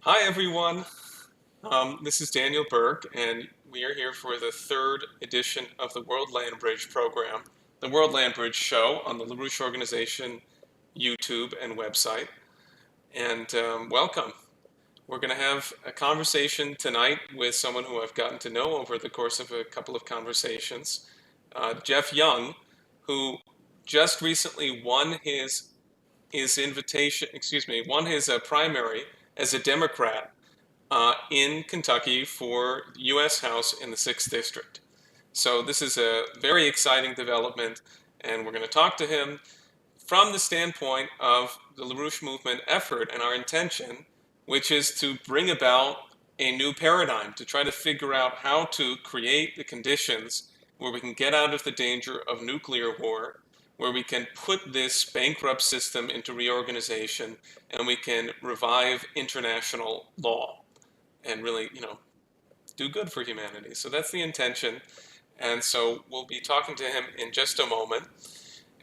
Hi, everyone. This is Daniel Burke, and we are here for the third edition of the World Land Bridge program, the World Land Bridge Show on the LaRouche Organization YouTube and website. And welcome. We're going to have a conversation tonight with someone who I've gotten to know over the course of a couple of conversations, Geoff Young, who just recently won his primary as a Democrat in Kentucky for the U.S. House in the 6th District. So this is a very exciting development, and we're going to talk to him from the standpoint of the LaRouche movement effort and our intention, which is to bring about a new paradigm, to try to figure out how to create the conditions where we can get out of the danger of nuclear war, where we can put this bankrupt system into reorganization, and we can revive international law and really, do good for humanity. So that's the intention. And so we'll be talking to him in just a moment.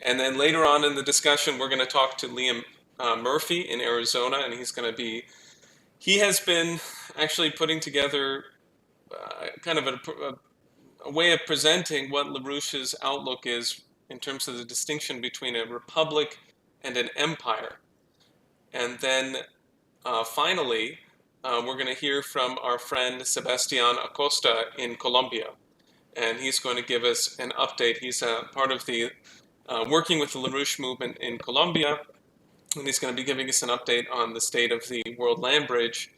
And then later on in the discussion, we're going to talk to Liam Murphy in Arizona, and he has been actually putting together kind of a way of presenting what LaRouche's outlook is in terms of the distinction between a republic and an empire. And then finally, we're going to hear from our friend Sebastian Acosta in Colombia, and he's going to give us an update. He's part of the working with the LaRouche movement in Colombia, and he's going to be giving us an update on the state of the World Land Bridge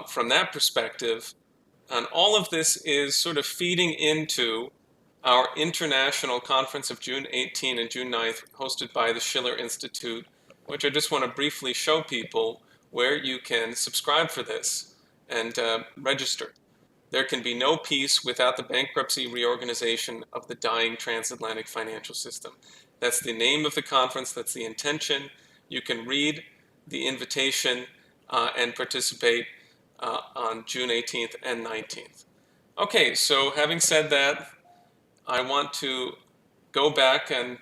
from that perspective. And all of this is sort of feeding into our international conference of June 18 and June 9th, hosted by the Schiller Institute, which I just want to briefly show people where you can subscribe for this and register. There can be no peace without the bankruptcy reorganization of the dying transatlantic financial system. That's the name of the conference. That's the intention. You can read the invitation and participate on June 18th and 19th. Okay, so having said that, I want to go back and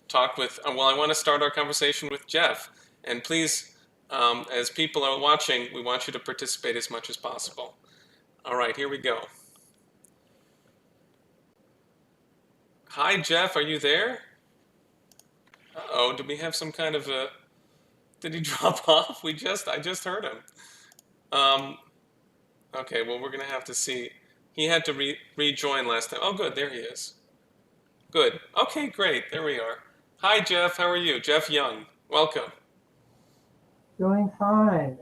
talk with, I want to start our conversation with Geoff. And please, as people are watching, we want you to participate as much as possible. All right, here we go. Hi, Geoff, are you there? Uh-oh, did we have some kind of a, did he drop off? I just heard him. Okay, well, we're going to have to see. He had to rejoin last time. Oh, good, there he is. Good. Okay, great, there we are. Hi, Geoff, how are you? Geoff Young, welcome. Doing fine.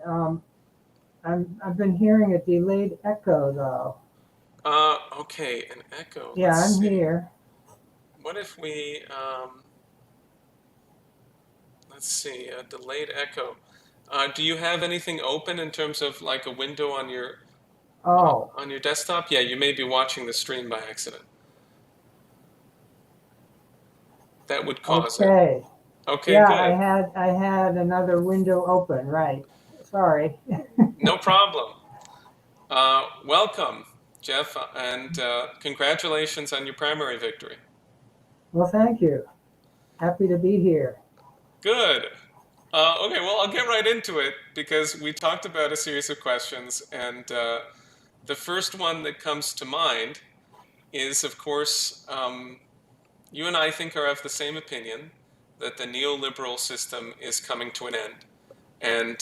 I've been hearing a delayed echo though. Okay, an echo. Yeah, Let's I'm see. here. What if we, let's see, a delayed echo. Do you have anything open in terms of like a window on your desktop? Yeah, you may be watching the stream by accident. That would cause Okay. it. Okay, Yeah, good. I had another window open. Right. Sorry. No problem. Welcome, Geoff, and congratulations on your primary victory. Well, thank you. Happy to be here. Good. Okay, well, I'll get right into it because we talked about a series of questions, and the first one that comes to mind is, of course, you and I think are of the same opinion that the neoliberal system is coming to an end. And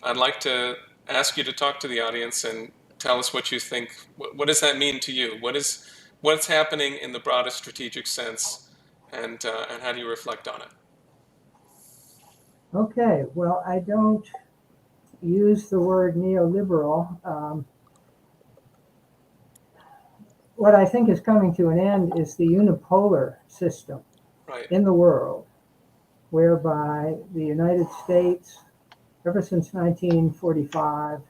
I'd like to ask you to talk to the audience and tell us what you think. What does that mean to you? What's happening in the broadest strategic sense, and how do you reflect on it? Okay. Well, I don't use the word neoliberal. What I think is coming to an end is the unipolar system Right. in the world, whereby the United States, ever since 1945,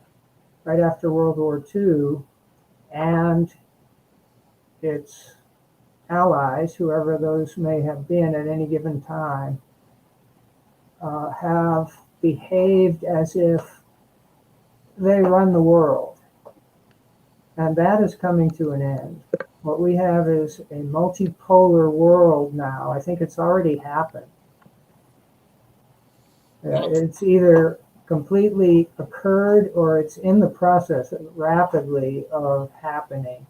right after World War II, and its allies, whoever those may have been at any given time, have behaved as if they run the world. And that is coming to an end. What we have is a multipolar world now. I think it's already happened. It's either completely occurred or it's in the process rapidly of happening,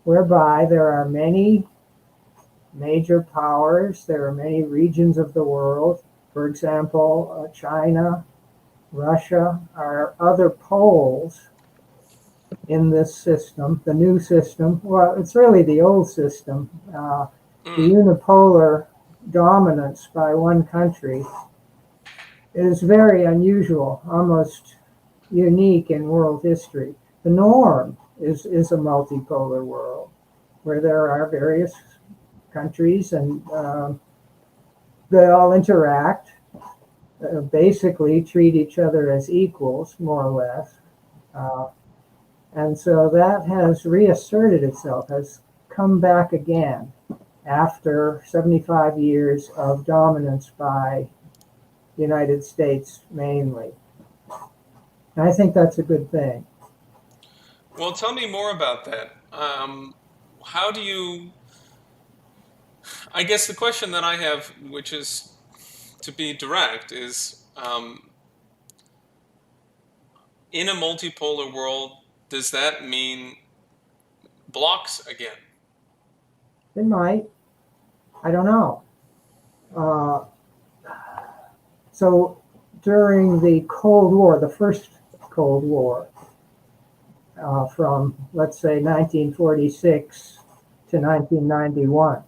whereby there are many major powers, there are many regions of the world, for example, China, Russia, are other poles in this system, the new system. Well, it's really the old system. The unipolar dominance by one country is very unusual, almost unique in world history. The norm is a multipolar world where there are various countries and they all interact, basically treat each other as equals, more or less. Uh, and so that has reasserted itself, has come back again after 75 years of dominance by the United States mainly. And I think that's a good thing. Well, tell me more about that. How do you? I guess the question that I have, which is to be direct, is in a multipolar world, does that mean blocks again? It might. I don't know. Uh, so during the Cold War, the first Cold War, from let's say 1946 to 1991.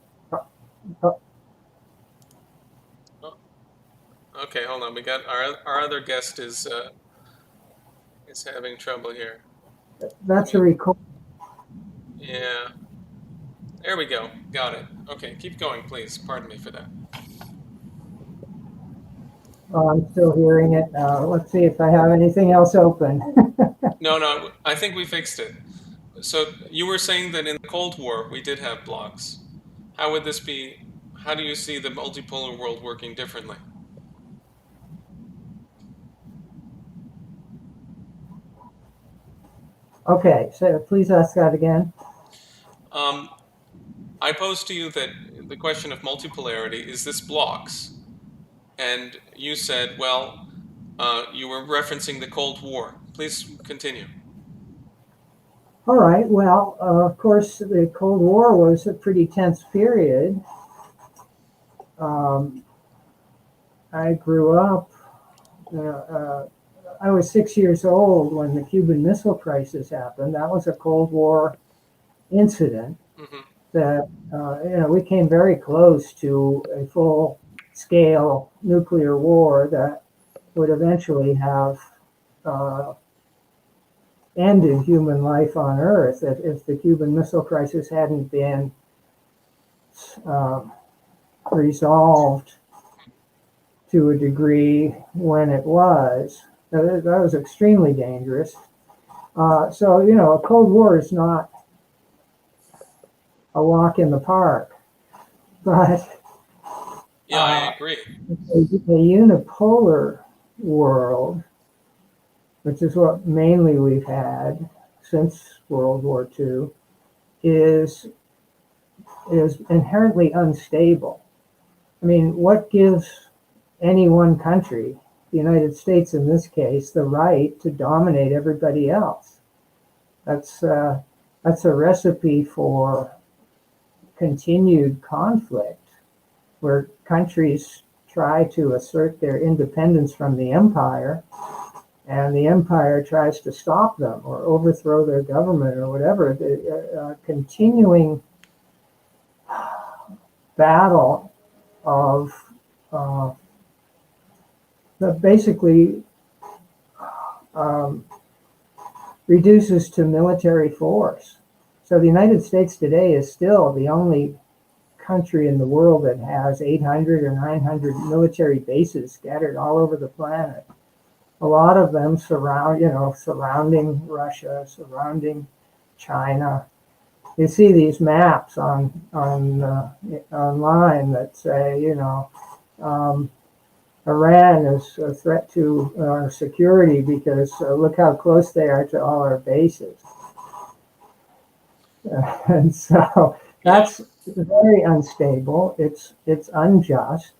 Oh, okay, hold on. We got our other guest is having trouble here. That's a record. Yeah, there we go. Got it. Okay, keep going, please. Pardon me for that. I'm still hearing it. Let's see if I have anything else open. No, I think we fixed it. So you were saying that in the Cold War we did have blocks. How would this be? How do you see the multipolar world working differently? Okay, so please ask that again. I pose to you that the question of multipolarity is this blocks, and you said, well, you were referencing the Cold War. Please continue. All right, well, of course, the Cold War was a pretty tense period. Um, I grew up, I was 6 years old when the Cuban Missile Crisis happened. That was a Cold War incident that, we came very close to a full-scale nuclear war that would eventually have ended human life on Earth if the Cuban Missile Crisis hadn't been resolved to a degree when it was. That was extremely dangerous. So, a Cold War is not a walk in the park, but yeah, I agree. A unipolar world, which is what mainly we've had since World War II, is inherently unstable. I mean, what gives any one country, the United States in this case, the right to dominate everybody else? That's a recipe for continued conflict, where countries try to assert their independence from the empire, and the empire tries to stop them or overthrow their government or whatever. The continuing battle of that basically reduces to military force. So the United States today is still the only country in the world that has 800 or 900 military bases scattered all over the planet. A lot of them surrounding Russia, surrounding China. You see these maps online that say, Iran is a threat to our security because look how close they are to all our bases. And so that's very unstable. It's unjust.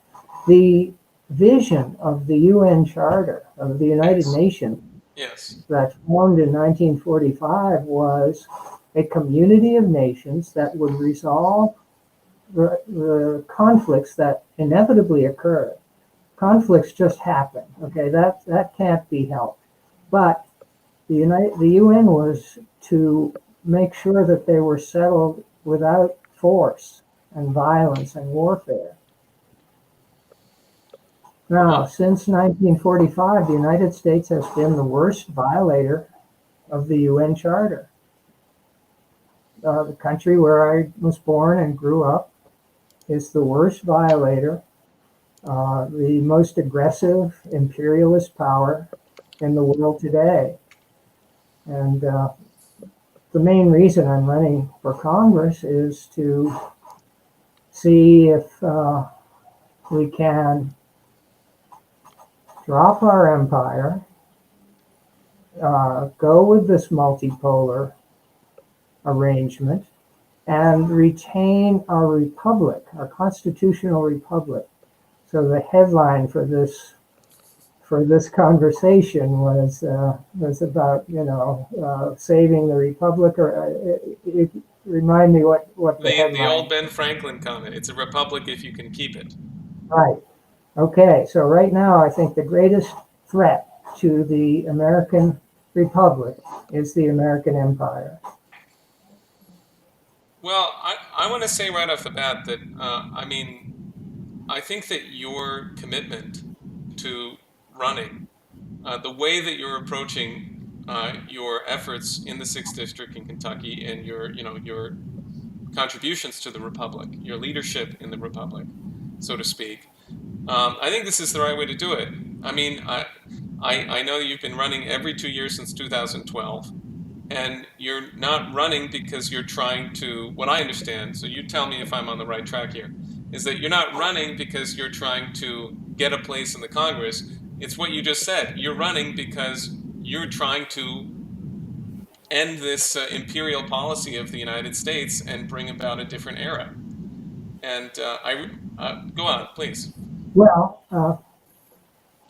The vision of the UN Charter of the United Yes. Nations Yes. that formed in 1945 was a community of nations that would resolve the conflicts that inevitably occur. Conflicts just happen. Okay, that can't be helped. But the UN was to make sure that they were settled without force and violence and warfare. Now, Well, since 1945, the United States has been the worst violator of the UN Charter. The country where I was born and grew up is the worst violator, the most aggressive imperialist power in the world today. And the main reason I'm running for Congress is to see if we can drop our empire, go with this multipolar arrangement, and retain our republic, our constitutional republic. So the headline for this conversation was about saving the republic, or remind me what the the headline. old Ben Franklin comment. It's a republic if you can keep it. Right. Okay. So right now, I think the greatest threat to the American republic is the American empire. Well, I want to say right off the bat that I mean, I think that your commitment to running, the way that you're approaching your efforts in the sixth district in Kentucky, and your contributions to the republic, your leadership in the republic, so to speak. I think this is the right way to do it. I mean, I know you've been running every 2 years since 2012, and you're not running because you're trying to, what I understand, so you tell me if I'm on the right track here, is that you're not running because you're trying to get a place in the Congress. It's what you just said. You're running because you're trying to end this imperial policy of the United States and bring about a different era. And go on, please. Well,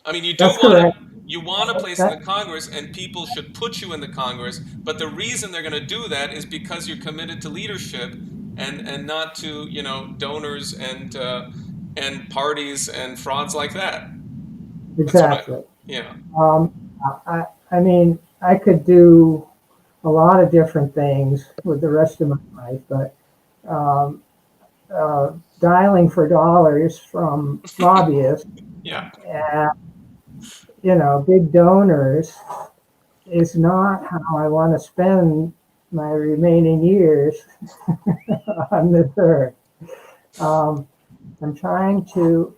I mean, that's correct. you want a place in the That Congress, and people should put you in the Congress. But the reason they're going to do that is because you're committed to leadership, and not to donors and parties and frauds like that. That's what I exactly. yeah. Um, I mean, I could do a lot of different things with the rest of my life, but um, dialing for dollars from lobbyists Yeah. and big donors is not how I want to spend my remaining years on this earth. Um, I'm trying to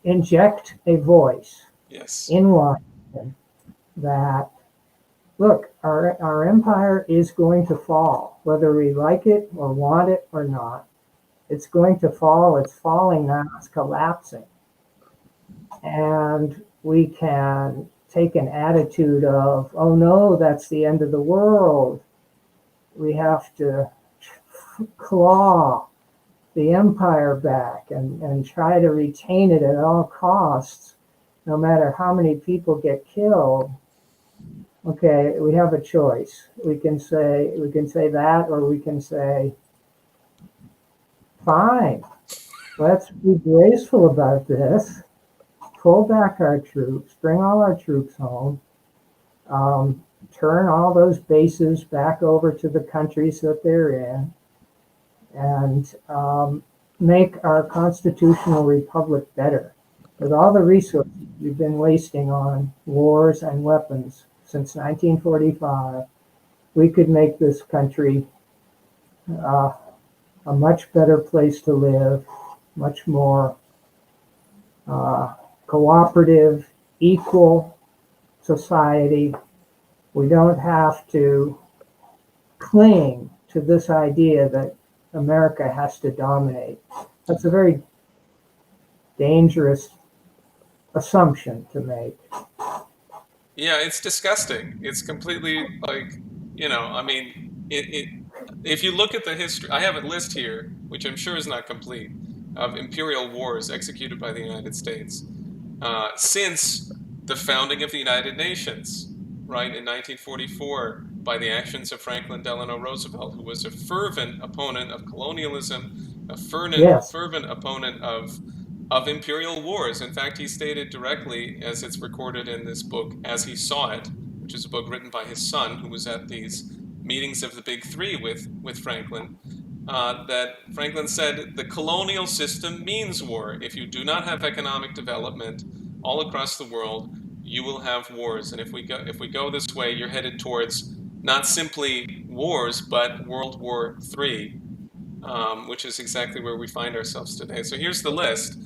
inject a voice Yes. in Washington that, look, our empire is going to fall, whether we like it or want it or not. It's going to fall. It's falling now. It's collapsing. And we can take an attitude of, oh no, that's the end of the world. We have to claw the empire back and try to retain it at all costs, no matter how many people get killed. Okay, we have a choice. We can say that, or we can say, fine, let's be graceful about this. Pull back our troops, bring all our troops home, um, turn all those bases back over to the countries that they're in, and make our constitutional republic better. With all the resources we've been wasting on wars and weapons since 1945, we could make this country uh, a much better place to live, much more uh, cooperative, equal society. We don't have to cling to this idea that America has to dominate. That's a very dangerous assumption to make. Yeah, it's disgusting. It's completely like, I mean, if you look at the history, I have a list here, which I'm sure is not complete, of imperial wars executed by the United States since the founding of the United Nations, right, in 1944, by the actions of Franklin Delano Roosevelt, who was a fervent opponent of colonialism, a Yes. fervent opponent of imperial wars. In fact, he stated directly, as it's recorded in this book, As He Saw It, which is a book written by his son, who was at these meetings of the Big Three with Franklin, that Franklin said the colonial system means war. If you do not have economic development all across the world, you will have wars. And if we go this way, you're headed towards not simply wars, but World War III, which is exactly where we find ourselves today. So here's the list.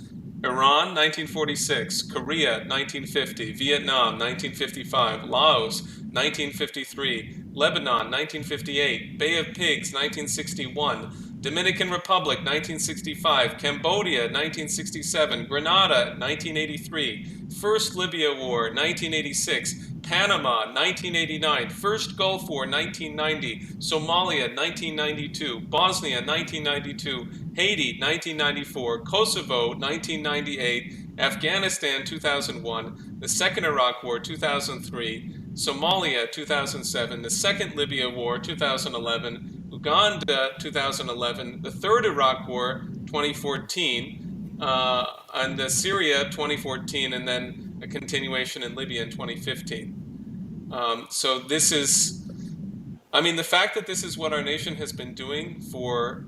Iran, 1946, Korea, 1950, Vietnam, 1955, Laos, 1953, Lebanon, 1958, Bay of Pigs, 1961, Dominican Republic, 1965, Cambodia, 1967, Grenada, 1983, First Libya War, 1986, Panama, 1989, First Gulf War, 1990, Somalia, 1992, Bosnia, 1992, Haiti, 1994, Kosovo, 1998, Afghanistan, 2001, the Second Iraq War, 2003, Somalia, 2007, the Second Libya War, 2011, Uganda, 2011, the Third Iraq War, 2014, and the Syria, 2014, and then a continuation in Libya in 2015. So this is, I mean, the fact that this is what our nation has been doing for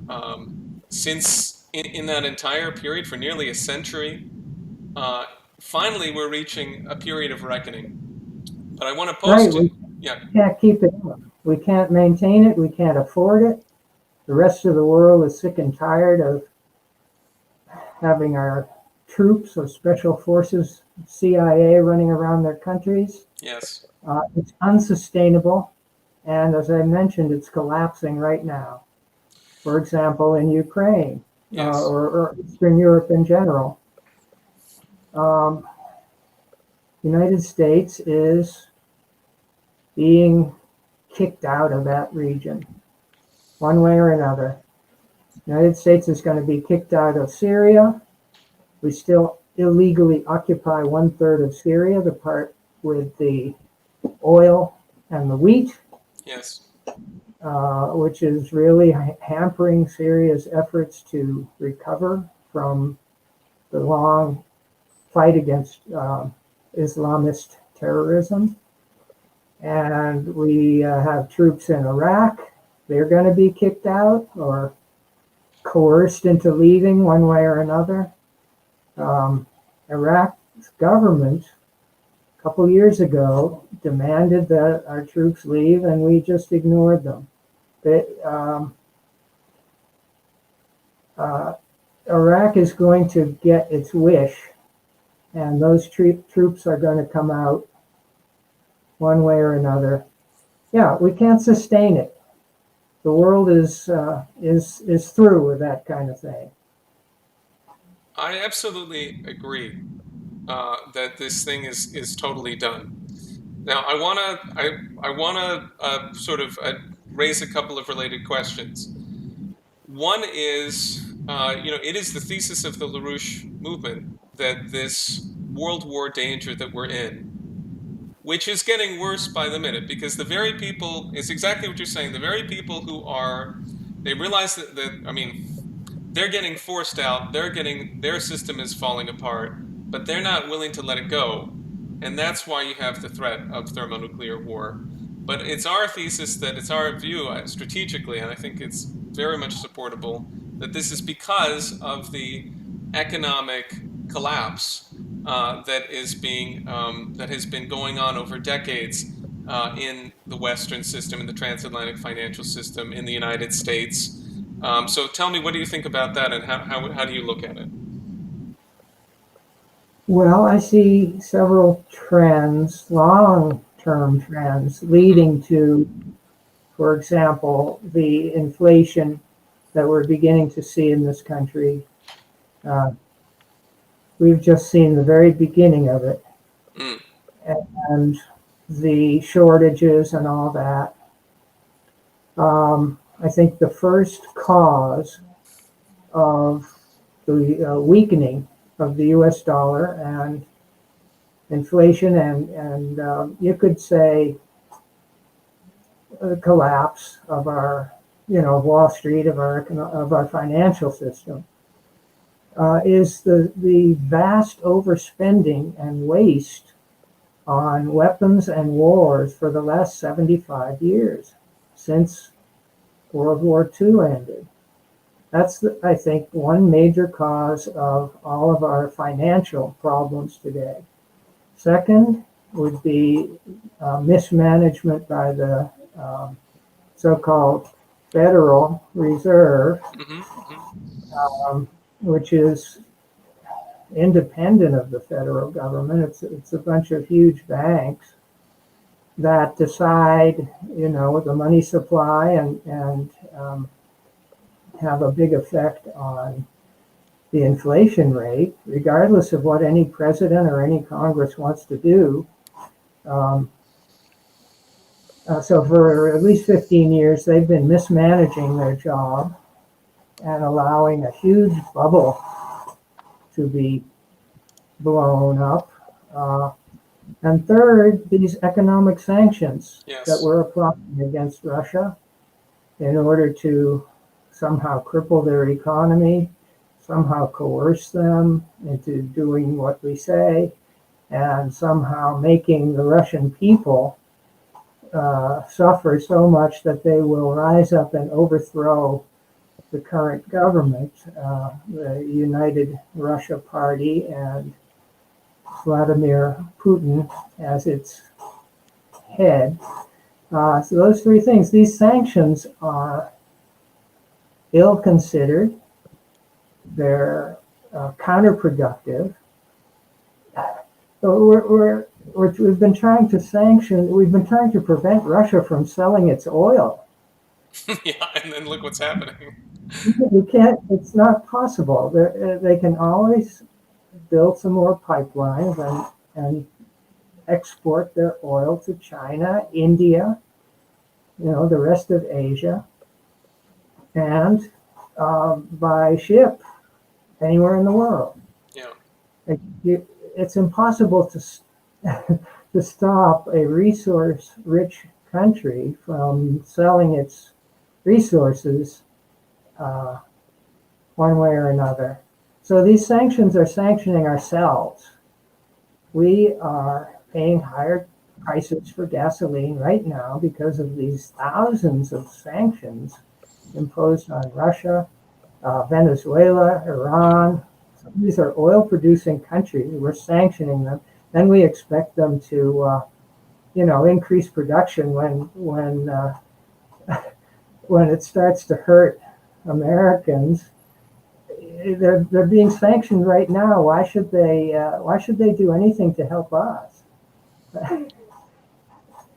since in that entire period for nearly a century, finally we're reaching a period of reckoning. But I want to pose Right. to, We yeah, can't keep it up. We can't maintain it. We can't afford it. The rest of the world is sick and tired of having our troops or special forces, CIA, running around their countries. yes, It's unsustainable. And as I mentioned, it's collapsing right now. For example, in Ukraine yes, or Eastern Europe in general. Um, United States is being kicked out of that region, one way or another. United States is going to be kicked out of Syria. We still illegally occupy 1/3 of Syria, the part with the oil and the wheat, yes, which is really hampering Syria's efforts to recover from the long fight against Islamist terrorism. And we have troops in Iraq. They're going to be kicked out or coerced into leaving one way or another. Iraq's government, a couple years ago, demanded that our troops leave, and we just ignored them. Iraq is going to get its wish, and those troops are going to come out one way or another. Yeah, we can't sustain it. The world is through with that kind of thing. I absolutely agree that this thing is totally done. Now, I wanna sort of raise a couple of related questions. One is, it is the thesis of the LaRouche movement that this world war danger that we're in, which is getting worse by the minute, because the very people, it's exactly what you're saying, the very people who they realize that I mean, they're getting forced out, their system is falling apart, but they're not willing to let it go. And that's why you have the threat of thermonuclear war. But it's our thesis, that it's our view strategically, and I think it's very much supportable, that this is because of the economic collapse that has been going on over decades in the Western system, in the transatlantic financial system, in the United States. So tell me, what do you think about that, and how do you look at it? Well, I see several trends, long-term trends, leading to, for example, the inflation that we're beginning to see in this country. We've just seen the very beginning of it, and the shortages and all that. I think the first cause of the weakening of the U.S. dollar and inflation, and you could say the collapse of our, Wall Street, of our financial system, is the vast overspending and waste on weapons and wars for the last 75 years since World War II ended. That's, I think, one major cause of all of our financial problems today. Second would be mismanagement by the so-called Federal Reserve, which is independent of the federal government. It's a bunch of huge banks that decide, with the money supply and have a big effect on the inflation rate, regardless of what any president or any Congress wants to do. So for at least 15 years, they've been mismanaging their job and allowing a huge bubble to be blown up. And third, these economic sanctions that we're applying against Russia in order to somehow cripple their economy, somehow coerce them into doing what we say, and somehow making the Russian people suffer so much that they will rise up and overthrow the current government, the United Russia Party, and Vladimir Putin as its head. So those three things, these sanctions are ill-considered, they're counterproductive. So we've been trying to prevent Russia from selling its oil. Yeah, and then look what's happening. You can't, it's not possible. They can always build some more pipelines and export their oil to China, India, the rest of Asia, and by ship anywhere in the world. Yeah. It's impossible to stop a resource-rich country from selling its resources one way or another. So these sanctions are sanctioning ourselves. We are paying higher prices for gasoline right now because of these thousands of sanctions imposed on Russia, Venezuela, Iran. These are oil-producing countries. We're sanctioning them. Then we expect them to, increase production when it starts to hurt Americans. They're being sanctioned right now. Why should they do anything to help us?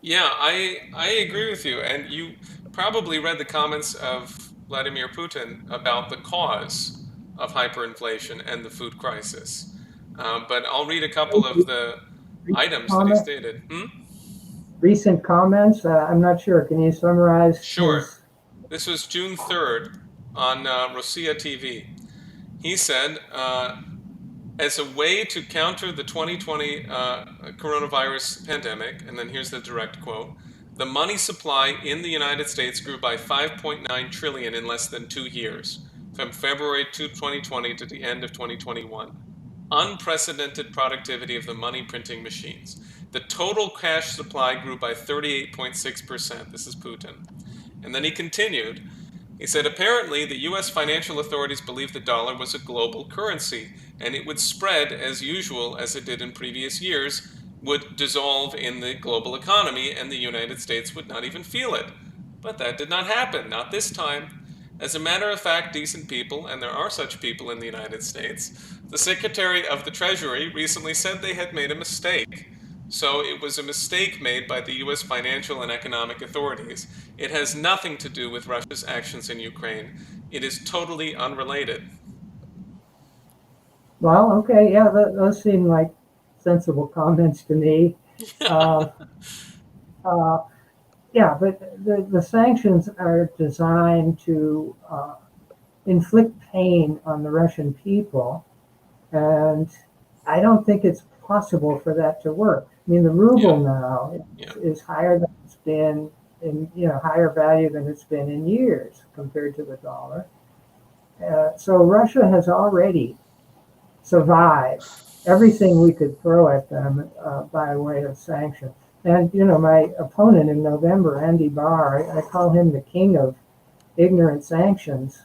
Yeah, I agree with you. And you probably read the comments of Vladimir Putin about the cause of hyperinflation and the food crisis. But I'll read a couple of the items that he stated. Recent comments? I'm not sure. Can you summarize? Sure. This was June 3rd on Rossiya TV. He said, as a way to counter the 2020 coronavirus pandemic, and then here's the direct quote, the money supply in the United States grew by 5.9 trillion in less than 2 years, from February 2020 to the end of 2021. Unprecedented productivity of the money printing machines. The total cash supply grew by 38.6%. This is Putin. And then he continued. He said, apparently, the U.S. financial authorities believed the dollar was a global currency, and it would spread as usual as it did in previous years, would dissolve in the global economy, and the United States would not even feel it. But that did not happen, not this time. As a matter of fact, decent people, and there are such people in the United States, the Secretary of the Treasury recently said they had made a mistake. So it was a mistake made by the U.S. financial and economic authorities. It has nothing to do with Russia's actions in Ukraine. It is totally unrelated. Well, okay, yeah, those seem like sensible comments to me. Yeah, but the sanctions are designed to inflict pain on the Russian people. And I don't think it's possible for that to work. I mean, the ruble Yeah. now Yeah. is higher than it's been in, higher value than it's been in years compared to the dollar. So Russia has already survived everything we could throw at them by way of sanction. And, my opponent in November, Andy Barr, I call him the king of ignorant sanctions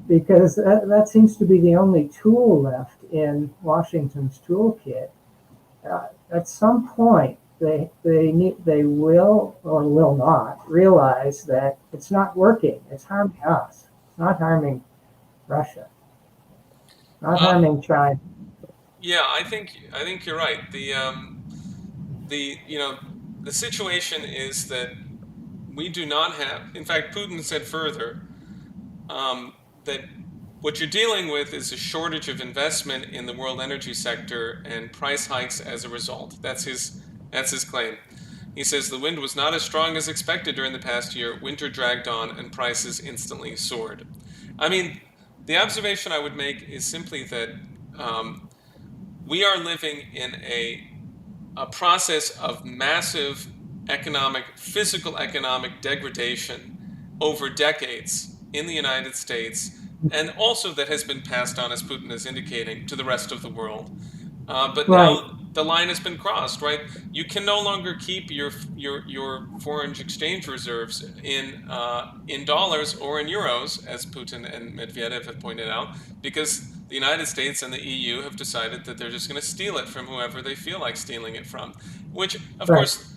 because that seems to be the only tool left in Washington's toolkit. At some point, they will or will not realize that it's not working. It's harming us. It's not harming Russia. Not Uh, harming China. yeah, I think you're right. The the situation is that we do not have. In fact, Putin said further that what you're dealing with is a shortage of investment in the world energy sector and price hikes as a result. That's his claim. He says the wind was not as strong as expected during the past year. Winter dragged on and prices instantly soared. I mean, the observation I would make is simply that um, we are living in a process of massive physical economic degradation over decades in the United States, and also that has been passed on, as Putin is indicating, to the rest of the world. But now Right. the line has been crossed, right? You can no longer keep your foreign exchange reserves in dollars or in euros, as Putin and Medvedev have pointed out, because the United States and the EU have decided that they're just going to steal it from whoever they feel like stealing it from. Which, of Right. course,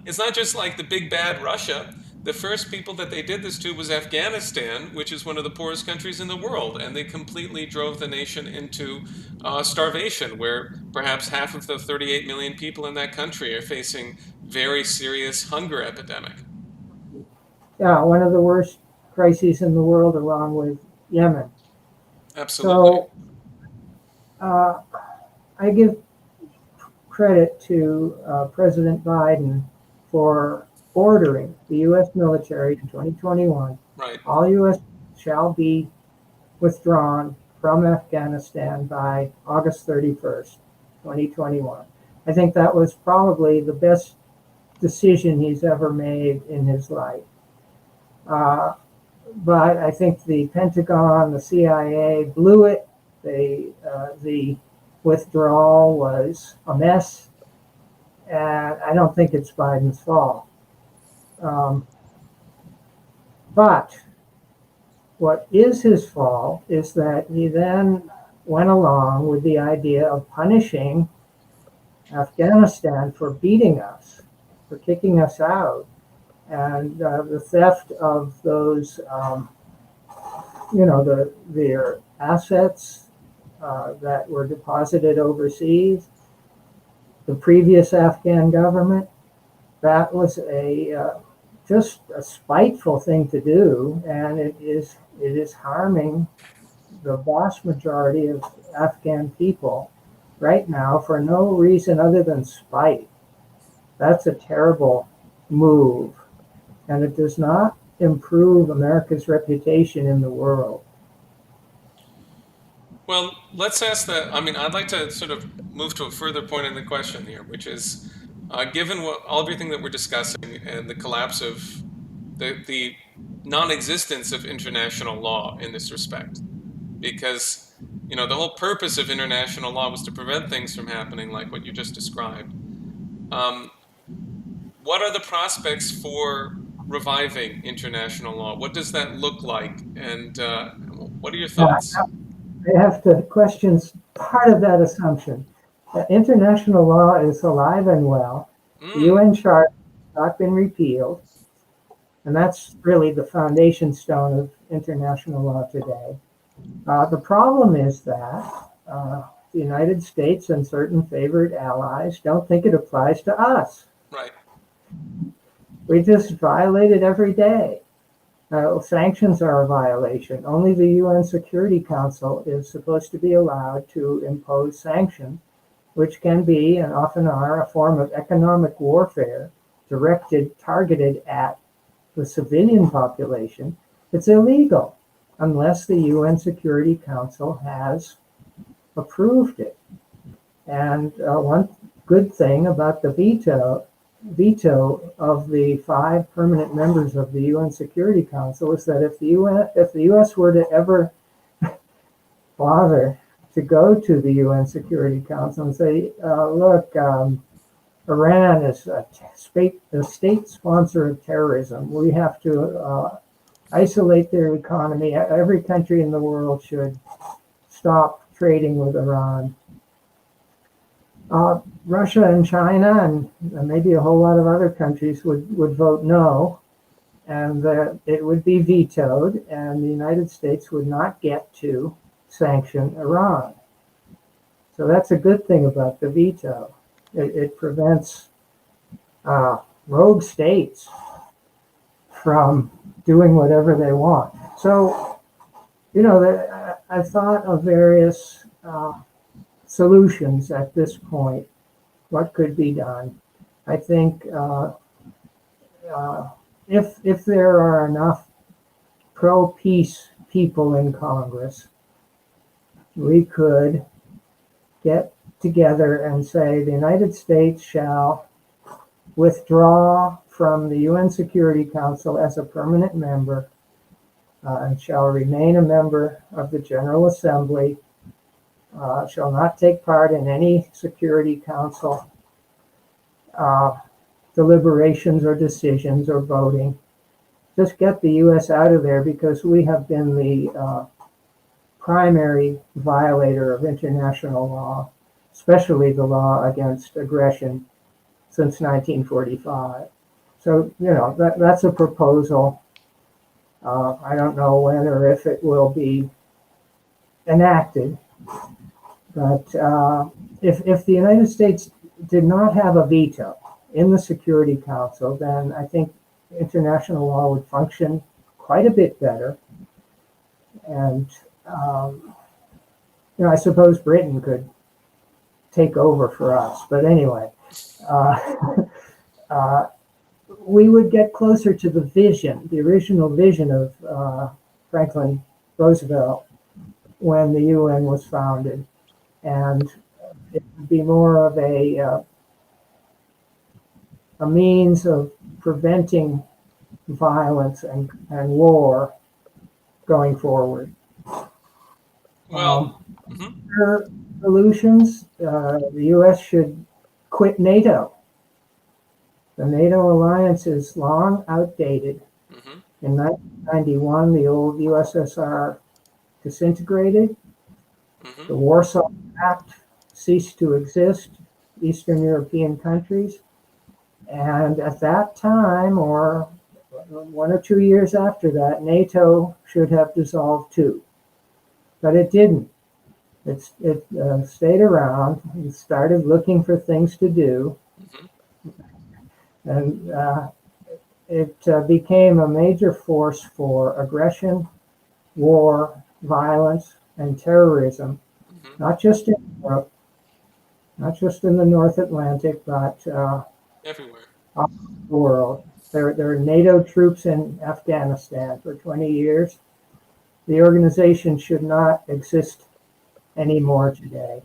it's not just like the big bad Russia. The first people that they did this to was Afghanistan, which is one of the poorest countries in the world, and they completely drove the nation into starvation, where perhaps half of the 38 million people in that country are facing very serious hunger epidemic. Yeah, one of the worst crises in the world, along with Yemen. Absolutely. So uh, I give credit to President Biden for ordering the U.S. military in 2021. Right. All U.S. shall be withdrawn from Afghanistan by August 31st, 2021. I think that was probably the best decision he's ever made in his life. But I think the Pentagon, the CIA blew it. The withdrawal was a mess, and I don't think it's Biden's fault. Um, but what is his fault is that he then went along with the idea of punishing Afghanistan for beating us, for kicking us out, and the theft of those, their assets that were deposited overseas. The previous Afghan government, that was just a spiteful thing to do, and it is harming the vast majority of Afghan people right now for no reason other than spite. That's a terrible move, and it does not improve America's reputation in the world. Well, let's ask that. I mean, I'd like to sort of move to a further point in the question here, which is, given everything that we're discussing and the collapse of the non-existence of international law in this respect, because the whole purpose of international law was to prevent things from happening like what you just described. Um, what are the prospects for reviving international law? What does that look like, and what are your Uh, thoughts? I have to question part of that assumption. International law is alive and well. The Mm, UN Charter has not been repealed, and that's really the foundation stone of international law today. The problem is that the United States and certain favored allies don't think it applies to us. right. We just violate it every day. Sanctions are a violation. Only the UN Security Council is supposed to be allowed to impose sanctions, which can be and often are a form of economic warfare targeted at the civilian population. It's illegal. unless the UN Security Council has approved it. And one good thing about the veto of the 5 permanent members of the UN Security Council is that if the US were to ever bother to go to the UN Security Council and say, look, Iran is a state sponsor of terrorism. We have to isolate their economy. Every country in the world should stop trading with Iran. Russia and China and maybe a whole lot of other countries would vote no, and it would be vetoed, and the United States would not get to sanction Iran. So that's a good thing about the veto. It prevents rogue states from doing whatever they want. So, I thought of various solutions at this point. What could be done? I think if there are enough pro-peace people in Congress, we could get together and say the United States shall withdraw from the UN Security Council as a permanent member and shall remain a member of the General Assembly, shall not take part in any Security Council deliberations or decisions or voting. Just get the U.S. out of there, because we have been the primary violator of international law, especially the law against aggression, since 1945. So, that's a proposal. I don't know when or if it will be enacted, but if the United States did not have a veto in the Security Council, then I think international law would function quite a bit better. And, I suppose Britain could take over for us. But anyway, we would get closer to the original vision of Franklin Roosevelt when the UN was founded. And it would be more of a means of preventing violence and war going forward. Well, Other solutions, the U.S. should quit NATO. The NATO alliance is long outdated. In 1991, the old USSR disintegrated. The Warsaw Pact ceased to exist, Eastern European countries. And at that time, or 1 or 2 years after that, NATO should have dissolved too. But it didn't. It stayed around and started looking for things to do. And it became a major force for aggression, war, violence, and terrorism, not just in Europe, not just in the North Atlantic, but everywhere. All over the world. There are NATO troops in Afghanistan for 20 years. The organization should not exist anymore today.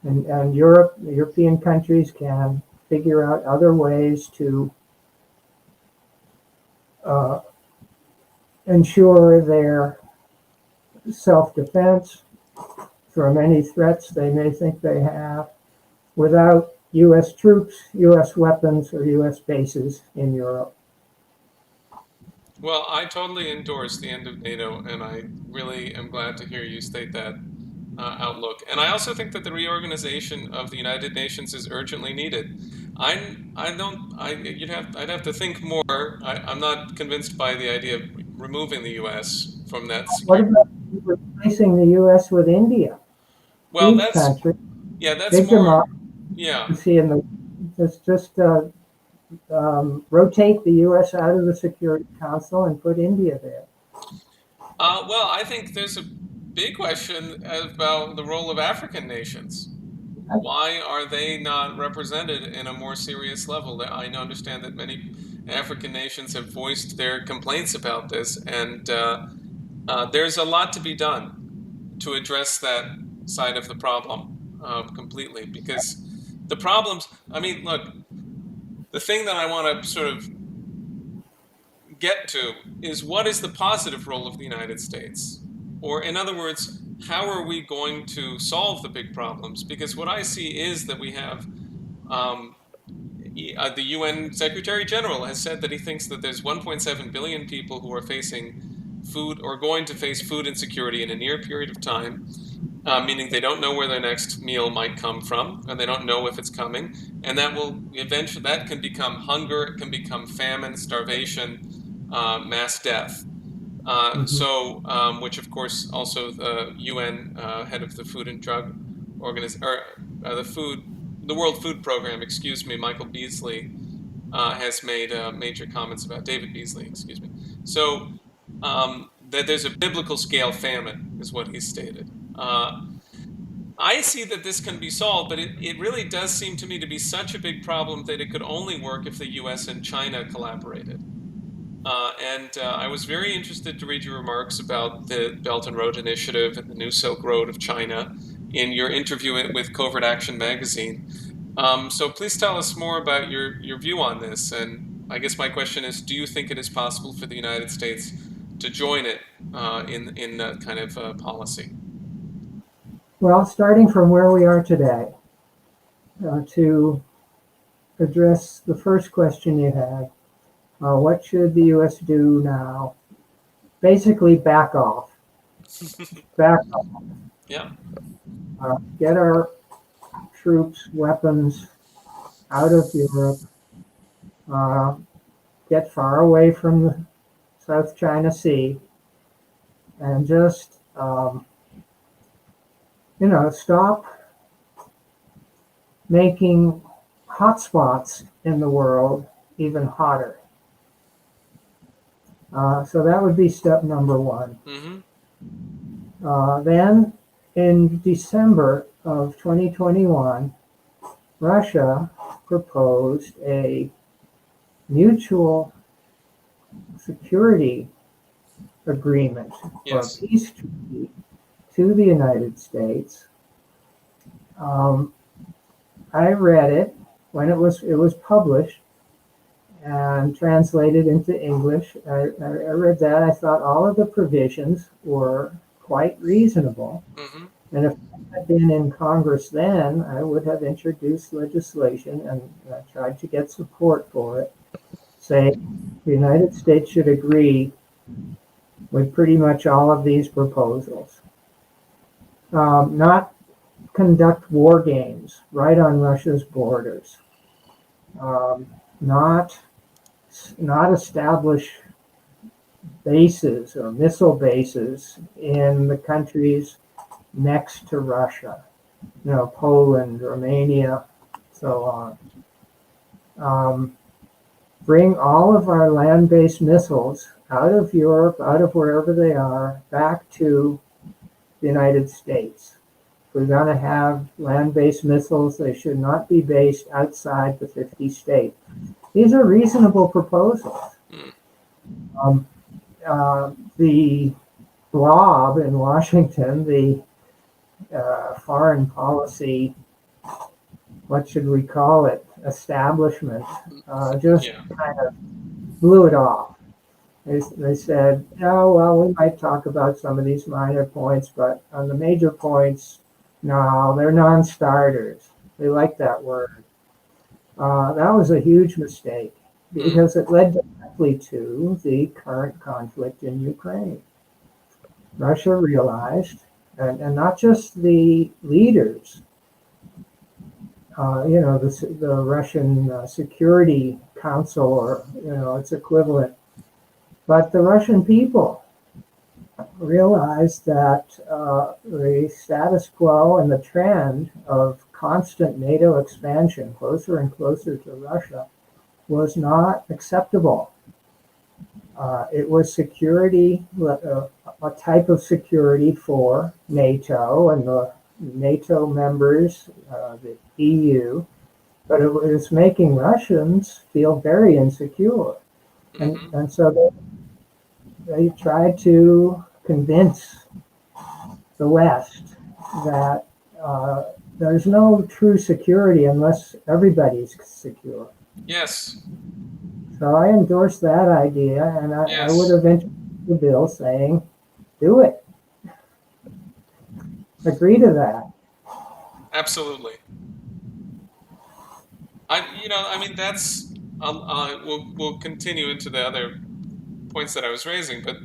And the European countries can figure out other ways to ensure their self-defense from any threats they may think they have without U.S. troops, U.S. weapons, or U.S. bases in Europe. Well, I totally endorse the end of NATO, and I really am glad to hear you state that outlook. And I also think that the reorganization of the United Nations is urgently needed. I'd have to think more. I'm not convinced by the idea of removing the U.S. from that What security. about replacing the U.S. with India? Well, Huge country, that's big more, democracy, yeah. and just rotate the U.S. out of the Security Council and put India there. Well, I think there's a big question about the role of African nations. Why are they not represented in a more serious level? I understand that many African nations have voiced their complaints about this, and There's a lot to be done to address that side of the problem completely, because the problems, I mean, look, the thing that I want to sort of get to is, what is the positive role of the United States? Or, in other words, how are we going to solve the big problems? Because what I see is that we have um, the UN Secretary General has said that he thinks that there's 1.7 billion people who are facing food or going to face food insecurity in a near period of time, meaning they don't know where their next meal might come from, and they don't know if it's coming, and that will eventually, that can become hunger, it can become famine, starvation, mass death. Mhm. Which of course also the UN head of the Food and Drug Organization, or the World Food Program, excuse me, Michael Beasley, has made major comments about David Beasley, excuse me. So that there's a biblical scale famine, is what he stated. I see that this can be solved, but it really does seem to me to be such a big problem that it could only work if the US and China collaborated. I was very interested to read your remarks about the Belt and Road Initiative and the New Silk Road of China in your interview with Covert Action magazine. So please tell us more about your view on this. And I guess my question is, do you think it is possible for the United States to join it in that kind of policy? Well, starting from where we are today, to address the first question you had, what should the U.S. do now? Basically, back off. Back off. Yeah. Get our troops, weapons out of Europe. Uh, get far away from the South China Sea, and just stop making hotspots in the world even hotter. So that would be step number one. Mm-hmm. Then in December of 2021, Russia proposed a mutual security agreement or a Yes. peace treaty to the United States. Um, I read it when it was published and translated into English. I read that. I thought all of the provisions were quite reasonable. Mm-hmm. And if I had been in Congress then, I would have introduced legislation and tried to get support for it, saying the United States should agree with pretty much all of these proposals. Not conduct war games right on Russia's borders. Um, not establish bases or missile bases in the countries next to Russia, Poland, Romania, so on. Bring all of our land-based missiles out of Europe, out of wherever they are, back to the United States. If we're going to have land-based missiles, they should not be based outside the 50 states. These are reasonable proposals. Mm. The blob in Washington, the foreign policy, what should we call it, establishment, just Yeah. kind of blew it off. They said, oh, well, we might talk about some of these minor points, but on the major points, no, they're non-starters. They like that word. That was a huge mistake because it led directly to the current conflict in Ukraine. Russia realized, and not just the leaders, the Russian Security Council or, its equivalent, but the Russian people realized that the status quo and the trend of constant NATO expansion, closer and closer to Russia, was not acceptable. It was security, a type of security for NATO and the NATO members, the EU, but it was making Russians feel very insecure. Mm-hmm. And so they tried to convince the West that there's no true security unless everybody's secure. Yes. So I endorsed that idea, and I would Yes. have introduced the bill saying, do it, agree to that. Absolutely. I mean, that's. We'll continue into the other points that I was raising, but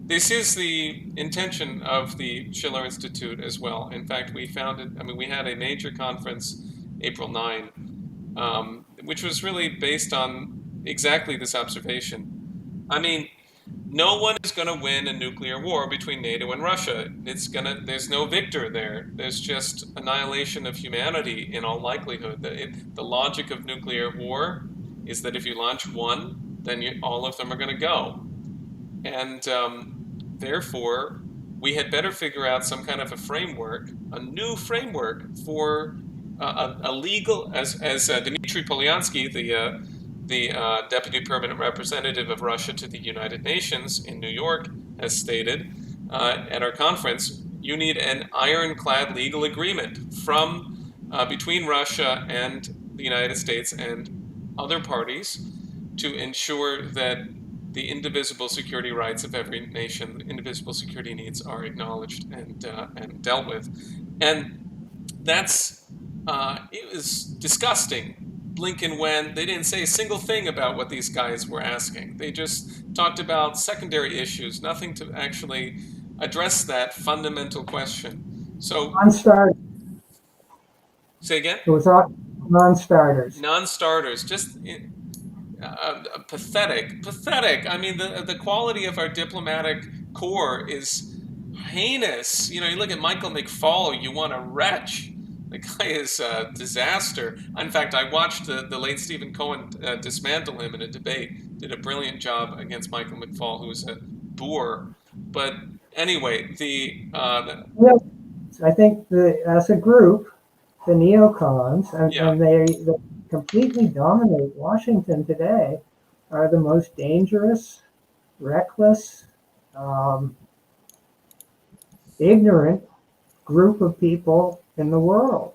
this is the intention of the Schiller Institute as well. In fact, we founded. I mean, we had a major conference, April 9, which was really based on exactly this observation. I mean, no one is going to win a nuclear war between NATO and Russia. There's no victor there. There's just annihilation of humanity in all likelihood. The logic of nuclear war is that if you launch one, then all of them are going to go. And therefore, we had better figure out some kind of a framework, a new framework for a legal, as Dmitry Polyansky, the deputy permanent representative of Russia to the United Nations in New York, has stated at our conference, you need an ironclad legal agreement from between Russia and the United States and other parties to ensure that the indivisible security rights of every nation, the indivisible security needs are acknowledged and dealt with. And that's it was disgusting. Blinken went, they didn't say a single thing about what these guys were asking. They just talked about secondary issues, nothing to actually address that fundamental question. So, Non-starters. say again? It was all non-starters. Non-starters, just pathetic, pathetic. I mean, the quality of our diplomatic corps is heinous. You know, you look at Michael McFaul, you want to retch. The guy is a disaster. In fact, I watched the late Stephen Cohen dismantle him in a debate. Did a brilliant job against Michael McFaul, who was a boor. But anyway, Yes, I think as a group, the neocons, yeah, and they completely dominate Washington today, are the most dangerous, reckless, um, ignorant group of people in the world.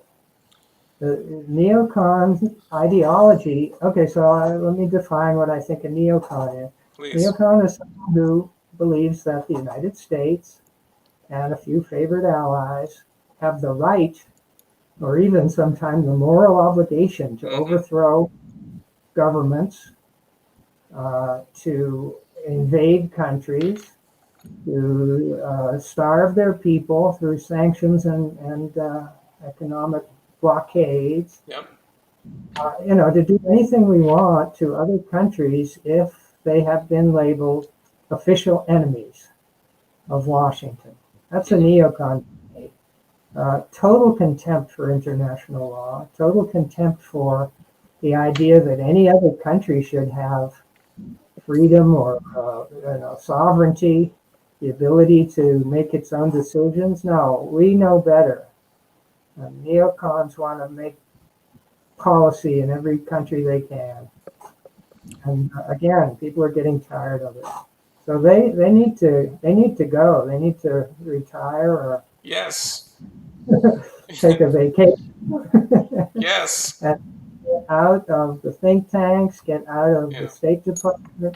The neocon ideology. Okay, so let me define what I think a neocon is. please. Neocon is someone who believes that the United States and a few favored allies have the right, or even sometimes the moral obligation, to Hmm. overthrow governments, to invade countries, to starve their people through sanctions and economic blockades, Yep. to do anything we want to other countries if they have been labeled official enemies of Washington. That's a Hmm. neocon. Total contempt for international law, total contempt for the idea that any other country should have freedom or sovereignty, the ability to make its own decisions. No, we know better. Neocons want to make policy in every country they can. And again, people are getting tired of it. So they need to go. They need to retire or Yes. take a vacation. Yes. And get out of the think tanks, get out of the Yeah. State Department.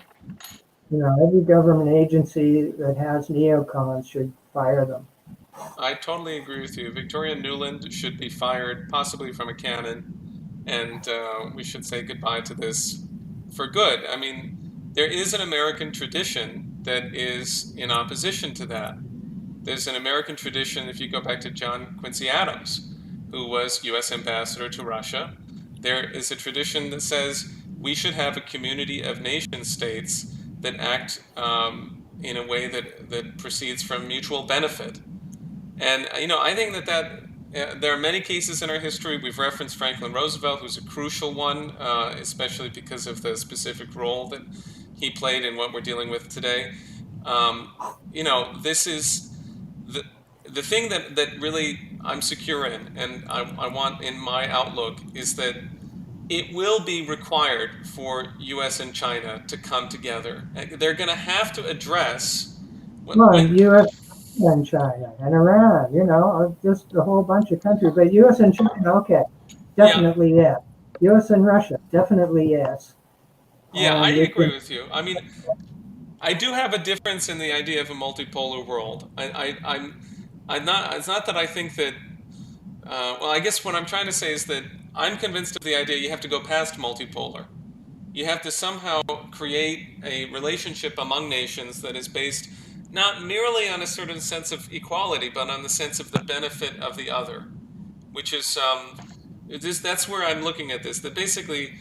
Every government agency that has neocons should fire them. I totally agree with you. Victoria Nuland should be fired, possibly from a cannon, and we should say goodbye to this for good. I mean, there is an American tradition that is in opposition to that. There's an American tradition, if you go back to John Quincy Adams, who was U.S. ambassador to Russia. There is a tradition that says we should have a community of nation states that act in a way that proceeds from mutual benefit. And I think that there are many cases in our history. We've referenced Franklin Roosevelt, who's a crucial one, especially because of the specific role that he played in what we're dealing with today. Um, this is the the thing that really I'm secure in, and I want in my outlook is that it will be required for U.S. and China to come together. They're going to have to address Come when on, U.S. and China and Iran, just a whole bunch of countries. But U.S. and China, okay, Yeah, definitely yes. U.S. and Russia, definitely yes. yeah, I And we agree can, with you. I mean, I do have a difference in the idea of a multipolar world. I'm not. It's not that I think that. Well, I guess what I'm trying to say is that I'm convinced of the idea you have to go past multipolar. You have to somehow create a relationship among nations that is based not merely on a certain sense of equality, but on the sense of the benefit of the other, which is that's where I'm looking at this. That basically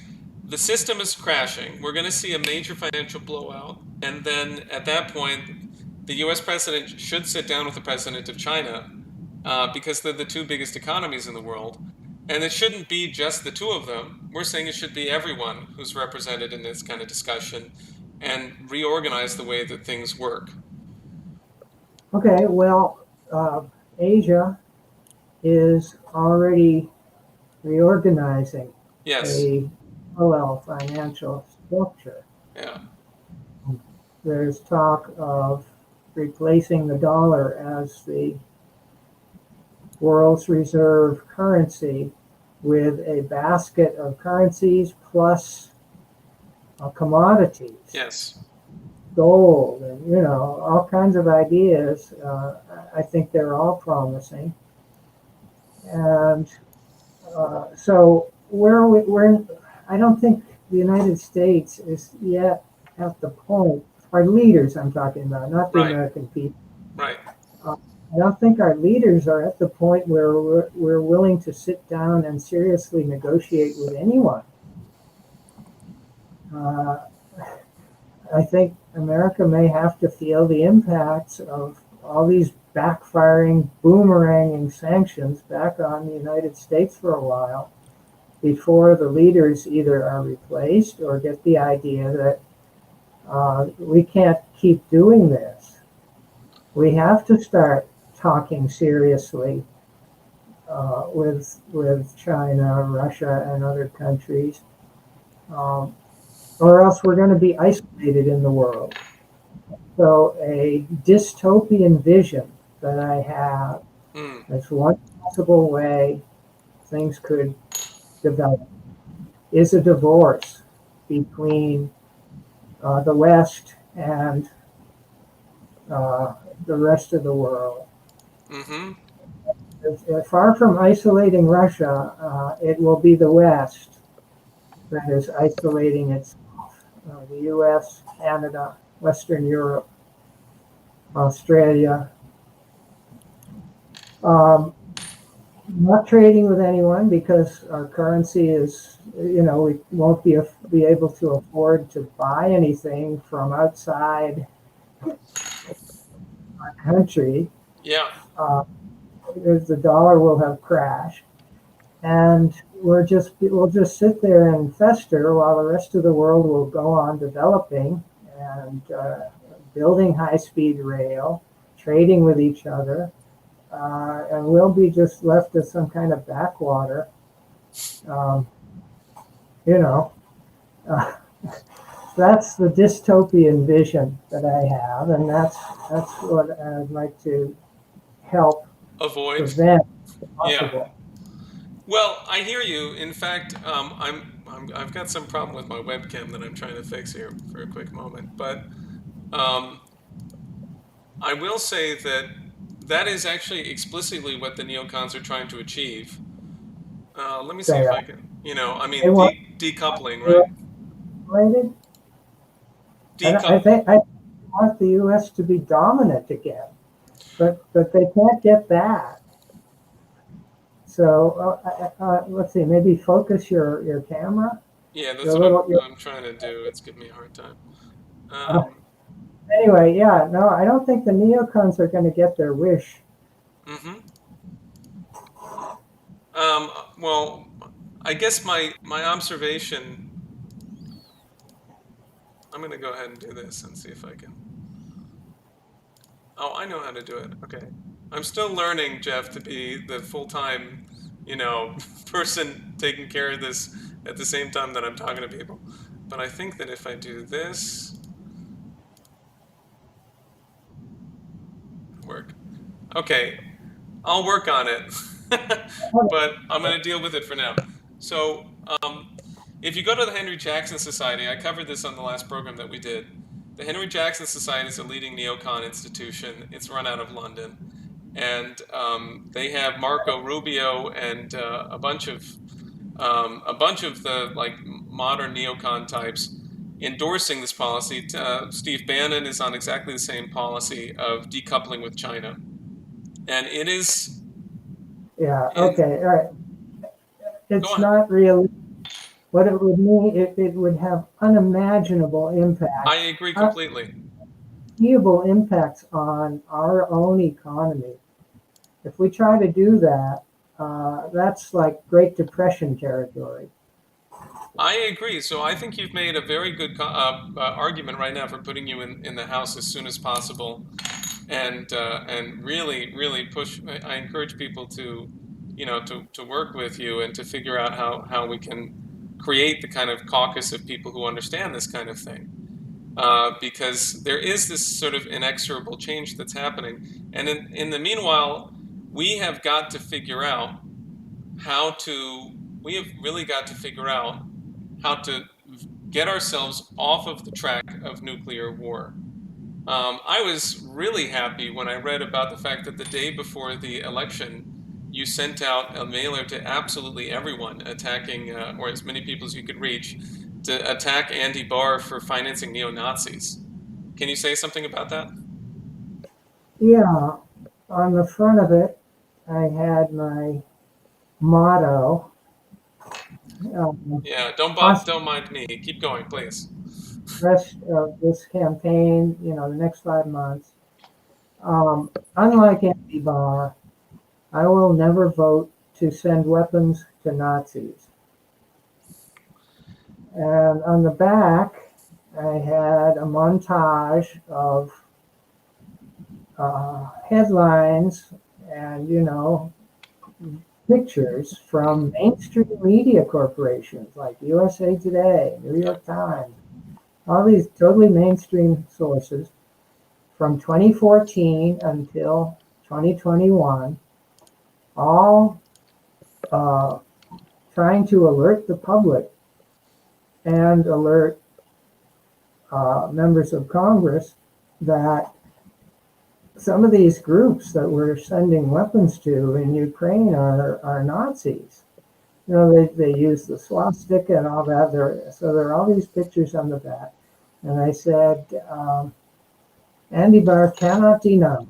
the system is crashing. We're going to see a major financial blowout, and then at that point, the U.S. president should sit down with the president of China because they're the two biggest economies in the world. And it shouldn't be just the two of them. We're saying it should be everyone who's represented in this kind of discussion and reorganize the way that things work. okay, well, Asia is already reorganizing Yes. a parallel financial structure. Yeah. There's talk of replacing the dollar as the world's reserve currency with a basket of currencies plus commodities, Yes. gold, and all kinds of ideas. I think they're all promising, and so I don't think the United States is yet at the point. Our leaders, I'm talking about, not the Right. American people. Right. Uh, I don't think our leaders are at the point where we're willing to sit down and seriously negotiate with anyone. Uh, I think America may have to feel the impacts of all these backfiring, boomeranging sanctions back on the United States for a while before the leaders either are replaced or get the idea that we can't keep doing this. We have to start talking seriously with China, Russia, and other countries, um, or else we're going to be isolated in the world. So a dystopian vision that I have Mm. as one possible way things could develop is a divorce between the West and uh, the rest of the world. Mm-hmm. Far from isolating Russia, it will be the West that is isolating itself. The U.S., Canada, Western Europe, Australia. Um, not trading with anyone because our currency is, we won't be able to afford to buy anything from outside our country. Yeah. Uh, because the dollar will have crashed, and we'll just sit there and fester while the rest of the world will go on developing and building high-speed rail, trading with each other, and we'll be just left as some kind of backwater. Um, you know, uh, that's the dystopian vision that I have, and that's what I'd like to help Avoid. prevent if Yeah. possible. Well, I hear you. In fact, I've got some problem with my webcam that I'm trying to fix here for a quick moment. But um, I will say that that is actually explicitly what the neocons are trying to achieve. Let me see Say if that. I can, I They mean, want decoupling, they right? related, and I Decoupling. think I want the U.S. to be dominant again, but they can't get that. So let's see, maybe focus your camera. Yeah, that's Your what little your, I'm trying to do. It's giving me a hard time. uh, Um, anyway, yeah, no, I don't think the neocons are going to get their wish. hmm um, well, I guess my observation. I'm going to go ahead and do this and see if I can. Oh, I know how to do it. Okay. I'm still learning, Geoff, to be the full-time, person taking care of this at the same time that I'm talking to people. But I think that if I do this, it'll work. Okay, I'll work on it, but I'm going to deal with it for now. So, if you go to the Henry Jackson Society, I covered this on the last program that we did. The Henry Jackson Society is a leading neocon institution. It's run out of London, and they have Marco Rubio and a bunch of the like modern neocon types endorsing this policy. Steve Bannon is on exactly the same policy of decoupling with China, and it is. Yeah. In, Okay. All right. Go It's on. not really what it would mean. It would have unimaginable I impacts, agree completely. unforeseeable impacts on our own economy. If we try to do that, that's like Great Depression territory. I agree. So I think you've made a very good argument right now for putting you in the House as soon as possible, and really push. I encourage people to, to work with you and to figure out how we can create the kind of caucus of people who understand this kind of thing. Because there is this sort of inexorable change that's happening, and in the meanwhile, we have got to figure out how to. We have really got to figure out how to get ourselves off of the track of nuclear war. I was really happy when I read about the fact that the day before the election, you sent out a mailer to absolutely everyone attacking, or as many people as you could reach, to attack Andy Barr for financing neo-Nazis. Can you say something about that? Yeah. On the front of it, I had my motto. Yeah, don't mind me. Keep going, please. Rest of this campaign, the next 5 months. Unlike Andy Barr, I will never vote to send weapons to Nazis. And on the back, I had a montage of headlines and, pictures from mainstream media corporations like USA Today, New Yeah. York Times, all these totally mainstream sources from 2014 until 2021, all trying to alert the public and alert members of Congress that some of these groups that we're sending weapons to in Ukraine are Nazis. They use the swastika and all that. So there are all these pictures on the back. And I said, Andy Barr cannot deny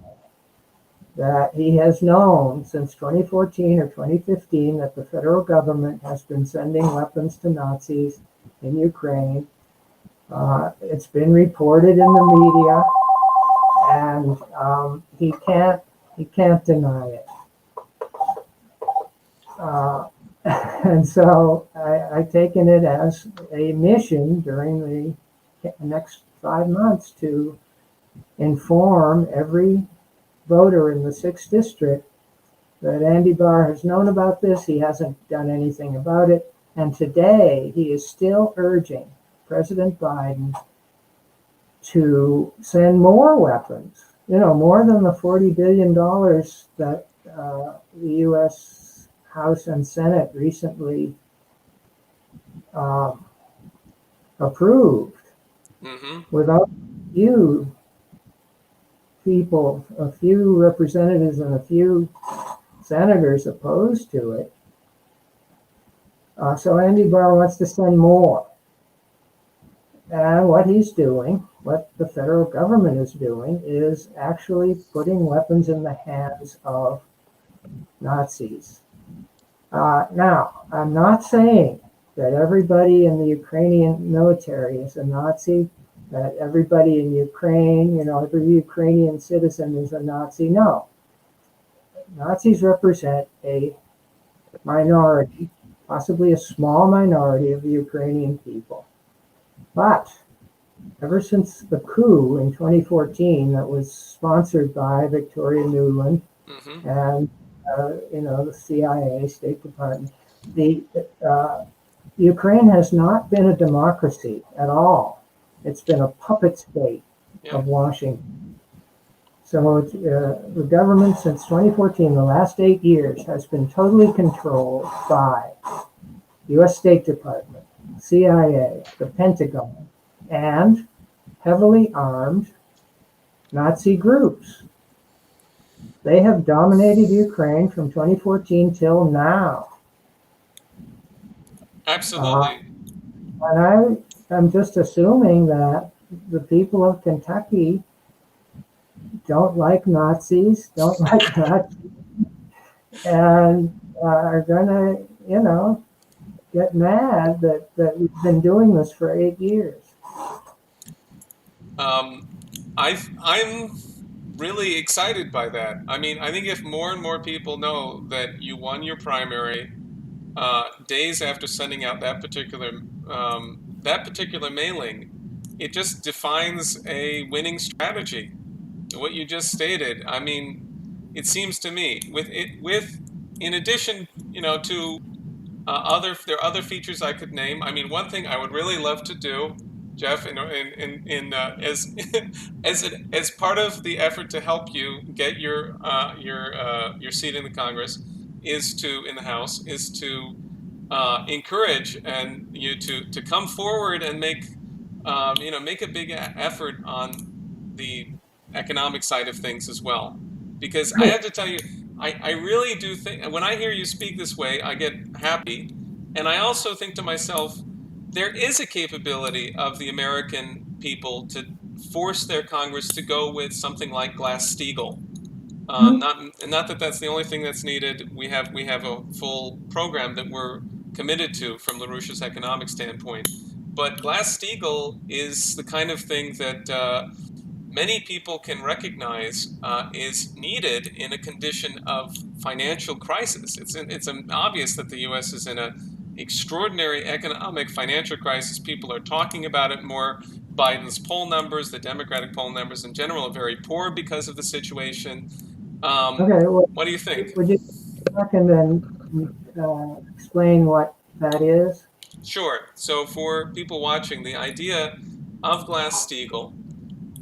that he has known since 2014 or 2015 that the federal government has been sending weapons to Nazis in Ukraine. It's been reported in the media, and he can't deny it. And so I've taken it as a mission during the next 5 months to inform every voter in the 6th district that Andy Barr has known about this. He hasn't done anything about it. And today he is still urging President Biden to send more weapons, more than the $40 billion that the U.S. House and Senate recently approved. Mm-hmm. Without a few representatives and a few senators opposed to it. So Andy Barr wants to send more. And what he's doing, what the federal government is doing, is actually putting weapons in the hands of Nazis. Now, I'm not saying that everybody in the Ukrainian military is a Nazi, that everybody in Ukraine, every Ukrainian citizen is a Nazi. No. Nazis represent a minority, possibly a small minority of the Ukrainian people. But ever since the coup in 2014 that was sponsored by Victoria Nuland Mm-hmm. and the CIA, State Department, the Ukraine has not been a democracy at all. It's been a puppet state Yeah. of Washington. So the government since 2014, the last 8 years, has been totally controlled by U.S. State Department, CIA, the Pentagon, and heavily armed Nazi groups. They have dominated Ukraine from 2014 till now. Absolutely. And I'm just assuming that the people of Kentucky don't like Nazis, don't like Nazis, and are going to, get mad that we've been doing this for 8 years. I'm really excited by that. I mean, I think if more and more people know that you won your primary days after sending out that particular mailing, it just defines a winning strategy. What you just stated. I mean, it seems to me with in addition, to there are other features I could name. I mean, one thing I would really love to do, Geoff, as part of the effort to help you get your seat in the Congress, in the House, is to encourage and you to come forward and make a big effort on the economic side of things as well. Because I have to tell you, I really do think, when I hear you speak this way, I get happy. And I also think to myself, there is a capability of the American people to force their Congress to go with something like Glass-Steagall. Not that that's the only thing that's needed. We have a full program that we're committed to from LaRouche's economic standpoint. But Glass-Steagall is the kind of thing that many people can recognize is needed in a condition of financial crisis. It's obvious that the U.S. is in an extraordinary economic financial crisis. People are talking about it more. Biden's poll numbers, the Democratic poll numbers in general, are very poor because of the situation. Okay, well, What do you think? would you back and then explain what that is? Sure. So for people watching, the idea of Glass-Steagall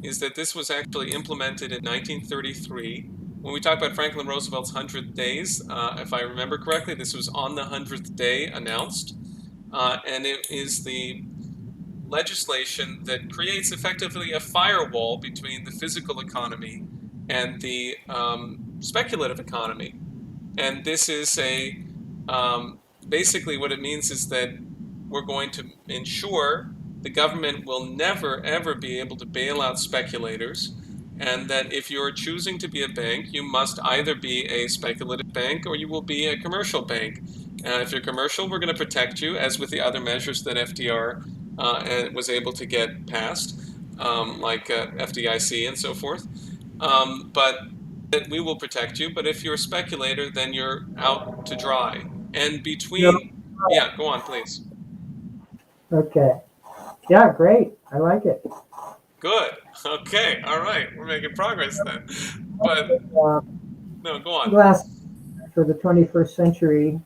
is that this was actually implemented in 1933. When we talk about Franklin Roosevelt's 100th days, if I remember correctly, this was on the 100th day announced. And it is the legislation that creates effectively a firewall between the physical economy and the speculative economy. And this is basically what it means is that we're going to ensure the government will never, ever be able to bail out speculators, and that if you're choosing to be a bank, you must either be a speculative bank or you will be a commercial bank. If you're commercial, we're going to protect you, as with the other measures that FDR was able to get passed, like FDIC and so forth. But that we will protect you. But if you're a speculator, then you're out to dry. And yeah, go on, please. Okay. Yeah, great. I like it. Good. Okay. All right. We're making progress then. But no, go on. Glass for the 21st century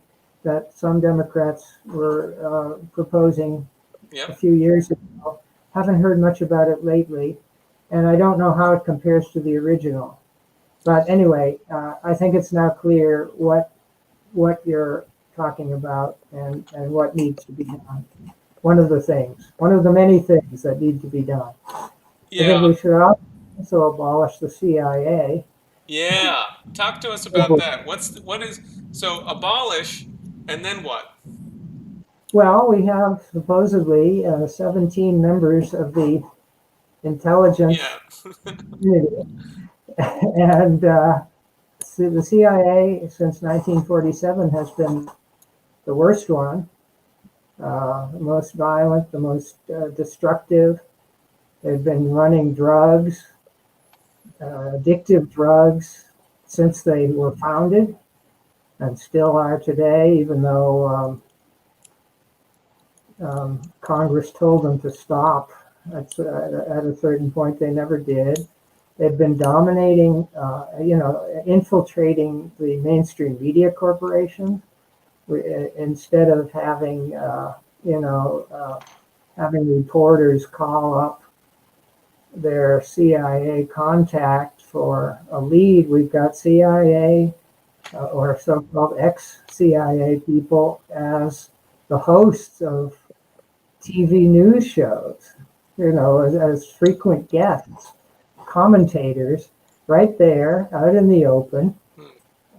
that some Democrats were proposing a few years ago. Haven't heard much about it lately, and I don't know how it compares to the original. But anyway, I think it's now clear what you're talking about and what needs to be done. One of the many things that need to be done. Yeah. I think we should also abolish the CIA. Yeah. Talk to us about that. So abolish, and then what? Well, we have supposedly 17 members of the intelligence community. And the CIA since 1947 has been the worst one, the most violent, the most destructive. They've been running drugs, addictive drugs, since they were founded and still are today, even though Congress told them to stop. At a certain point, they never did. They've been dominating, infiltrating the mainstream media corporation. Instead of having, having reporters call up their CIA contact for a lead, we've got CIA or so-called ex-CIA people as the hosts of TV news shows, as frequent guests, commentators, right there out in the open.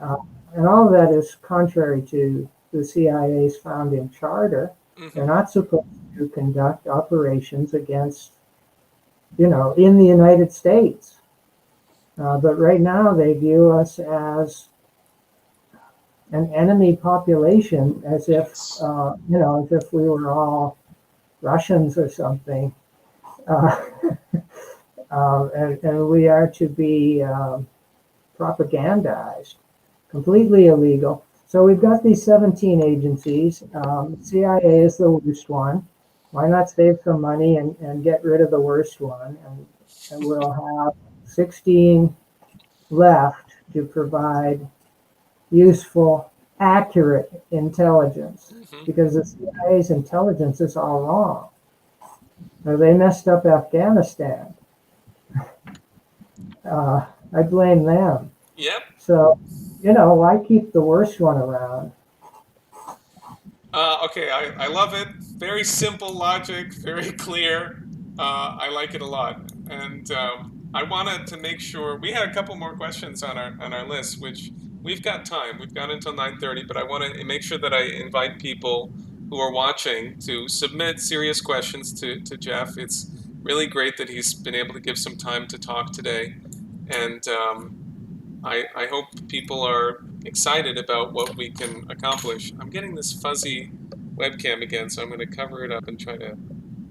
Uh, and all of that is contrary to the CIA's founding charter. They're not supposed to conduct operations against, in the United States. But right now they view us as an enemy population, as if, as if we were all Russians or something. And we are to be propagandized, completely illegal. So we've got these 17 agencies. CIA is the worst one. Why not save some money and get rid of the worst one? And we'll have 16 left to provide useful, accurate intelligence, because the CIA's intelligence is all wrong. They messed up Afghanistan. I blame them. Yep. So, why keep the worst one around? Okay, I love it. Very simple logic, very clear. I like it a lot. And I wanted to make sure we had a couple more questions on our list, which we've got time. We've got until 9:30, but I want to make sure that I invite people who are watching to submit serious questions to Geoff. It's really great that he's been able to give some time to talk today. And I hope people are excited about what we can accomplish. I'm getting this fuzzy webcam again, so I'm going to cover it up and try to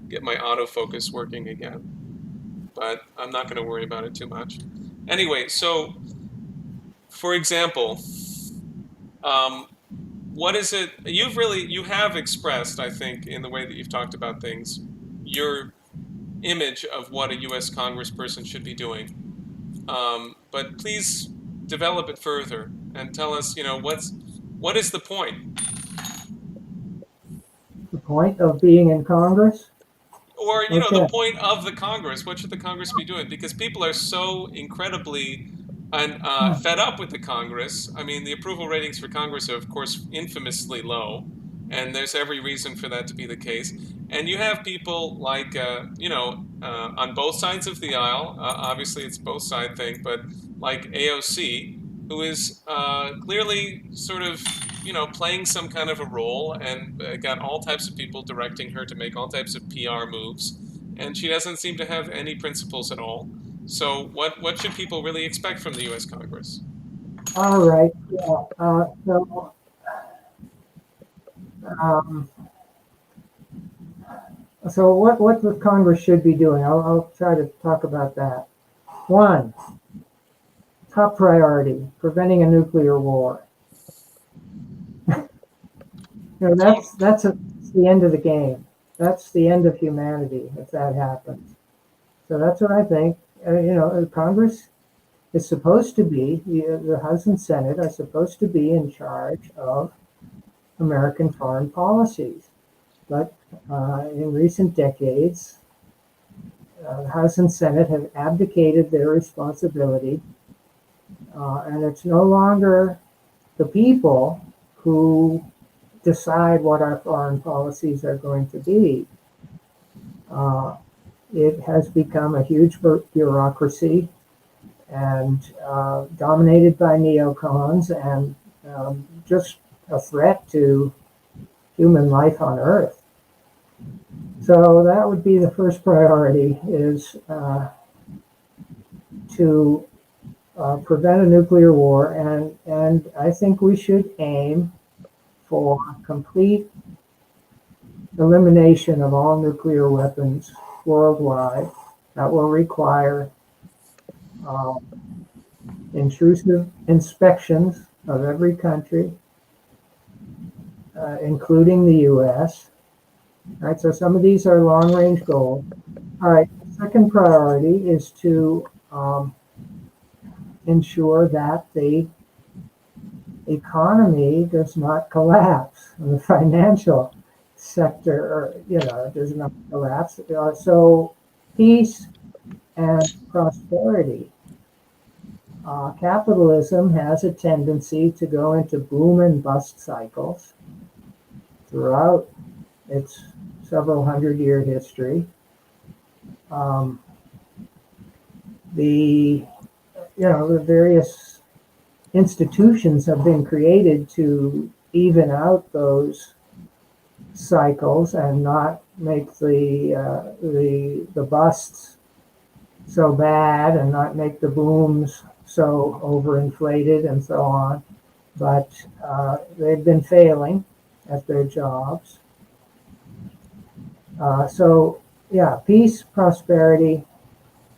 get my autofocus working again. But I'm not going to worry about it too much. Anyway, so for example, what is it you have expressed, I think, in the way that you've talked about things, your image of what a U.S. congressperson should be doing. But please develop it further and tell us, what is the point? The point of being in Congress? Or, the point of the Congress. What should the Congress be doing? Because people are so incredibly fed up with the Congress. I mean, the approval ratings for Congress are, of course, infamously low, and there's every reason for that to be the case. And you have people like, on both sides of the aisle, obviously it's a both side thing, but like AOC, who is clearly sort of, playing some kind of a role and got all types of people directing her to make all types of PR moves. And she doesn't seem to have any principles at all. So what should people really expect from the U.S. Congress? All right. So what the Congress should be doing, I'll try to talk about that. One, top priority, preventing a nuclear war. That's the end of the game. That's the end of humanity if that happens. So that's what I think. Congress is supposed to be, the House and Senate are supposed to be in charge of American foreign policies. But in recent decades, the House and Senate have abdicated their responsibility, and it's no longer the people who decide what our foreign policies are going to be. It has become a huge bureaucracy and dominated by neocons and just a threat to human life on Earth. So that would be the first priority, is to prevent a nuclear war, and I think we should aim for complete elimination of all nuclear weapons worldwide. That will require intrusive inspections of every country, including the U.S. All right, so some of these are long-range goals. All right, the second priority is to ensure that the economy does not collapse, and the financial sector, does not collapse. So peace and prosperity Capitalism has a tendency to go into boom and bust cycles throughout its several hundred-year history. Um, the the various institutions have been created to even out those cycles and not make the busts so bad and not make the booms so overinflated and so on. But they've been failing at their jobs. So yeah, peace, prosperity,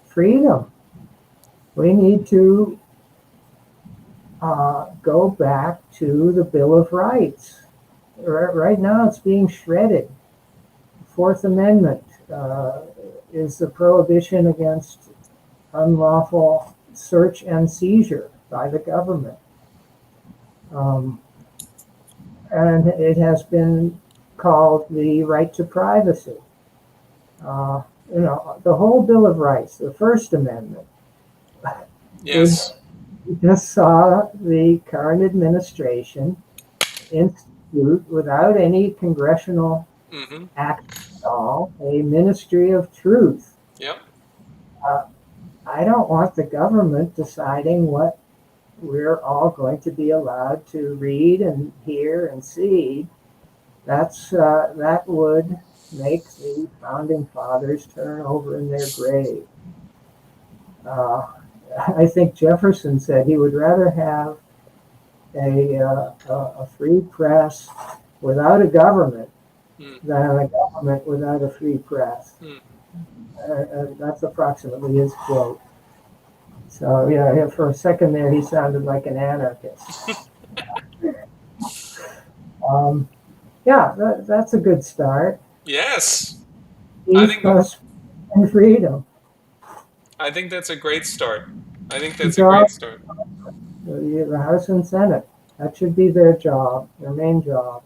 freedom. We need to go back to the Bill of Rights. Right now it's being shredded. Fourth Amendment is the prohibition against unlawful search and seizure by the government. And it has been called the right to privacy. The whole Bill of Rights, the First Amendment, Yes. we just saw the current administration institute, without any congressional action at all, a Ministry of Truth. Yep. I don't want the government deciding what we're all going to be allowed to read and hear and see. That would make the founding fathers turn over in their grave. I think Jefferson said he would rather have a free press without a government than a government without a free press. That's approximately his quote. So yeah, for a second there, he sounded like an anarchist. That's a good start. Yes. Peace, prosperity, and freedom. I think that's a great start. The House and Senate, that should be their job, their main job,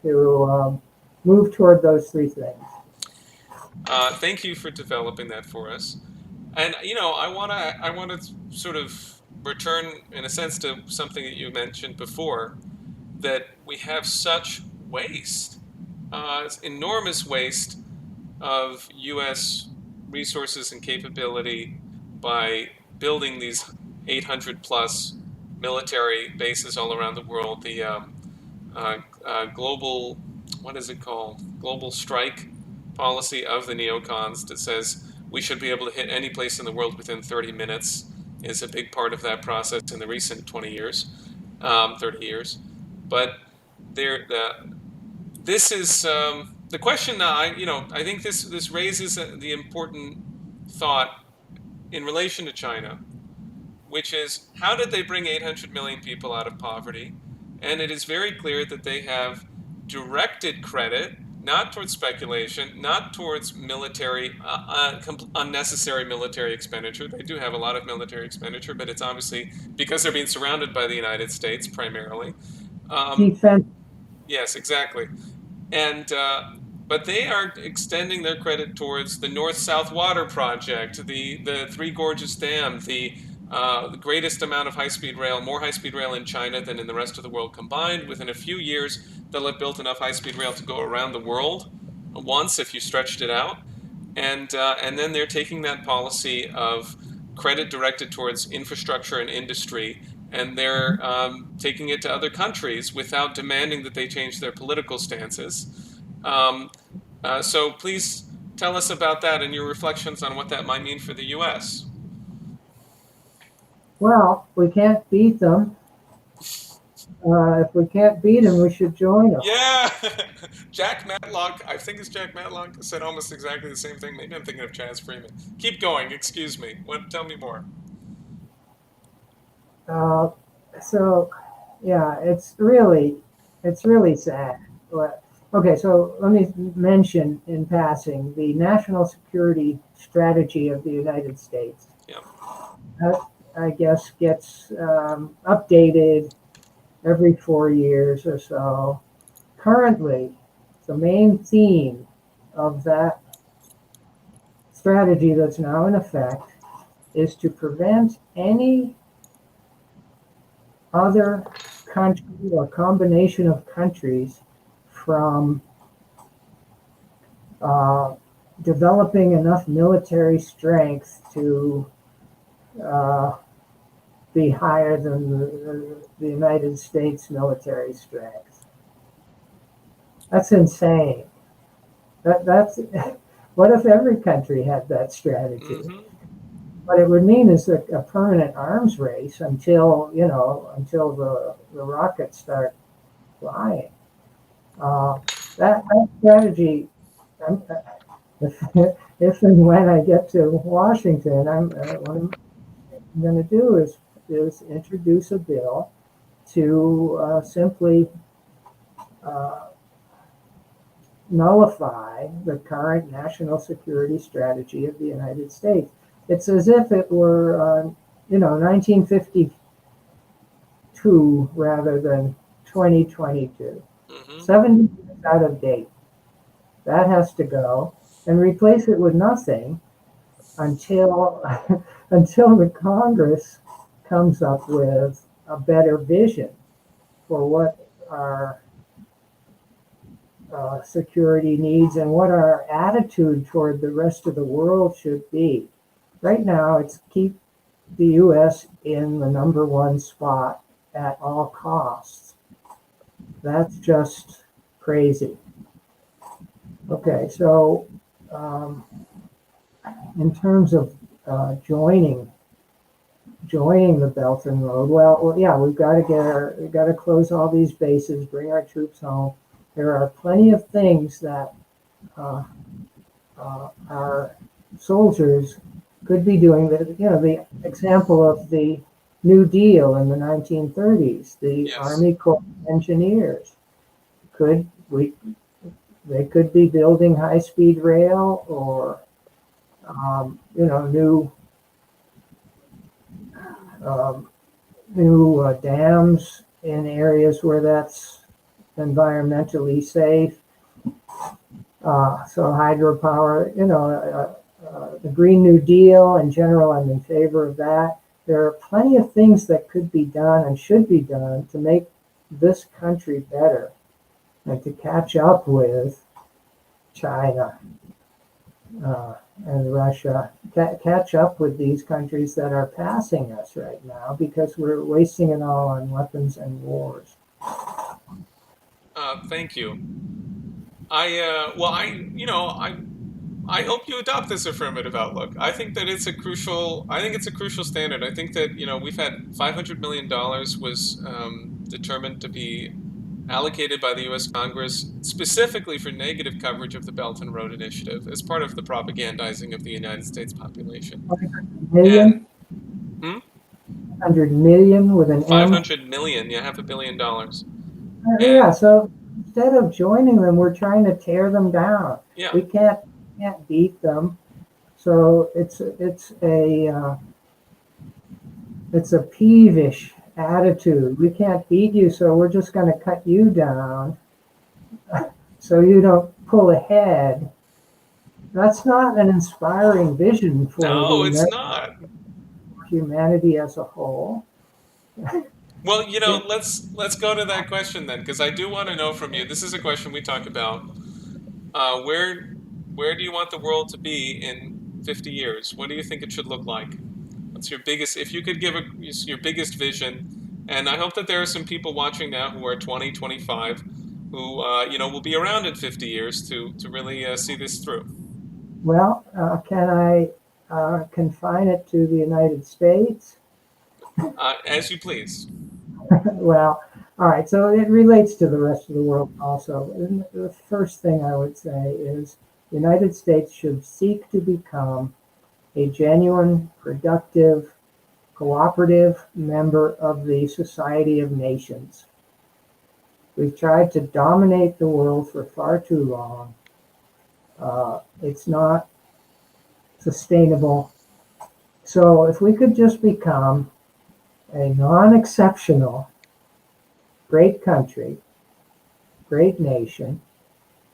to move toward those three things. Thank you for developing that for us. And I want to sort of return, in a sense, to something that you mentioned before, that we have such waste, enormous waste of U.S. resources and capability by building these 800 plus military bases all around the world. The global, what is it called? Global strike policy of the neocons that says we should be able to hit any place in the world within 30 minutes is a big part of that process in the recent 20 years, 30 years. But this is the question. I think this raises the important thought in relation to China, which is, how did they bring 800 million people out of poverty? And it is very clear that they have directed credit, not towards speculation, not towards military, unnecessary military expenditure. They do have a lot of military expenditure, but it's obviously because they're being surrounded by the United States primarily. Defense. Yes, exactly. And but they are extending their credit towards the North-South Water Project, the Three Gorges Dam, the greatest amount of high-speed rail, more high-speed rail in China than in the rest of the world combined. Within a few years, they'll have built enough high-speed rail to go around the world once if you stretched it out. And then they're taking that policy of credit directed towards infrastructure and industry, and they're taking it to other countries without demanding that they change their political stances. So please tell us about that and your reflections on what that might mean for the U.S. Well, we can't beat them. If we can't beat them, we should join them. Yeah, Jack Matlock, I think it's Jack Matlock, said almost exactly the same thing. Maybe I'm thinking of Chaz Freeman. Keep going, excuse me. Tell me more. So, yeah, it's really sad. Okay, so let me mention in passing the national security strategy of the United States. Yeah. That, I guess, gets updated every 4 years or so. Currently, the main theme of that strategy that's now in effect is to prevent any other country or combination of countries from uh, developing enough military strength to uh, be higher than the United States military strength. That's insane. That's what if every country had that strategy? Hmm. What it would mean is a permanent arms race until until the rockets start flying. Uh, that strategy, I'm, if, if and when I get to Washington, what I'm going to do is introduce a bill to simply uh, nullify the current national security strategy of the United States. It's as if it were, 1952 rather than 2022. Hmm. 70 years out of date. That has to go and replace it with nothing until until the Congress comes up with a better vision for what our security needs and what our attitude toward the rest of the world should be. Right now, it's keep the U.S. in the number one spot at all costs. That's just crazy. Okay, so um, in terms of joining the Belt and Road, well, yeah, we've got to close all these bases, bring our troops home. There are plenty of things that our soldiers could be doing. The example of the New Deal in the 1930s, the Yes. Army Corps of Engineers could we they could be building high-speed rail or new um, dams in areas where that's environmentally safe. So hydropower, the Green New Deal in general, I'm in favor of that. There are plenty of things that could be done and should be done to make this country better and to catch up with China uh, and Russia, catch up with these countries that are passing us right now because we're wasting it all on weapons and wars. Thank you. Well, I hope you adopt this affirmative outlook. I think it's a crucial standard. I think that, we've had $500 million was determined to be allocated by the U.S. Congress specifically for negative coverage of the Belt and Road Initiative as part of the propagandizing of the United States population. 100 million, And hmm, 100 million with an M. 500 million, yeah, $500 million. Yeah, And so instead of joining them, we're trying to tear them down. yeah, We can't beat them. So it's a peevish attitude. We can't beat you, so we're just going to cut you down so you don't pull ahead. That's not an inspiring vision for no, the it's American not. humanity as a whole. Well, It, let's go to that question then, because I do want to know from you. This is a question we talk about. Uh, where where do you want the world to be in 50 years? What do you think it should look like? What's your biggest, if you could give your biggest vision? And I hope that there are some people watching now who are 20, 25, who, will be around in 50 years to really see this through. well, can I confine it to the United States? As you please. Well, all right, so it relates to the rest of the world also. And the first thing I would say is the United States should seek to become a genuine, productive, cooperative member of the Society of Nations. We've tried to dominate the world for far too long. It's not sustainable. So if we could just become a non-exceptional great country, great nation,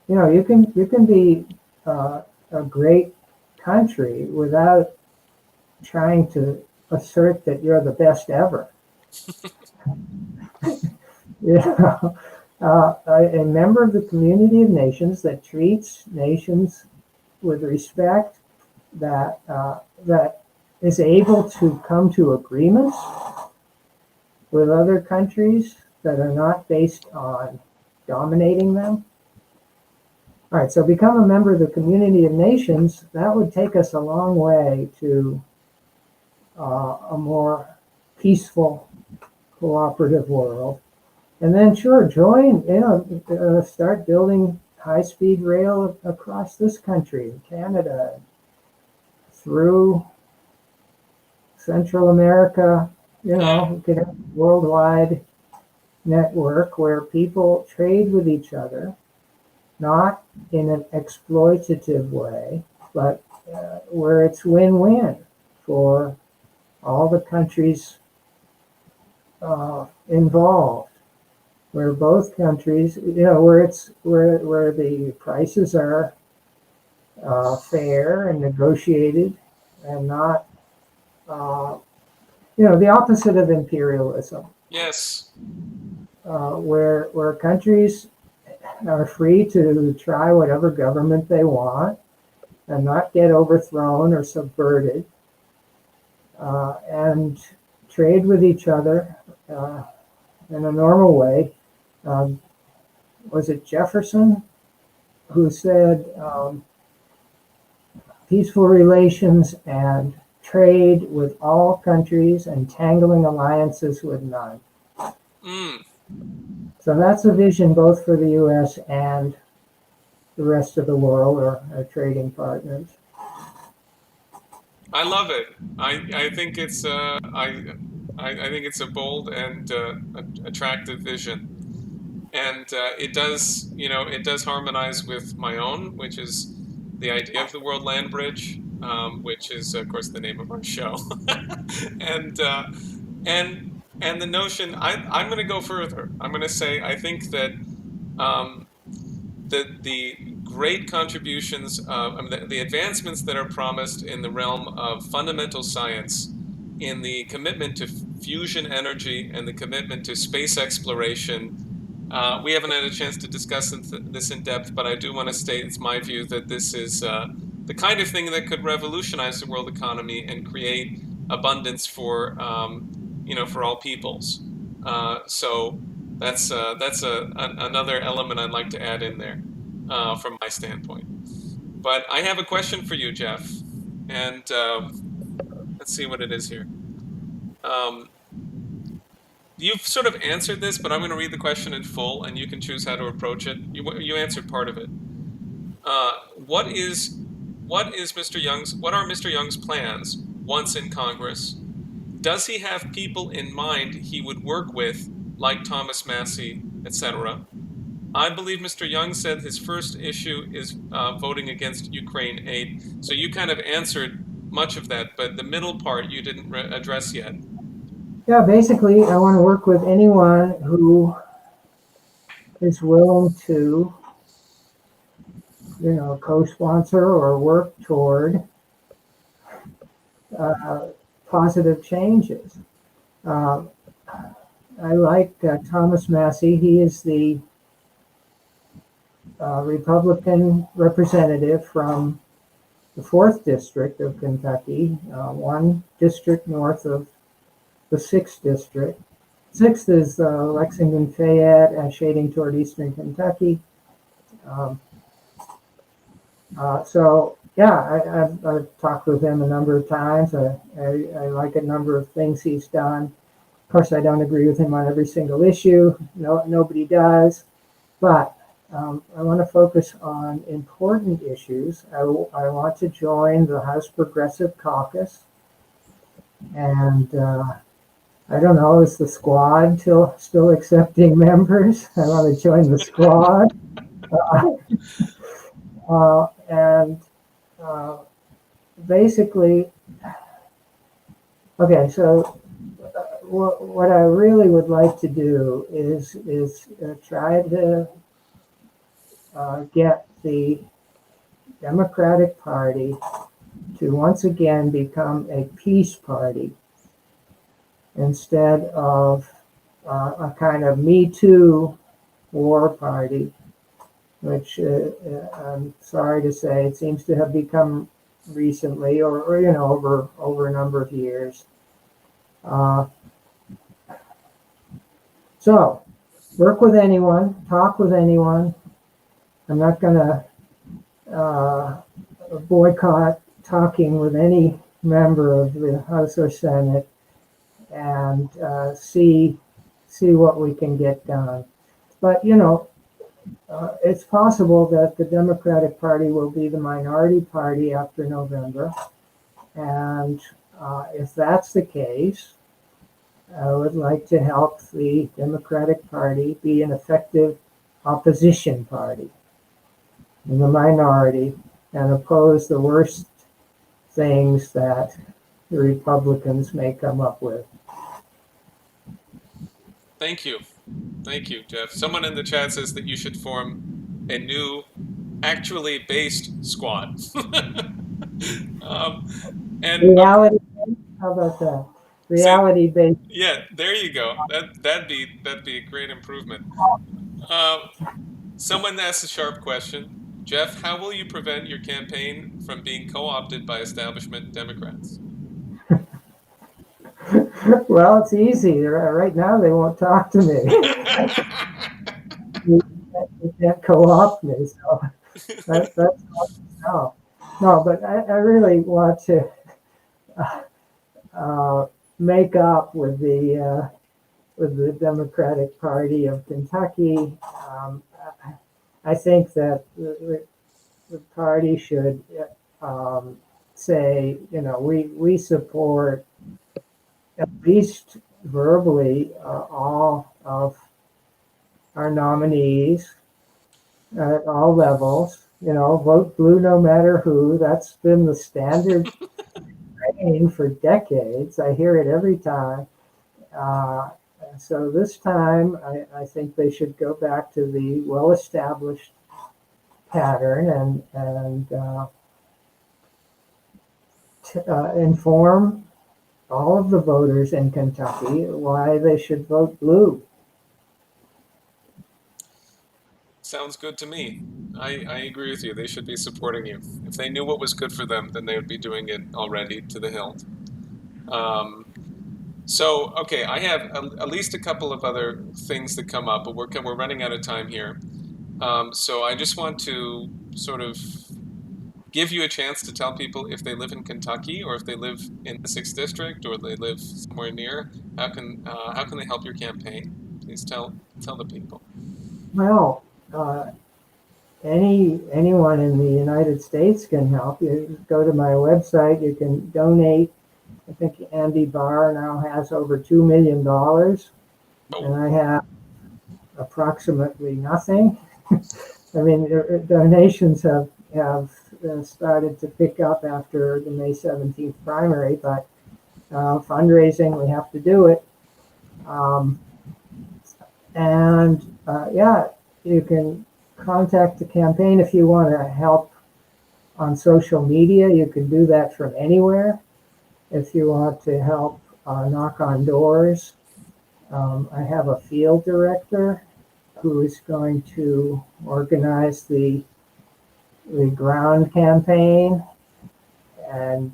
you can be a great country without trying to assert that you're the best ever. Yeah, a member of the community of nations that treats nations with respect, that is able to come to agreements with other countries that are not based on dominating them. All right, so become a member of the community of nations. That would take us a long way to a more peaceful, cooperative world. And then, sure, join, start building high-speed rail across this country, Canada, through Central America. Get a worldwide network where people trade with each other, not in an exploitative way, but where it's win-win for all the countries involved, where both countries, where the prices are fair and negotiated, and not, the opposite of imperialism. Yes. Where countries are free to try whatever government they want and not get overthrown or subverted, and trade with each other in a normal way. Was it Jefferson who said peaceful relations and trade with all countries and tangling alliances with none? So that's a vision both for the U.S. and the rest of the world, or our trading partners. I love it. I think it's I think it's a bold and attractive vision, and it does harmonize with my own, which is the idea of the World Land Bridge, which is of course the name of our show, and and and the notion. I'm going to go further. I'm going to say I think that. Um, the great contributions the advancements that are promised in the realm of fundamental science, in the commitment to fusion energy and the commitment to space exploration. We haven't had a chance to discuss this in depth, but I do want to state it's my view that this is the kind of thing that could revolutionize the world economy and create abundance for for all peoples. So that's another element I'd like to add in there from my standpoint. But I have a question for you, Geoff, and let's see what it is here. You've sort of answered this, but I'm going to read the question in full, and you can choose how to approach it. You answered part of it. What are Mr. Young's plans once in Congress? Does he have people in mind he would work with, like Thomas Massie, etc.? I believe Mr. Young said his first issue is voting against Ukraine aid. So you kind of answered much of that, but the middle part you didn't address yet. Yeah, basically, I want to work with anyone who is willing to, co-sponsor or work toward positive changes. I like Thomas Massie. He is the Republican representative from the 4th District of Kentucky, one district north of the 6th District. 6th is Lexington, Fayette, and shading toward eastern Kentucky. So, yeah, I've talked with him a number of times. I like a number of things he's done. Of course, I don't agree with him on every single issue. No, nobody does. But I want to focus on important issues. I want to join the House Progressive Caucus. And I don't know, is the squad still accepting members? I want to join the squad. And basically, okay, so what I really would like to do is try to get the Democratic Party to once again become a peace party. instead of a kind of Me Too war party, which I'm sorry to say it seems to have become recently, or over a number of years. Uh, so work with anyone, talk with anyone. I'm not going to boycott talking with any member of the House or Senate and see what we can get done. But it's possible that the Democratic Party will be the minority party after November, and if that's the case, I would like to help the Democratic Party be an effective opposition party in the minority and oppose the worst things that the Republicans may come up with. Thank you. Thank you, Geoff. Someone in the chat says that you should form a new, actually based squad. um, and Reality, how about that? say, Reality based. yeah, there you go. That'd be a great improvement. Uh, Someone asked a sharp question. Geoff, how will you prevent your campaign from being co-opted by establishment Democrats? Well, it's easy. Right now, they won't talk to me. You can't co-opt me, so that's no. No, but I really want to uh, make up with the Democratic Party of Kentucky. I think that the party should say, we support at least verbally all of our nominees at all levels. Vote blue no matter who. That's been the standard saying for decades. I hear it every time. Uh, so this time, I think they should go back to the well-established pattern and inform all of the voters in Kentucky why they should vote blue. Sounds good to me. I agree with you. They should be supporting you. If they knew what was good for them, then they would be doing it already to the hilt. So, okay, I have at least a couple of other things that come up, but we're running out of time here. So I just want to sort of give you a chance to tell people if they live in Kentucky or if they live in the 6th District or they live somewhere near, how can they help your campaign? Please tell the people. Well, anyone in the United States can help. You go to my website, you can donate. I think Andy Barr now has over $2 million, and I have approximately nothing. I mean, donations have started to pick up after the May 17th primary, but fundraising, we have to do it. Yeah, you can contact the campaign if you want to help on social media. You can do that from anywhere. If you want to help knock on doors, I have a field director who is going to organize the ground campaign. And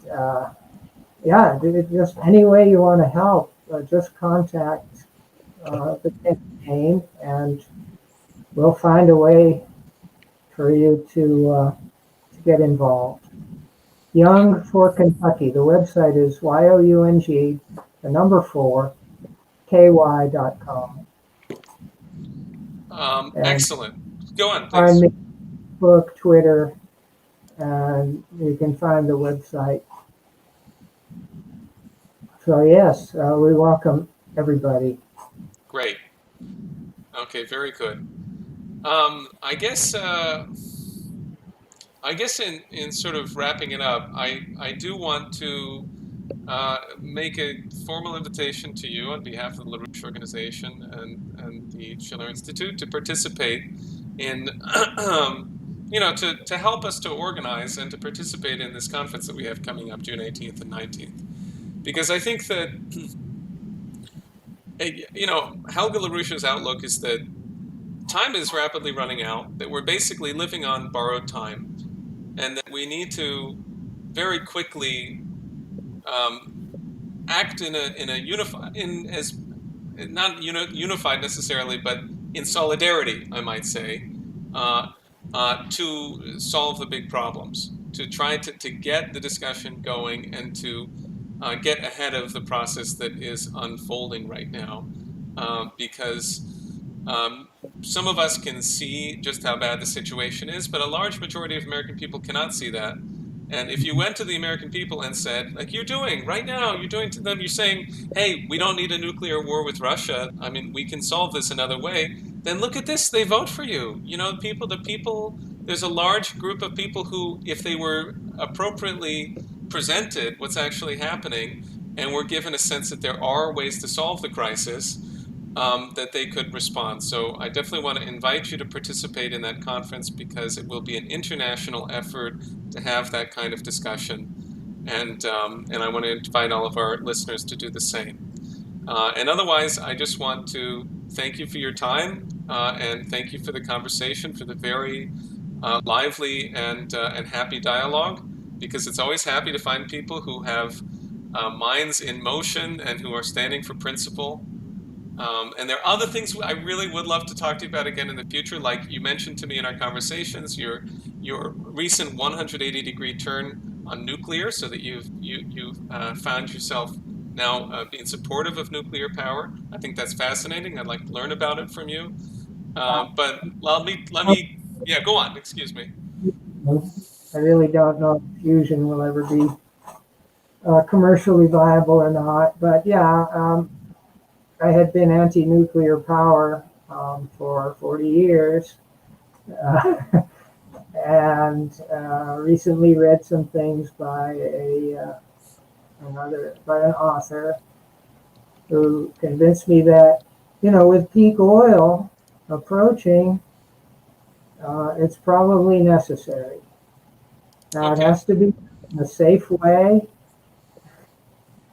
yeah, just any way you want to help, just contact the campaign and we'll find a way for you to get involved. Young for Kentucky. The website is YOUNG, the number 4, KY.com. Excellent. Go on, please. Find me Facebook, Twitter, and you can find the website. So yes, we welcome everybody. Great. Okay, very good. I guess in sort of wrapping it up, I do want to make a formal invitation to you on behalf of the LaRouche organization and the Schiller Institute to participate in, to help us to organize and to participate in this conference that we have coming up June 18th and 19th. Because I think that You know, Helga LaRouche's outlook is that time is rapidly running out, that we're basically living on borrowed time, and that we need to very quickly um, act in a unified, in as not unified necessarily, but in solidarity, I might say, uh, to solve the big problems, to try to get the discussion going and to get ahead of the process that is unfolding right now. Because um, some of us can see just how bad the situation is, but a large majority of American people cannot see that. And if you went to the American people and said, like you're doing right now, you're doing to them, you're saying, hey, we don't need a nuclear war with Russia. I mean, we can solve this another way. Then look at this, they vote for you. You know, the people, there's a large group of people who, if they were appropriately presented what's actually happening and were given a sense that there are ways to solve the crisis, that they could respond. So I definitely want to invite you to participate in that conference because it will be an international effort to have that kind of discussion. And I want to invite all of our listeners to do the same. And otherwise, I just want to thank you for your time and thank you for the conversation, for the very lively and happy dialogue, because it's always happy to find people who have minds in motion and who are standing for principle. And there are other things I really would love to talk to you about again in the future, like you mentioned to me in our conversations, your recent 180-degree turn on nuclear, so that you've found yourself now being supportive of nuclear power. I think that's fascinating. I'd like to learn about it from you. But yeah, go on. Excuse me. I really don't know if fusion will ever be commercially viable or not. But yeah, I had been anti-nuclear power for 40 years, uh, and recently read some things by an author who convinced me that, with peak oil approaching, it's probably necessary. Now it Okay. has to be in a safe way,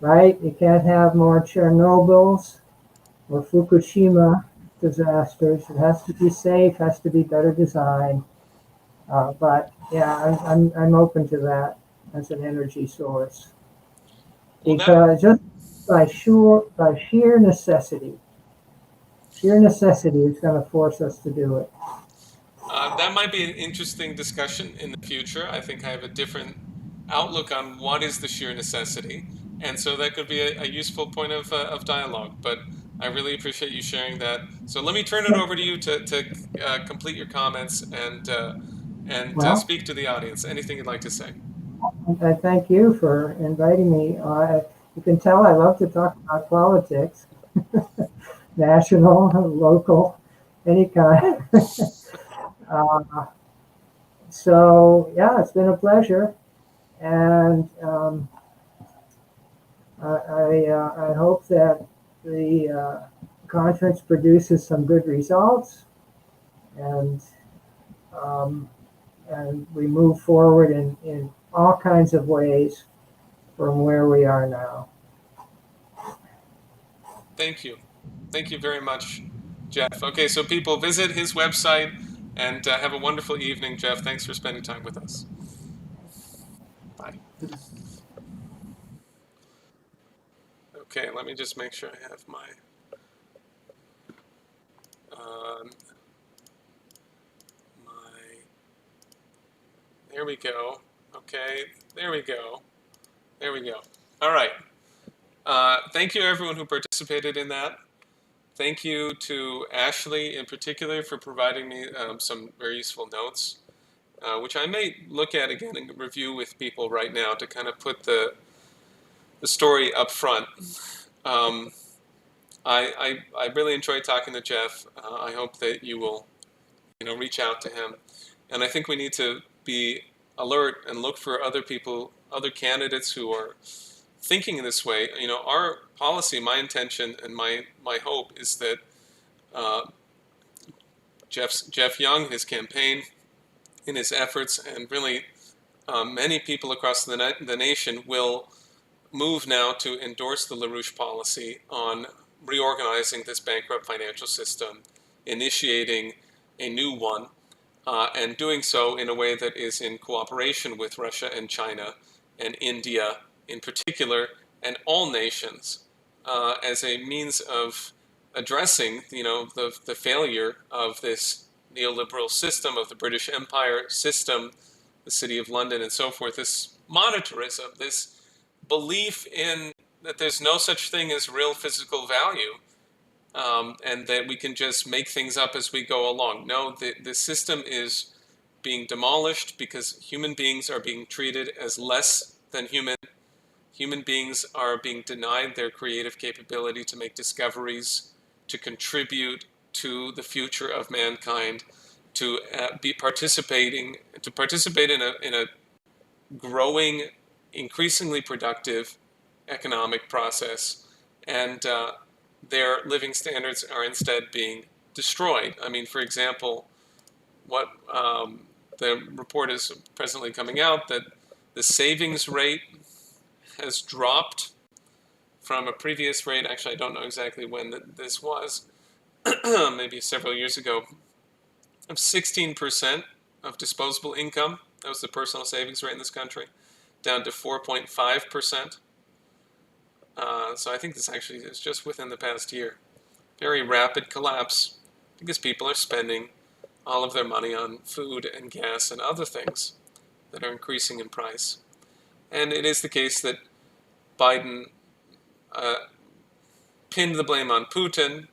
right? You can't have more Chernobyls or Fukushima disasters. It has to be safe, has to be better designed. But yeah, I'm open to that as an energy source Well, that because just by sheer necessity is going to force us to do it. that might be an interesting discussion in the future. I think I have a different outlook on what is the sheer necessity, and so that could be a useful point of dialogue. But I really appreciate you sharing that. So let me turn it over to you to complete your comments and Well, speak to the audience. Anything you'd like to say? I thank you for inviting me. You can tell I love to talk about politics, national, local, any kind. uh, so yeah, it's been a pleasure, and I hope that the conference produces some good results, and um, and we move forward in all kinds of ways from where we are now. Thank you. Thank you very much, Geoff. Okay, so people visit his website and have a wonderful evening, Geoff. Thanks for spending time with us. Bye. Okay, let me just make sure I have um, my. There we go. Okay, there we go. There we go. All right. Thank you, everyone who participated in that. Thank you to Ashley in particular for providing me some very useful notes, which I may look at again and review with people right now to kind of put the story up front. Um, I really enjoyed talking to Geoff. I hope that you will, reach out to him. And I think we need to be alert and look for other people, other candidates who are thinking in this way. Our policy, my intention, and my hope is that uh, Geoff Young, his campaign, in his efforts, and really many people across the nation will move now to endorse the LaRouche policy on reorganizing this bankrupt financial system, initiating a new one, and doing so in a way that is in cooperation with Russia and China and India in particular, and all nations, as a means of addressing, the failure of this neoliberal system, of the British Empire system, the City of London, and so forth. This monetarism, this belief in that there's no such thing as real physical value, and that we can just make things up as we go along. No, the system is being demolished because human beings are being treated as less than human. Human beings are being denied their creative capability to make discoveries, to contribute to the future of mankind, to participate in a growing, increasingly productive economic process, and their living standards are instead being destroyed. I mean, for example, what the report is presently coming out that the savings rate has dropped from a previous rate. Actually, I don't know exactly when this was, maybe several years ago, of 16% of disposable income. That was the personal savings rate in this country, down to 4.5%. So I think this actually is just within the past year. Very rapid collapse because people are spending all of their money on food and gas and other things that are increasing in price. And it is the case that Biden pinned the blame on Putin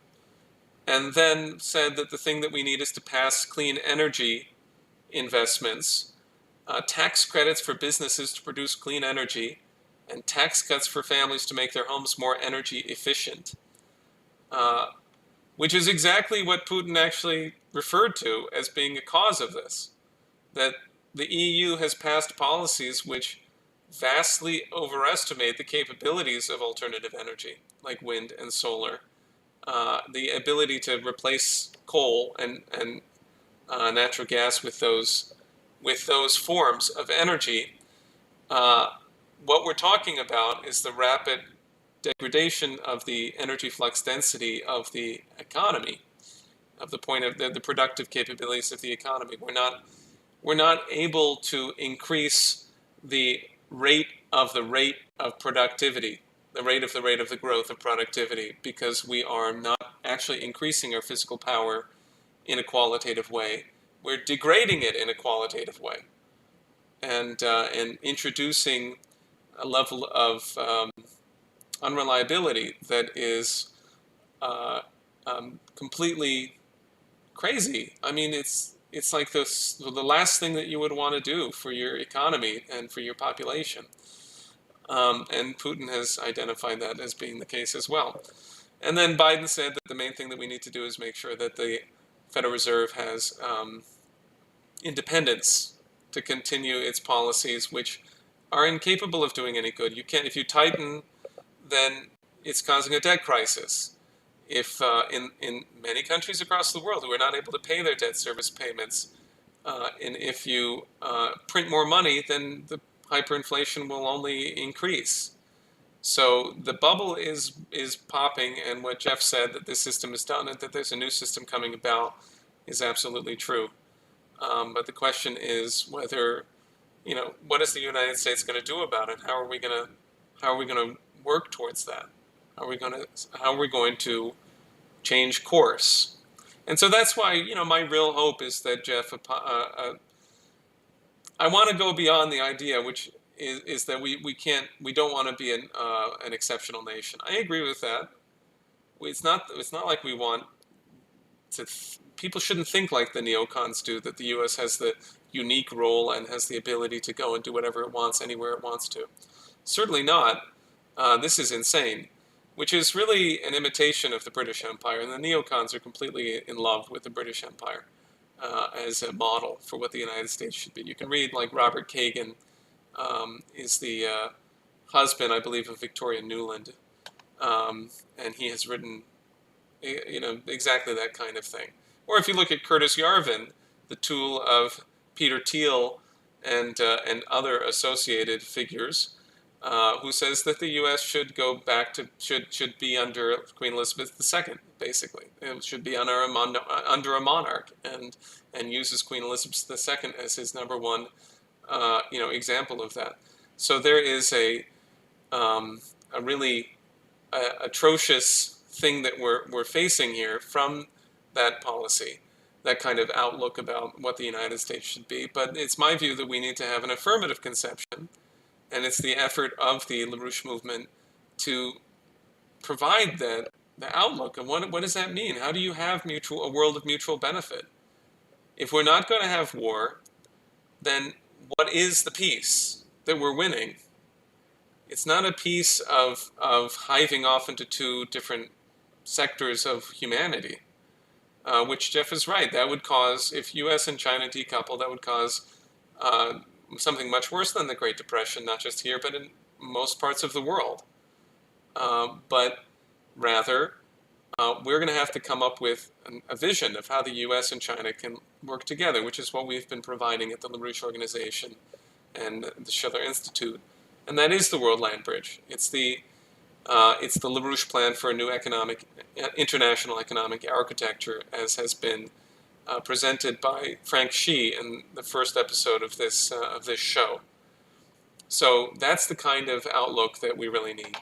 and then said that the thing that we need is to pass clean energy investments, tax credits for businesses to produce clean energy, and tax cuts for families to make their homes more energy efficient, which is exactly what Putin actually referred to as being a cause of this, that the EU has passed policies which vastly overestimate the capabilities of alternative energy, like wind and solar, the ability to replace coal and natural gas with those forms of energy. What we're talking about is the rapid degradation of the energy flux density of the economy, of the point of the productive capabilities of the economy. We're not able to increase the rate of productivity, the rate of the growth of productivity, because we are not actually increasing our physical power in a qualitative way. We're degrading it in a qualitative way, and introducing a level of unreliability that is completely crazy. I mean, it's like the last thing that you would want to do for your economy and for your population. And Putin has identified that as being the case as well. And then Biden said that the main thing that we need to do is make sure that the Federal Reserve has independence to continue its policies, which are incapable of doing any good. You can't, if you tighten, then it's causing a debt crisis. If in many countries across the world who are not able to pay their debt service payments, and if you print more money, then the hyperinflation will only increase. So the bubble is popping, and what Geoff said, that this system is done and that there's a new system coming about, is absolutely true. But the question is whether, what is the United States going to do about it? How are we going to work towards that? How are we going to change course? And so that's why, my real hope is that, Geoff, I want to go beyond the idea, which is that we don't want to be an exceptional nation. I agree with that. It's not like we want to. People shouldn't think like the neocons do, that the U.S. has the unique role and has the ability to go and do whatever it wants anywhere it wants to. Certainly not. This is insane, which is really an imitation of the British Empire, and the neocons are completely in love with the British Empire as a model for what the United States should be. You can read, like, Robert Kagan is the husband, I believe, of Victoria Nuland, and he has written, exactly that kind of thing. Or if you look at Curtis Yarvin, the tool of Peter Thiel and other associated figures, who says that the U.S. should go back to should be under Queen Elizabeth II. Basically, it should be under a monarch, and uses Queen Elizabeth II as his number one, example of that. So there is a really atrocious thing that we're facing here from that policy, that kind of outlook about what the United States should be. But it's my view that we need to have an affirmative conception, and it's the effort of the LaRouche movement to provide the outlook. And what does that mean? How do you have a world of mutual benefit? If we're not going to have war, then what is the peace that we're winning? It's not a peace of hiving off into two different sectors of humanity, which Geoff is right. That would cause, if U.S. and China decouple, that would cause something much worse than the Great Depression, not just here, but in most parts of the world. But rather, we're going to have to come up with a vision of how the U.S. and China can work together, which is what we've been providing at the LaRouche Organization and the Schiller Institute. And that is the World Land Bridge. It's the LaRouche plan for a new international economic architecture, as has been presented by Frank Xi in the first episode of this show. So that's the kind of outlook that we really need.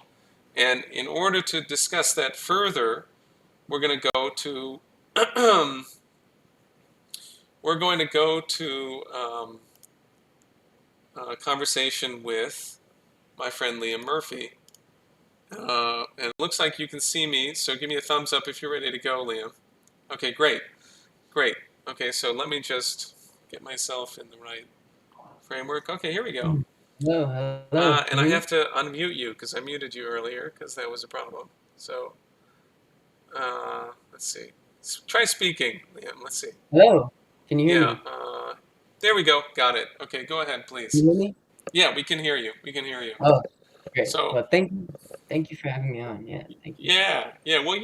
And in order to discuss that further, we're going to go to a conversation with my friend Liam Murphy. And it looks like you can see me, so give me a thumbs up if you're ready to go, Liam. Okay, great. Okay, so let me just get myself in the right framework. Okay, here we go. Hello. And I have to unmute you because I muted you earlier because that was a problem. So, let's see. Try speaking, Liam. Let's see. Hello. Can you hear me? There we go. Got it. Okay, go ahead, please. Can you hear me? Yeah, we can hear you. Oh, great. So, well, thank you for having me on. Yeah, thank you. Yeah. Well,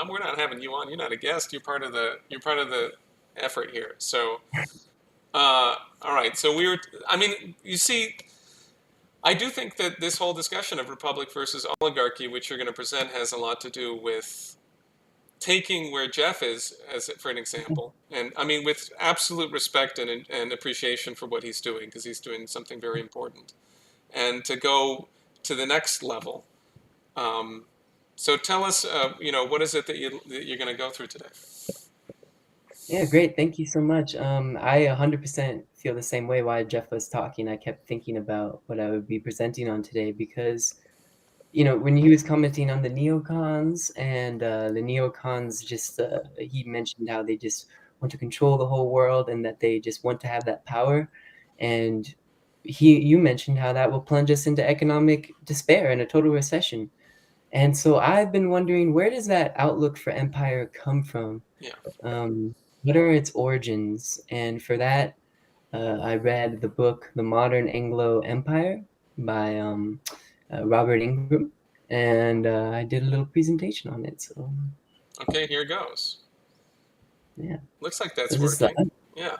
we're not having you on. You're not a guest. You're part of the effort here. So, all right. So you see, I do think that this whole discussion of republic versus oligarchy, which you're going to present, has a lot to do with taking where Geoff is, for an example, and I mean with absolute respect and appreciation for what he's doing, because he's doing something very important, and to go to the next level. So tell us, what is it that you're going to go through today? Yeah, great. Thank you so much. I 100% feel the same way while Geoff was talking. I kept thinking about what I would be presenting on today because, when he was commenting on the neocons and the neocons he mentioned how they just want to control the whole world and that they just want to have that power. And you mentioned how that will plunge us into economic despair and a total recession. And so I've been wondering, where does that outlook for empire come from? Yeah. What are its origins? And for that, I read the book The Modern Anglo Empire by Robert Ingram, and I did a little presentation on it. So okay, here goes. Yeah, looks like that's working. Yeah.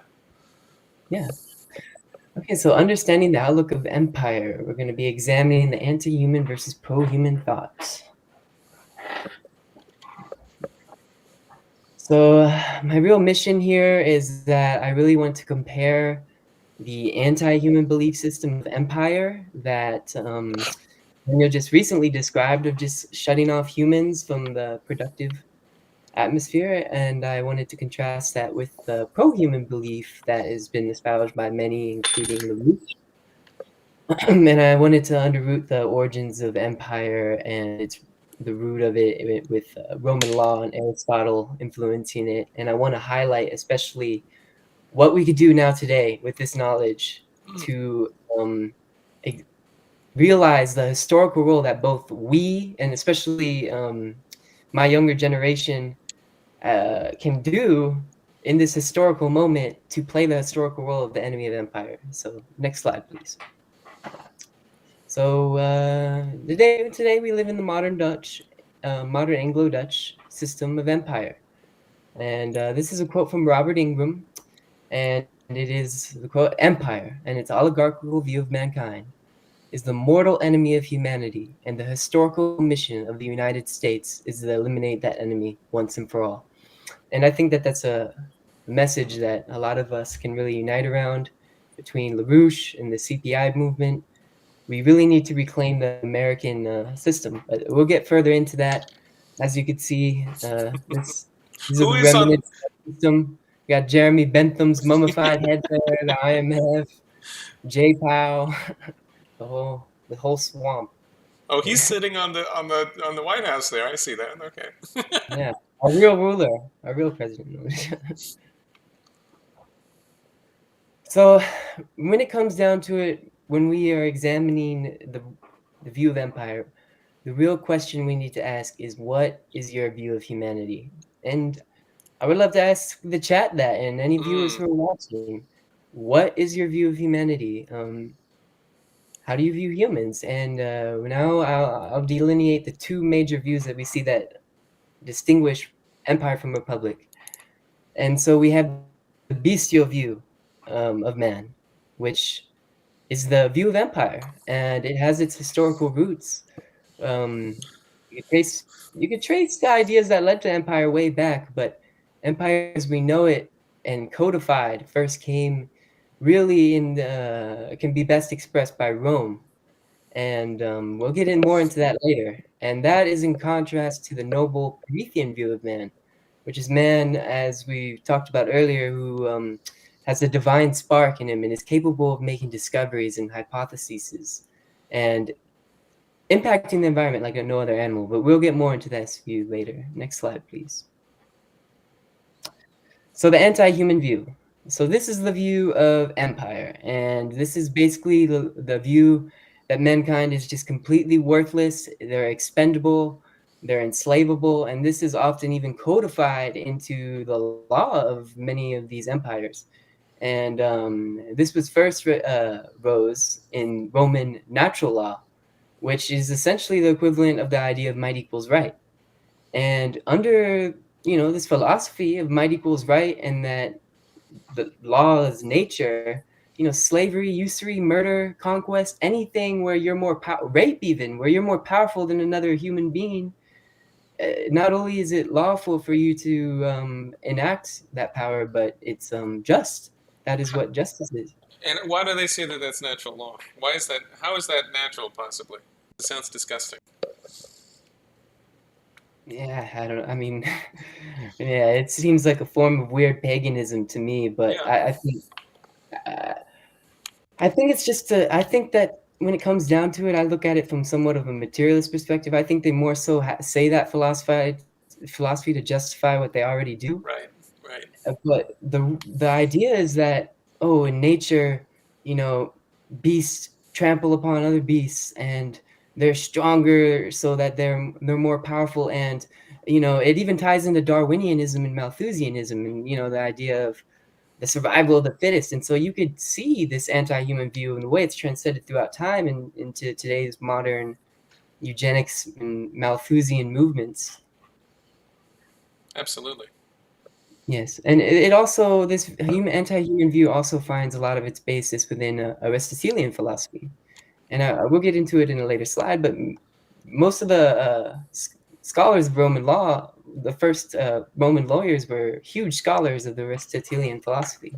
Okay, so understanding the outlook of empire, we're going to be examining the anti-human versus pro-human thoughts. So my real mission here is that I really want to compare the anti-human belief system of empire that Daniel just recently described, of just shutting off humans from the productive atmosphere, and I wanted to contrast that with the pro-human belief that has been espoused by many, including LaRouche. And I wanted to underroot the origins of empire and the root of it with Roman law and Aristotle influencing it. And I want to highlight especially what we could do now today with this knowledge to realize the historical role that both we and especially my younger generation can do in this historical moment to play the historical role of the enemy of empire. So next slide, please. So today we live in the modern Anglo-Dutch system of empire. And this is a quote from Robert Ingram, and it is the quote, "Empire and its oligarchical view of mankind is the mortal enemy of humanity, and the historical mission of the United States is to eliminate that enemy once and for all. And I think that that's a message that a lot of us can really unite around between LaRouche and the CPI movement. We really need to reclaim the American system. But we'll get further into that. As you can see, these are Who the is on? remnants of the system. We got Jeremy Bentham's mummified head there, the IMF, J Powell, the whole swamp. Oh, he's sitting on the White House there. I see that. Okay. Yeah, a real ruler, a real president. So, when it comes down to it, when we are examining the view of empire, the real question we need to ask is, what is your view of humanity? And I would love to ask the chat that, and any viewers Mm, who are watching, what is your view of humanity? How do you view humans? And now I'll delineate the two major views that we see that distinguish empire from republic. And so we have the bestial view of man, which is the view of empire, and it has its historical roots. Um, you could trace the ideas that led to empire way back, but empire as we know it and codified first came really can be best expressed by Rome, and we'll get in more into that later. And that is in contrast to the noble Promethean view of man, which is man, as we talked about earlier, who has a divine spark in him and is capable of making discoveries and hypotheses and impacting the environment like no other animal. But we'll get more into this view later. Next slide, please. So the anti-human view. So this is the view of empire, and this is basically the view that mankind is just completely worthless, they're expendable, they're enslavable, and this is often even codified into the law of many of these empires. And this was first rose in Roman natural law, which is essentially the equivalent of the idea of might equals right. And under this philosophy of might equals right, and that the law is nature, slavery, usury, murder, conquest, anything where you're rape, even where you're more powerful than another human being, not only is it lawful for you to enact that power, but it's just. That is what justice is. and why do they say that that's natural law? Why is that? How is that natural? Possibly. It sounds disgusting. Yeah, I don't. I mean, yeah, it seems like a form of weird paganism to me, but Yeah. uh, I think it's just I think that when it comes down to it, I look at it from somewhat of a materialist perspective. I think they more so say that philosophy to justify what they already do. Right. Right. But the idea is that, oh, in nature, you know, beasts trample upon other beasts, and they're stronger, so that they're more powerful. And it even ties into Darwinianism and Malthusianism, and the idea of the survival of the fittest. And so you could see this anti-human view and the way it's transcended throughout time and into today's modern eugenics and Malthusian movements. Absolutely. Yes, and it also, this anti-human view also finds a lot of its basis within Aristotelian philosophy, and we'll get into it in a later slide. But most of the scholars of Roman law, the first Roman lawyers, were huge scholars of the Aristotelian philosophy.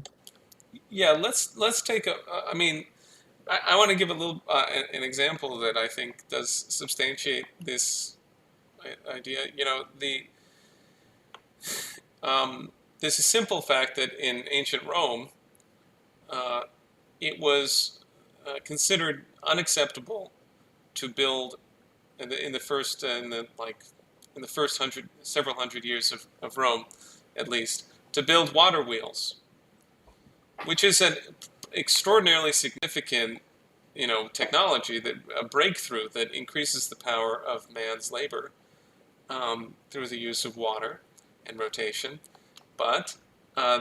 Yeah. Let's take a. I mean, I want to give a little an example that I think does substantiate this idea. There's a simple fact that in ancient Rome, uh, it was considered unacceptable to build in the first several hundred years of Rome, at least, to build water wheels, which is an extraordinarily significant technology, that a breakthrough that increases the power of man's labor through the use of water and rotation. But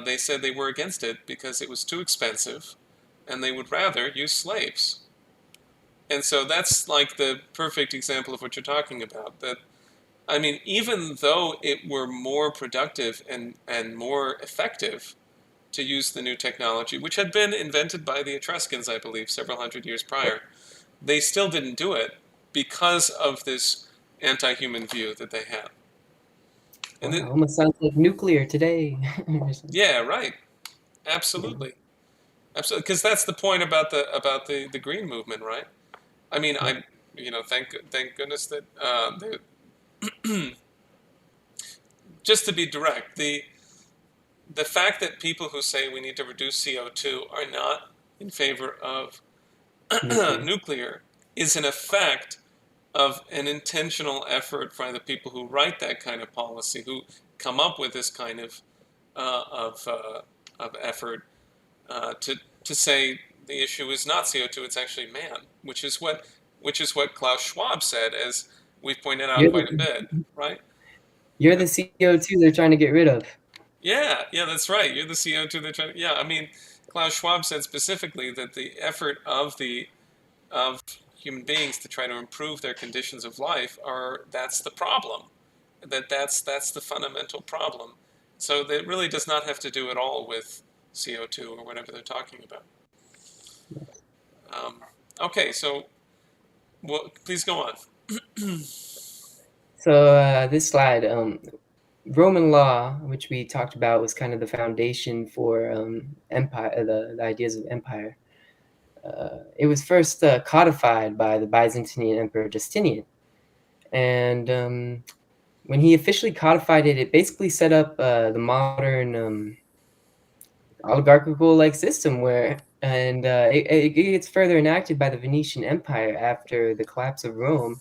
they said they were against it because it was too expensive, and they would rather use slaves. And so that's like the perfect example of what you're talking about. That, I mean, even though it were more productive and more effective to use the new technology, which had been invented by the Etruscans, I believe, several hundred years prior, they still didn't do it because of this anti-human view that they have. And Wow, almost sounds like nuclear today. yeah, right. Absolutely. Absolutely. Because that's the point about the green movement, right? I mean, Yeah. thank goodness that just to be direct, the fact that people who say we need to reduce CO2 are not in favor of Nuclear. nuclear is an effect of an intentional effort by the people who write that kind of policy, who come up with this kind uh, of uh, of effort to say the issue is not CO2, it's actually man, which is what Klaus Schwab said, as we've pointed out You're quite a the, bit, right? you're the CO2 they're trying to get rid of. Yeah, yeah, that's right. You're the CO2 they're trying to, yeah, I mean, Klaus Schwab said specifically that the effort of human beings to try to improve their conditions of life that's the problem. That's the fundamental problem. So that really does not have to do at all with CO2 or whatever they're talking about. Um, okay, so please go on. So this slide, Roman law, which we talked about, was kind of the foundation for empire, the ideas of empire. It was first codified by the Byzantine Emperor Justinian, and when he officially codified it, it basically set up the modern oligarchical like system where, and it gets further enacted by the Venetian Empire after the collapse of Rome,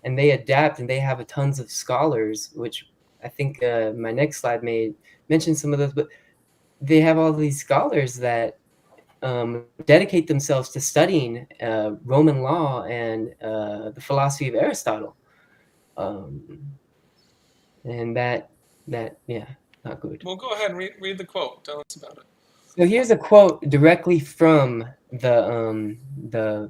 and they adapt and they have a tons of scholars, which I think my next slide may mention some of those, but they have all these scholars that dedicate themselves to studying Roman law and the philosophy of Aristotle, and that yeah, not good. Well, go ahead and read the quote. Tell us about it. So here's a quote directly from the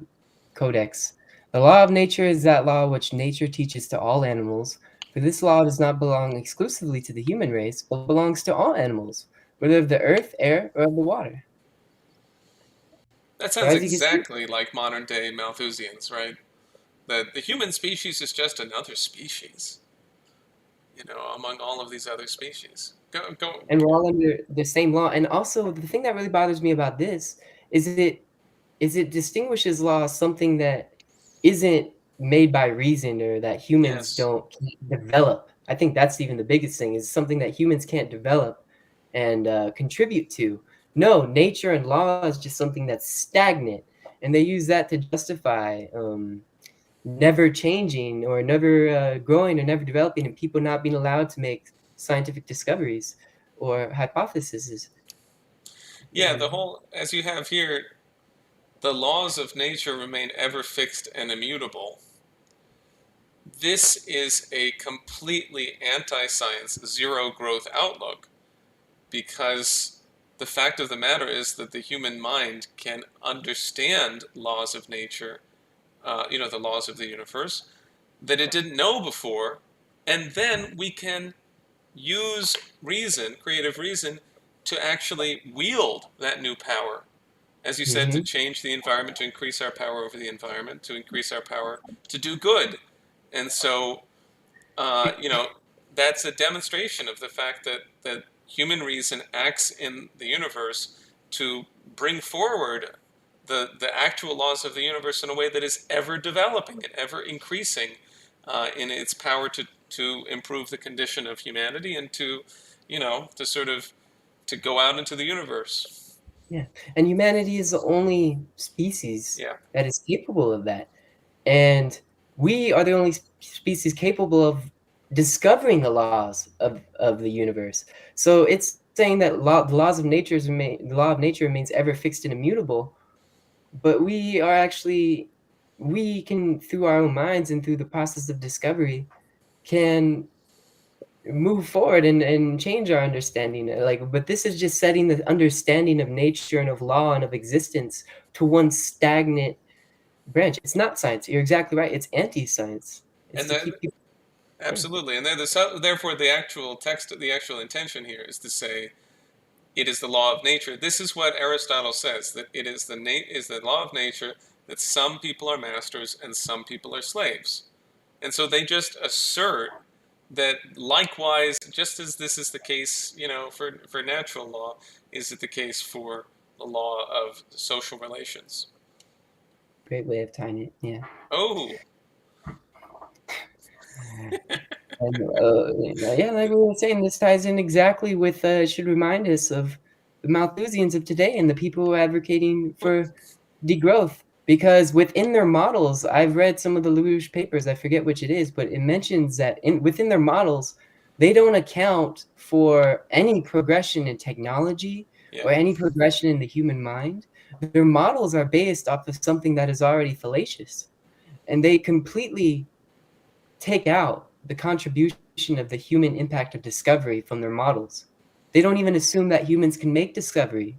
Codex. The law of nature is that law which nature teaches to all animals, for this law does not belong exclusively to the human race, but belongs to all animals, whether of the earth, air, or of the water. That So sounds as you can see, exactly like modern day Malthusians, right? That the human species is just another species, among all of these other species. Go. and we're all under the same law. And also, the thing that really bothers me about this is it distinguishes law as something that isn't made by reason or that humans Yes. can't develop. I think that's even the biggest thing, is something that humans can't develop and contribute to. No, nature and law is just something that's stagnant, and they use that to justify never changing or never growing or never developing, and people not being allowed to make scientific discoveries or hypotheses. Yeah, as you have here, the laws of nature remain ever fixed and immutable. This is a completely anti-science, zero growth outlook, because the fact of the matter is that the human mind can understand laws of nature, the laws of the universe, that it didn't know before, and then we can use reason, creative reason, to actually wield that new power. As you said, to Mm-hmm. change the environment, to increase our power over the environment, to increase our power to do good. And so, uh, you know, that's a demonstration of the fact that human reason acts in the universe to bring forward the actual laws of the universe in a way that is ever developing and ever increasing in its power to improve the condition of humanity and to sort of to go out into the universe. Yeah, and humanity is the only species Yeah. that is capable of that, and we are the only species capable of discovering the laws of the universe. So it's saying that the law of nature remains ever fixed and immutable, but we can, through our own minds and through the process of discovery, can move forward and change our understanding. Like, but this is just setting the understanding of nature and of law and of existence to one stagnant branch. It's not science. You're exactly right. It's anti-science. It's And to that keep people. Yeah. absolutely, and therefore the actual text, the actual intention here is to say it is the law of nature. This is what Aristotle says, that it is the law of nature that some people are masters and some people are slaves. And so they just assert that likewise, just as this is the case, for natural law, is it the case for the law of social relations? Great way of tying it. Yeah. Oh, And, yeah, like we were saying, this ties in exactly with, should remind us of the Malthusians of today and the people who are advocating for degrowth. Because within their models, I've read some of the LaRouche papers, I forget which it is, but it mentions that within their models, they don't account for any progression in technology or yeah, any progression in the human mind. Their models are based off of something that is already fallacious. And they completely take out the contribution of the human impact of discovery from their models. They don't even assume that humans can make discovery.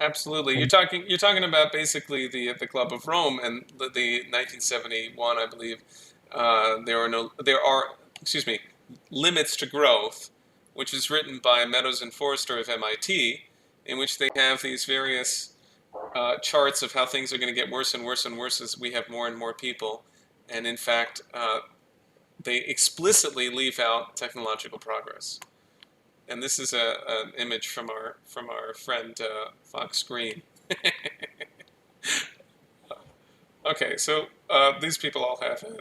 absolutely. You're And talking about basically the Club of Rome and the 1971, I believe. There are, excuse me, limits to growth, which is written by Meadows and Forrester of MIT, in which they have these various charts of how things are going to get worse and worse and worse as we have more and more people. And in fact, they explicitly leave out technological progress. And this is an image from our friend Fox Green. Okay, so these people all have an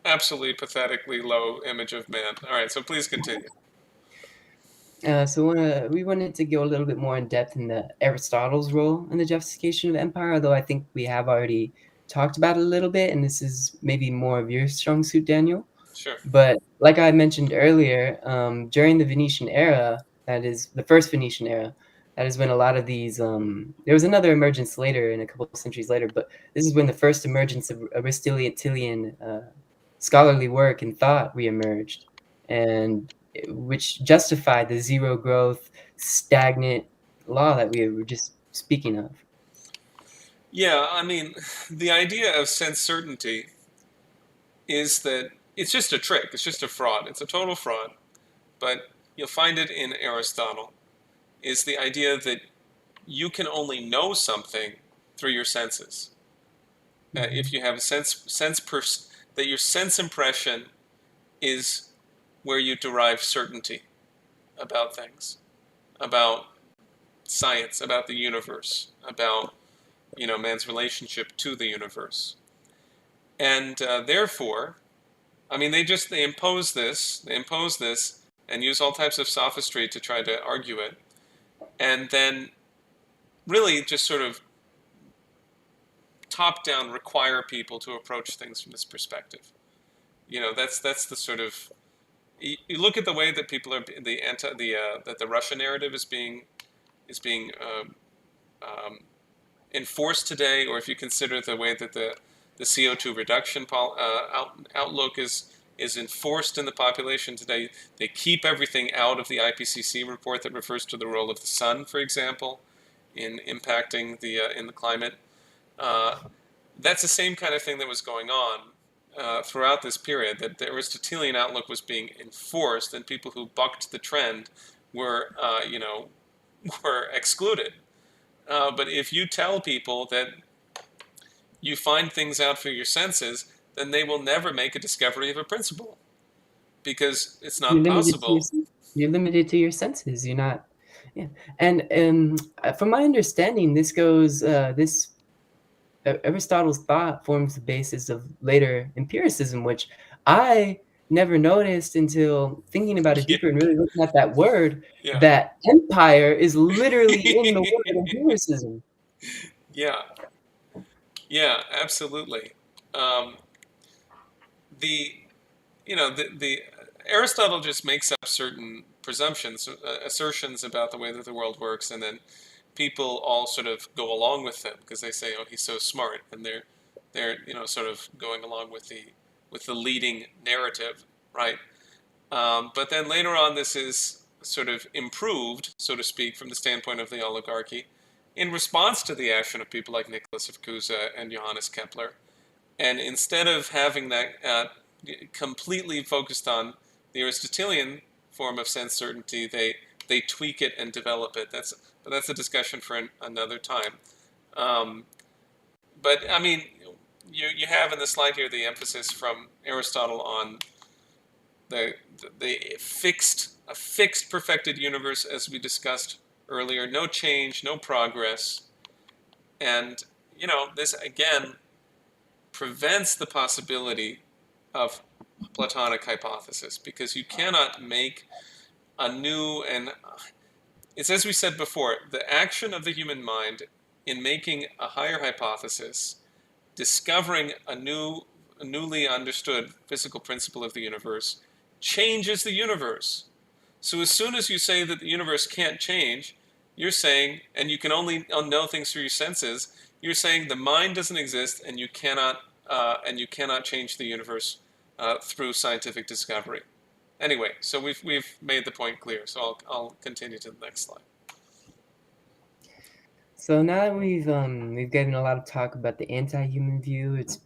absolutely pathetically low image of man. All right, so please continue. so we wanted to go a little bit more in depth in the Aristotle's role in the justification of empire, although I think we have already talked about it a little bit, and this is maybe more of your strong suit, Daniel. Sure. But like I mentioned earlier, during the Venetian era, that is the first Venetian era, that is when a lot of these, there was another emergence later, in a couple of centuries later, but this is when the first emergence of Aristotelian scholarly work and thought reemerged, and which justified the zero growth, stagnant law that we were just speaking of. Yeah, I mean, the idea of sense certainty is that it's just a trick. It's just a fraud. It's a total fraud. But you'll find it in Aristotle. Is the idea that you can only know something through your senses. If you have a that your sense impression is where you derive certainty about things, about science, about the universe, about man's relationship to the universe, and therefore, I mean, they impose this, and use all types of sophistry to try to argue it, and then really just sort of top down require people to approach things from this perspective. That's the sort of, you look at the way that people are that the Russia narrative is being enforced today, or if you consider the way that the CO2 reduction outlook is enforced in the population today. They keep everything out of the IPCC report that refers to the role of the sun, for example, in impacting in the climate. That's the same kind of thing that was going on throughout this period, that the Aristotelian outlook was being enforced, and people who bucked the trend were, were excluded. But if you tell people that you find things out through your senses, then they will never make a discovery of a principle, because it's You're not limited to possible. you're limited to your senses. You're not, yeah. And from my understanding, this goes this Aristotle's thought forms the basis of later empiricism, which I never noticed until thinking about it Yeah, deeper and really looking at that word. yeah, That empire is literally in the word empiricism. yeah, yeah, absolutely. Um, the the Aristotle just makes up certain presumptions, assertions about the way that the world works, and then people all sort of go along with them because they say, "Oh, he's so smart," and they're sort of going along with the leading narrative, right? But then later on, this is sort of improved, so to speak, from the standpoint of the oligarchy, in response to the action of people like Nicholas of Cusa and Johannes Kepler. And instead of having that completely focused on the Aristotelian form of sense certainty, they they tweak it and develop it. But that's a discussion for another time. Um, but I mean, you have in the slide here the emphasis from Aristotle on the the fixed perfected universe, as we discussed earlier. No change, no progress, and this again prevents the possibility of Platonic hypothesis, because you cannot make a new, and it's as we said before, the action of the human mind in making a higher hypothesis, discovering a newly understood physical principle of the universe, changes the universe. So as soon as you say that the universe can't change, you're saying, and you can only know things through your senses, you're saying the mind doesn't exist, and you cannot change the universe through scientific discovery. Anyway, so we've made the point clear. So I'll continue to the next slide. So now that we've given a lot of talk about the anti-human view, it's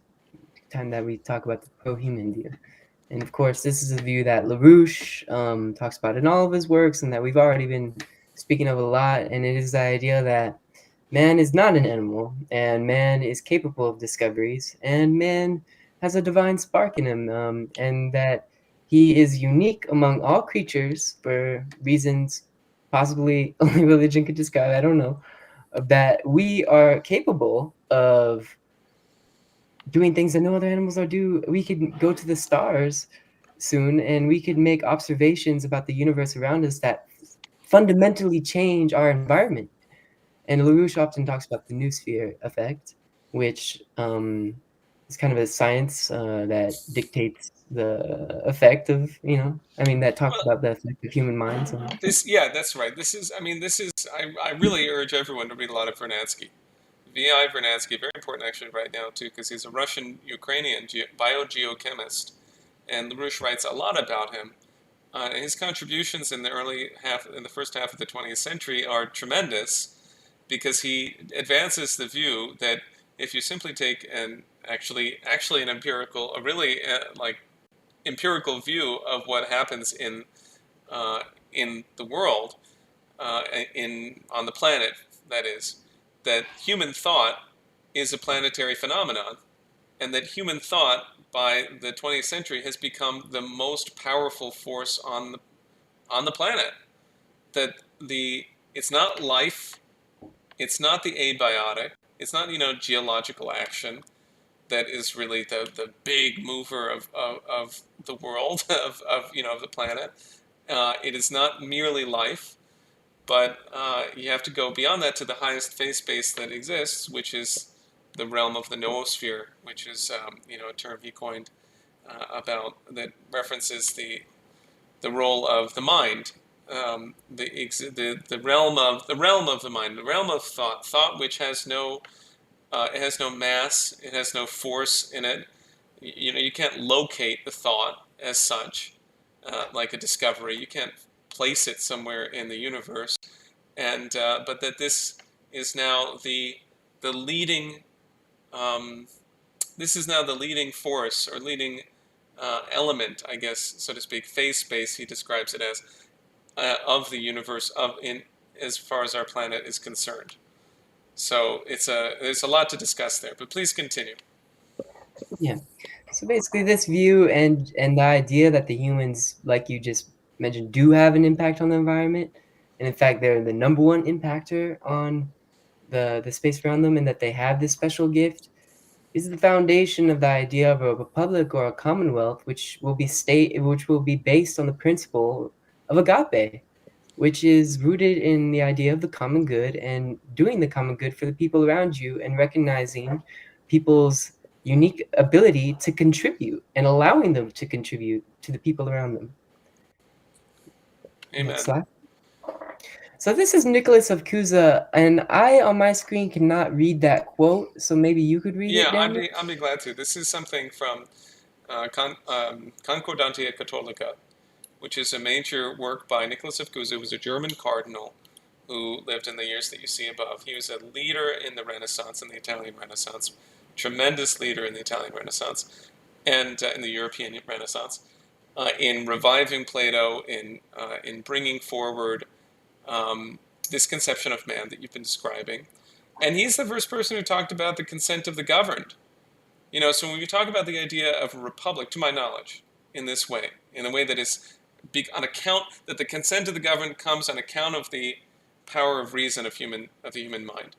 time that we talk about the pro-human view. And of course, this is a view that LaRouche talks about in all of his works, and that we've already been speaking of a lot. And it is the idea that man is not an animal, and man is capable of discoveries, and man has a divine spark in him, and that he is unique among all creatures for reasons possibly only religion could describe. I don't know. That we are capable of doing things that no other animals are do. We could go to the stars soon, and we could make observations about the universe around us that fundamentally change our environment. And LaRouche often talks about the noosphere effect, which is kind of a science that dictates the effect of, that talks Well, about the effect of human minds. that's right. I really urge everyone to read a lot of Vernadsky. V.I. Vernadsky, very important actually right now too, because he's a Russian-Ukrainian biogeochemist, and LaRouche writes a lot about him. His contributions in the first half of the 20th century are tremendous, because he advances the view that if you simply take an a really empirical view of what happens in the world, on the planet, that is, that human thought is a planetary phenomenon, and that human thought by the 20th century has become the most powerful force on the planet. That it's not life, it's not the abiotic, it's not geological action that is really the big mover of the world of the planet. It is not merely life, but you have to go beyond that to the highest phase space that exists, which is the realm of the noosphere, which is a term he coined about that references the role of the mind, the realm of the mind, the realm of thought which has no mass, it has no force in it. You can't locate the thought as such, like a discovery. You can't place it somewhere in the universe, and but that this is now the leading this is now the leading force, or leading element, I guess, so to speak, phase space. He describes it as of the universe, as far as our planet is concerned. So there's a lot to discuss there, but please continue. Yeah. So basically, this view and the idea that the humans, like you just mentioned, do have an impact on the environment, and in fact, they're the number one impactor on the space around them, and that they have this special gift, is the foundation of the idea of a republic or a commonwealth, which will be based on the principle of agape, which is rooted in the idea of the common good and doing the common good for the people around you, and recognizing people's unique ability to contribute and allowing them to contribute to the people around them. Amen. Next slide. So this is Nicholas of Cusa, and I on my screen cannot read that quote, so maybe you could read it, Daniel? I'd be glad to. This is something from Concordantia Catholica, which is a major work by Nicholas of Cusa, who was a German cardinal who lived in the years that you see above. He was a leader in the Renaissance, in the Italian Renaissance, tremendous leader in the Italian Renaissance, and in the European Renaissance, in reviving Plato, in bringing forward this conception of man that you've been describing. And he's the first person who talked about the consent of the governed. So when we talk about the idea of a republic, to my knowledge, in this way, in a way that is on account that the consent of the governed comes on account of the power of reason of the human mind.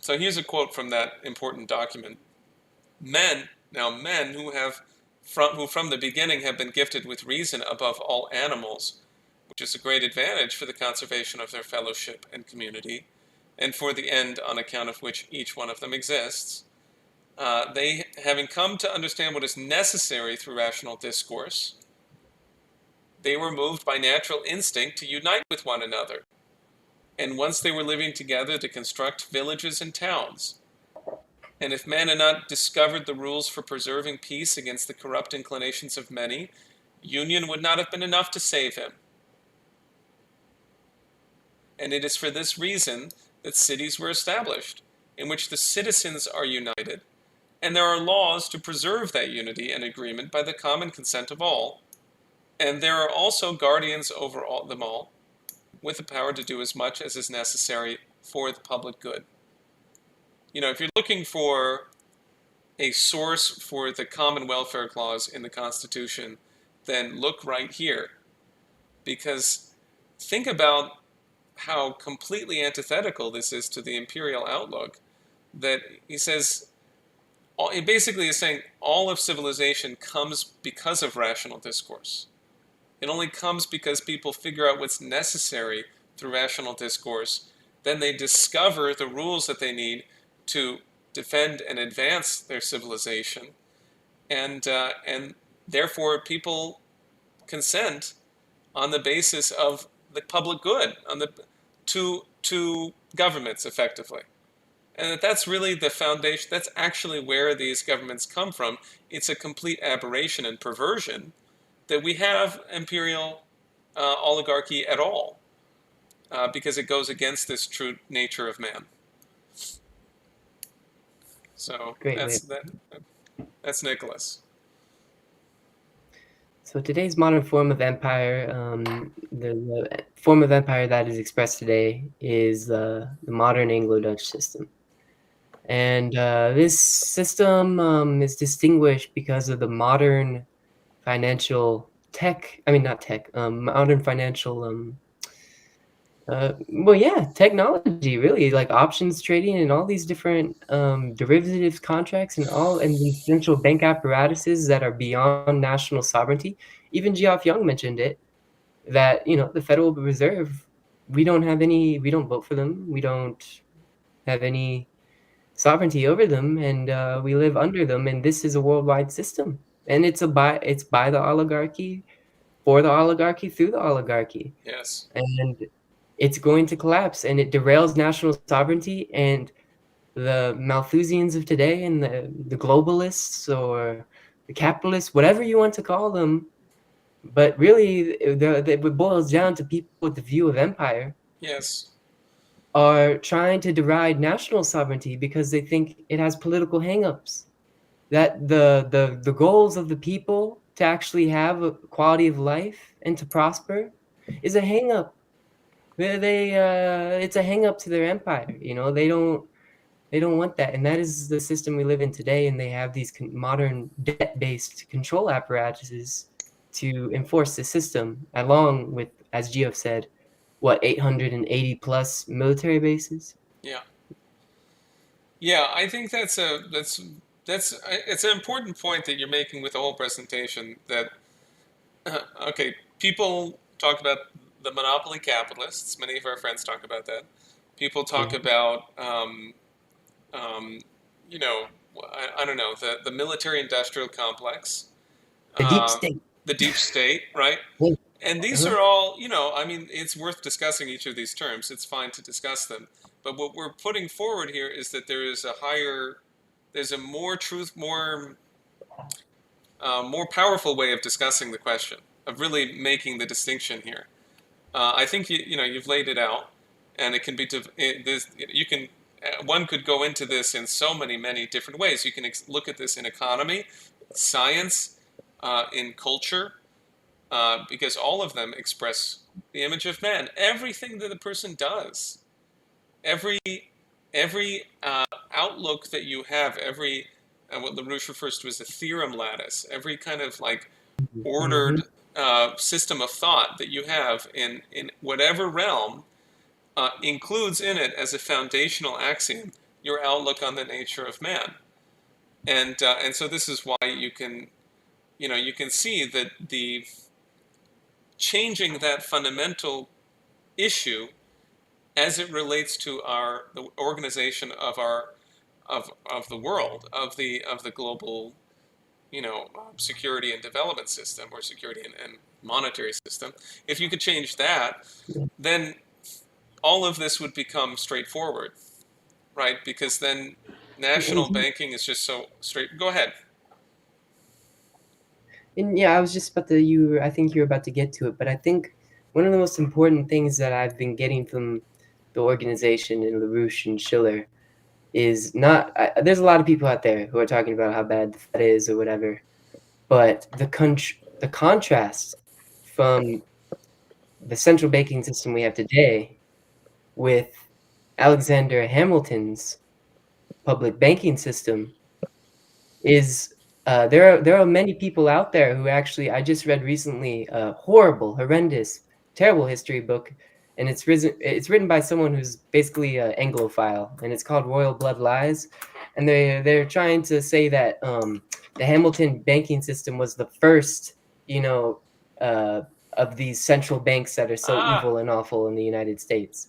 So here's a quote from that important document. Men who from the beginning have been gifted with reason above all animals, which is a great advantage for the conservation of their fellowship and community, and for the end on account of which each one of them exists. They, having come to understand what is necessary through rational discourse, they were moved by natural instinct to unite with one another. And once they were living together to construct villages and towns. And if man had not discovered the rules for preserving peace against the corrupt inclinations of many, union would not have been enough to save him. And it is for this reason that cities were established, in which the citizens are united, and there are laws to preserve that unity and agreement by the common consent of all, and there are also guardians over them all, with the power to do as much as is necessary for the public good. If you're looking for a source for the common welfare clause in the Constitution, then look right here. Because think about how completely antithetical this is to the imperial outlook, that he says, he basically is saying all of civilization comes because of rational discourse. It only comes because people figure out what's necessary through rational discourse. Then they discover the rules that they need to defend and advance their civilization. And therefore people consent on the basis of the public good, to governments effectively. And that's really the foundation. That's actually where these governments come from. It's a complete aberration and perversion that we have imperial oligarchy at all, because it goes against this true nature of man. So Great. That's Nicholas. So today's modern form of empire, the form of empire that is expressed today is the modern Anglo-Dutch system. And this system is distinguished because of the modern financial modern financial technology, really, like options trading and all these different derivatives contracts and the central bank apparatuses that are beyond national sovereignty. Even Geoff Young mentioned it, that the Federal Reserve, we don't vote for them, we don't have any sovereignty over them, and we live under them, and this is a worldwide system, and it's by the oligarchy, for the oligarchy, through the oligarchy. Yes. And it's going to collapse, and it derails national sovereignty, and the Malthusians of today and the globalists or the capitalists, whatever you want to call them, but really it boils down to people with the view of empire. Yes. Are trying to deride national sovereignty because they think it has political hangups. That the goals of the people to actually have a quality of life and to prosper is a hangup. It's a hangup to their empire. They don't want that, and that is the system we live in today. And they have these modern debt-based control apparatuses to enforce the system, along with, as Geoff said, 880 plus military bases. Yeah, I think that's it's an important point that you're making with the whole presentation. That people talk about the monopoly capitalists. Many of our friends talk about that. People talk about I don't know, the military-industrial complex, the deep state. The deep state, right? And these are all, it's worth discussing each of these terms. It's fine to discuss them. But what we're putting forward here is that there's a more powerful way of discussing the question, of really making the distinction here. I think you've laid it out, and it can be one could go into this in so many different ways. You can look at this in economy, science, in culture. because all of them express the image of man. Everything that a person does, every outlook that you have, every what LaRouche refers to as a theorem lattice, every kind of like Mhm. ordered system of thought that you have in whatever realm includes in it as a foundational axiom your outlook on the nature of man. And so this is why you can see that the changing that fundamental issue as it relates to the organization of the world, of the global security and development system, or security and monetary system. If you could change that, then all of this would become straightforward, right? Because then national And, banking is just so straight. Go ahead. and yeah, I was just about to I think you're about to get to it, but I think one of the most important things that I've been getting from the organization and LaRouche and Schiller is not there's a lot of people out there who are talking about how bad the Fed is or whatever, but the contrast from the central banking system we have today with Alexander Hamilton's public banking system is there are many people out there who actually I just read recently a horrible, horrendous, terrible history book, and it's written by someone who's basically an Anglophile, and it's called Royal Blood Lies, and they're trying to say that the Hamilton banking system was the first, you know, uh, of these central banks that are so Ah, evil and awful in the United States.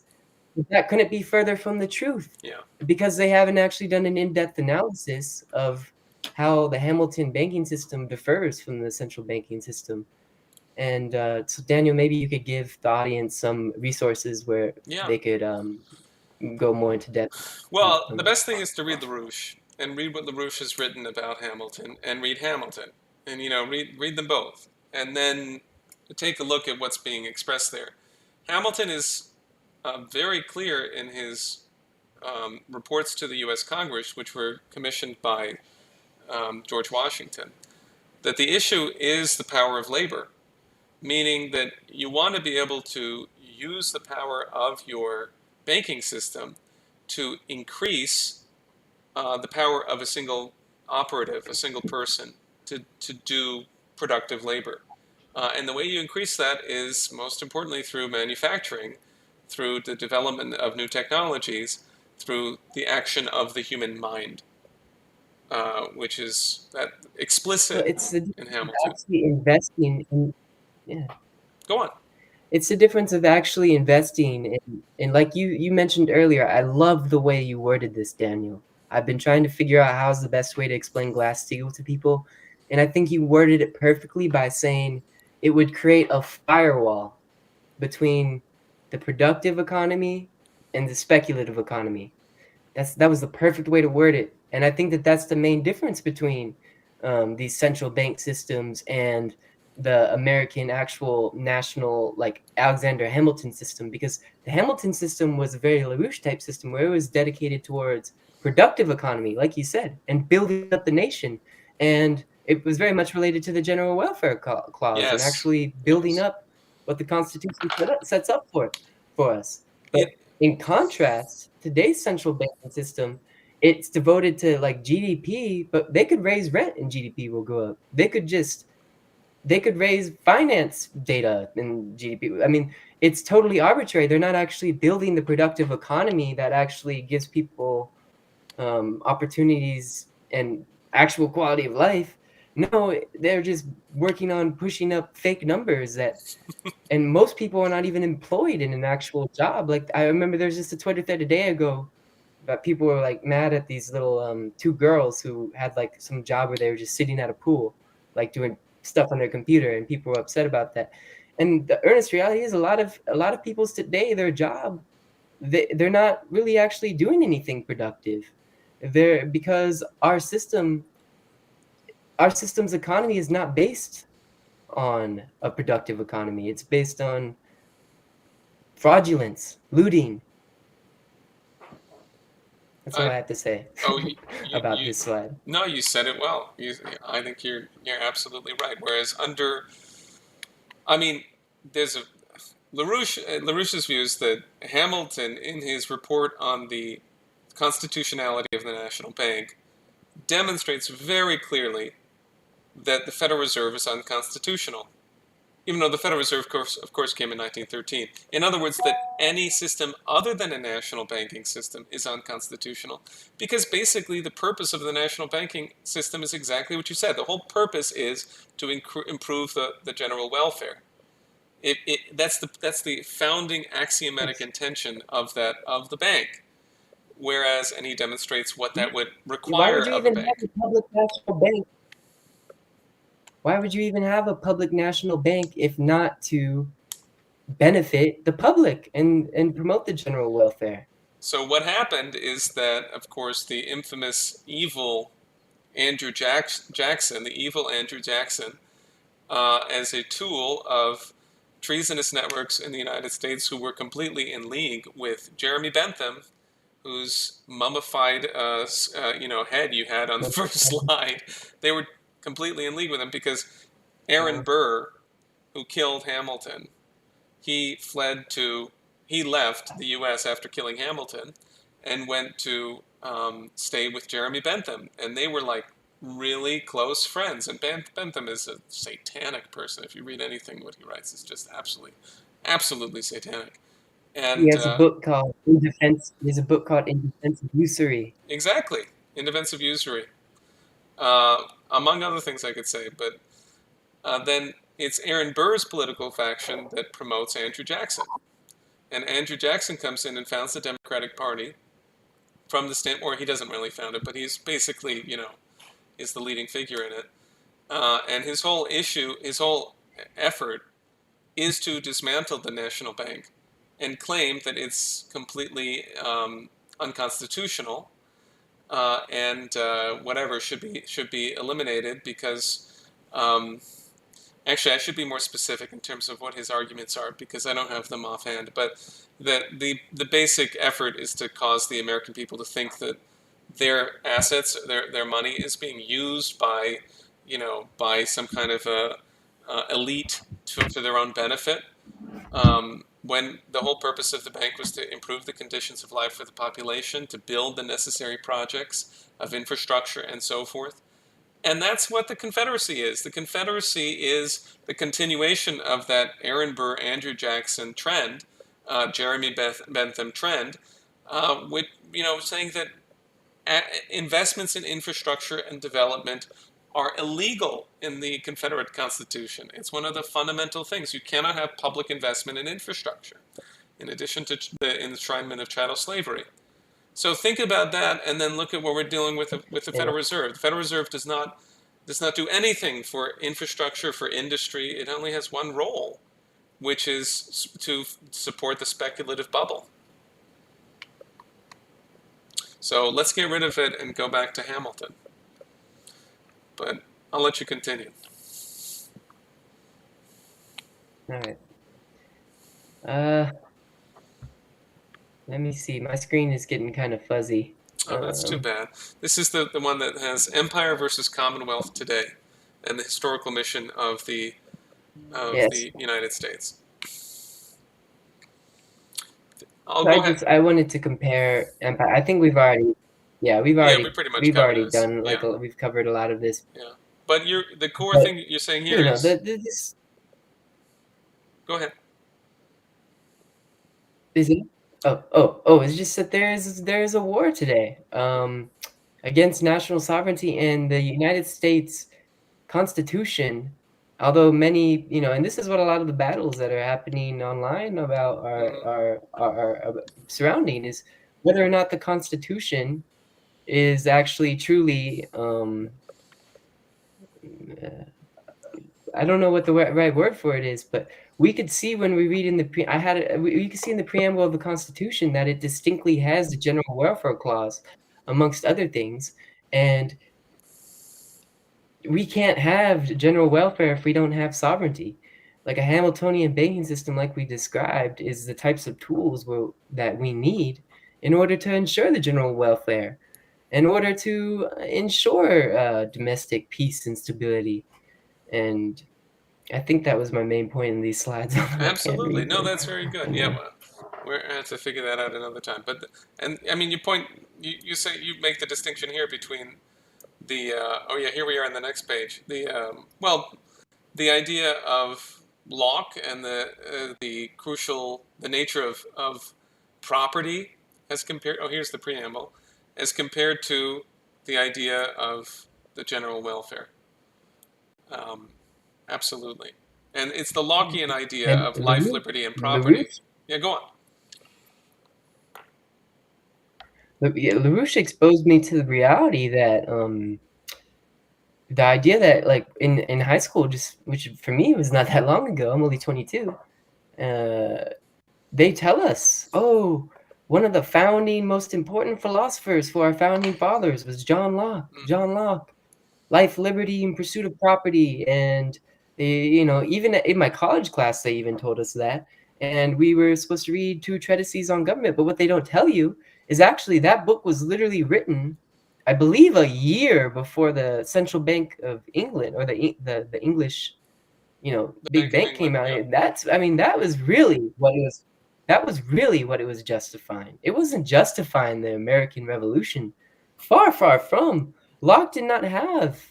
That couldn't be further from the truth yeah. because they haven't actually done an in-depth analysis of how the Hamilton banking system differs from the central banking system. And so, Daniel, maybe you could give the audience some resources where Yeah. they could go more into depth. Well, the Um, best thing is to read LaRouche and read what LaRouche has written about Hamilton, and read Hamilton, and read them both, and then take a look at what's being expressed there. Hamilton is very clear in his reports to the U.S. Congress, which were commissioned by George Washington, that the issue is the power of labor, meaning that you want to be able to use the power of your banking system to increase the power of a single operative, a single person, to do productive labor. And the way you increase that is most importantly through manufacturing, through the development of new technologies, through the action of the human mind, which is that well, explicit it's the in difference of Hamilton. actually investing in, yeah. Go on. It's the difference of actually investing in like you mentioned earlier, I love the way you worded this, Daniel. I've been trying to figure out how's the best way to explain Glass-Steagall to people, and I think you worded it perfectly by saying it would create a firewall between the productive economy and the speculative economy. That was the perfect way to word it, and I think that that's the main difference between these central bank systems and the American actual national, like Alexander Hamilton system, because the Hamilton system was a very LaRouche type system where it was dedicated towards productive economy, like you said, and building up the nation, and it was very much related to the general welfare clause and Yes. actually building Yes. up what the Constitution sets up for us. But It. in contrast, today's central banking system, it's devoted to like GDP, but they could raise rent and GDP will go up. They could raise finance data and GDP. I mean, it's totally arbitrary. They're not actually building the productive economy that actually gives people opportunities and actual quality of life. No, they're just working on pushing up fake numbers that and most people are not even employed in an actual job. Like I remember there's just a Twitter thread a day ago that people were like mad at these little two girls who had like some job where they were just sitting at a pool, like doing stuff on their computer, and people were upset about that. And the earnest reality is a lot of people's today, their job, they're not really actually doing anything productive. They're because our system's economy is not based on a productive economy. It's based on fraudulence, looting. That's all I. I have to say Oh, you, about you. this slide. No, you said it well. I think you're absolutely right. Whereas under I mean, there's a LaRouche's view is that Hamilton, in his report on the constitutionality of the National Bank, demonstrates very clearly that the Federal Reserve is unconstitutional, even though the Federal Reserve, of course, came in 1913. In other words, that any system other than a national banking system is unconstitutional, because basically the purpose of the national banking system is exactly what you said. The whole purpose is to improve the general welfare. That's the founding axiomatic intention of the bank. Whereas, and he demonstrates what that would Why require would you of a even have bank. a public national bank? Why would you even have a public national bank if not to benefit the public and promote the general welfare? So what happened is that, of course, the infamous evil Andrew Jackson, the evil Andrew Jackson, as a tool of treasonous networks in the United States who were completely in league with Jeremy Bentham, whose mummified head you had on the first slide. They were completely in league with him because Aaron Burr, who killed Hamilton, he left the U.S. after killing Hamilton and went to stay with Jeremy Bentham, and they were like really close friends. And Bentham is a satanic person. If you read anything what he writes, it's just absolutely satanic. He And has a book called In Defense. He has a book called In Defense of Usury. exactly, in defense of usury, among other things I could say. But then it's Aaron Burr's political faction that promotes Andrew Jackson. And Andrew Jackson comes in and founds the Democratic Party from the standpoint, or he doesn't really found it, but he's basically, is the leading figure in it. And his whole effort is to dismantle the national bank and claim that it's completely unconstitutional and whatever should be eliminated because actually I should be more specific in terms of what his arguments are because I don't have them offhand. But the basic effort is to cause the American people to think that their assets, their money is being used by some kind of elite to their own benefit. When the whole purpose of the bank was to improve the conditions of life for the population, to build the necessary projects of infrastructure and so forth. And that's what the Confederacy is. The Confederacy is the continuation of that Aaron Burr, Andrew Jackson trend, Jeremy Bentham trend, with saying that investments in infrastructure and development are illegal in the Confederate Constitution. It's one of the fundamental things. You cannot have public investment in infrastructure, in addition to the enshrinement of chattel slavery. So think about that, and then look at what we're dealing with the Federal Reserve. The Federal Reserve does not do anything for infrastructure, for industry. It only has one role, which is to support the speculative bubble. So let's get rid of it and go back to Hamilton. But I'll let you continue. All right. Let me see. My screen is getting kind of fuzzy. Oh, that's too bad. This is the one that has Empire versus Commonwealth today, and the historical mission of the United States. I wanted to compare Empire. I think we've already pretty much we've already this. done Yeah. we've covered a lot of this. Yeah, but the core thing you're saying here is this. Go ahead. Is it? Oh! It's just that there is a war today against national sovereignty and the United States Constitution. Although many, and this is what a lot of the battles that are happening online about are surrounding is whether or not the Constitution is actually truly. I don't know what the right word for it is, but we could see when we read in the we could see in the preamble of the Constitution that it distinctly has the general welfare clause, amongst other things, and we can't have general welfare if we don't have sovereignty. Like a Hamiltonian banking system, like we described, is the types of tools that we need in order to ensure the general welfare, in order to ensure domestic peace and stability. And I think that was my main point in these slides. I can't Absolutely. read No, them. that's very good. Yeah, well, we're gonna have to figure that out another time. But and I mean, you say you make the distinction here between the oh yeah, here we are on the next page. The idea of Locke and the nature of property as compared. Oh, here's the preamble, as compared to the idea of the general welfare. Um, Absolutely. And it's the Lockean idea And of life, liberty, and property. LaRouche, Yeah, go on. LaRouche exposed me to the reality that the idea that like in high school, just which for me was not that long ago. I'm only 22. They tell us, oh, one of the founding most important philosophers for our founding fathers was John Locke. John Locke, life, liberty, and pursuit of property. And even in my college class, they even told us that. And we were supposed to read 2 treatises on government. But what they don't tell you is actually that book was literally written, I believe, a year before the Central Bank of England or the English, The big Bank of bank came England. out. Yeah. That was really what it was. That was really what it was justifying. It wasn't justifying the American Revolution. Far, far from. Locke did not have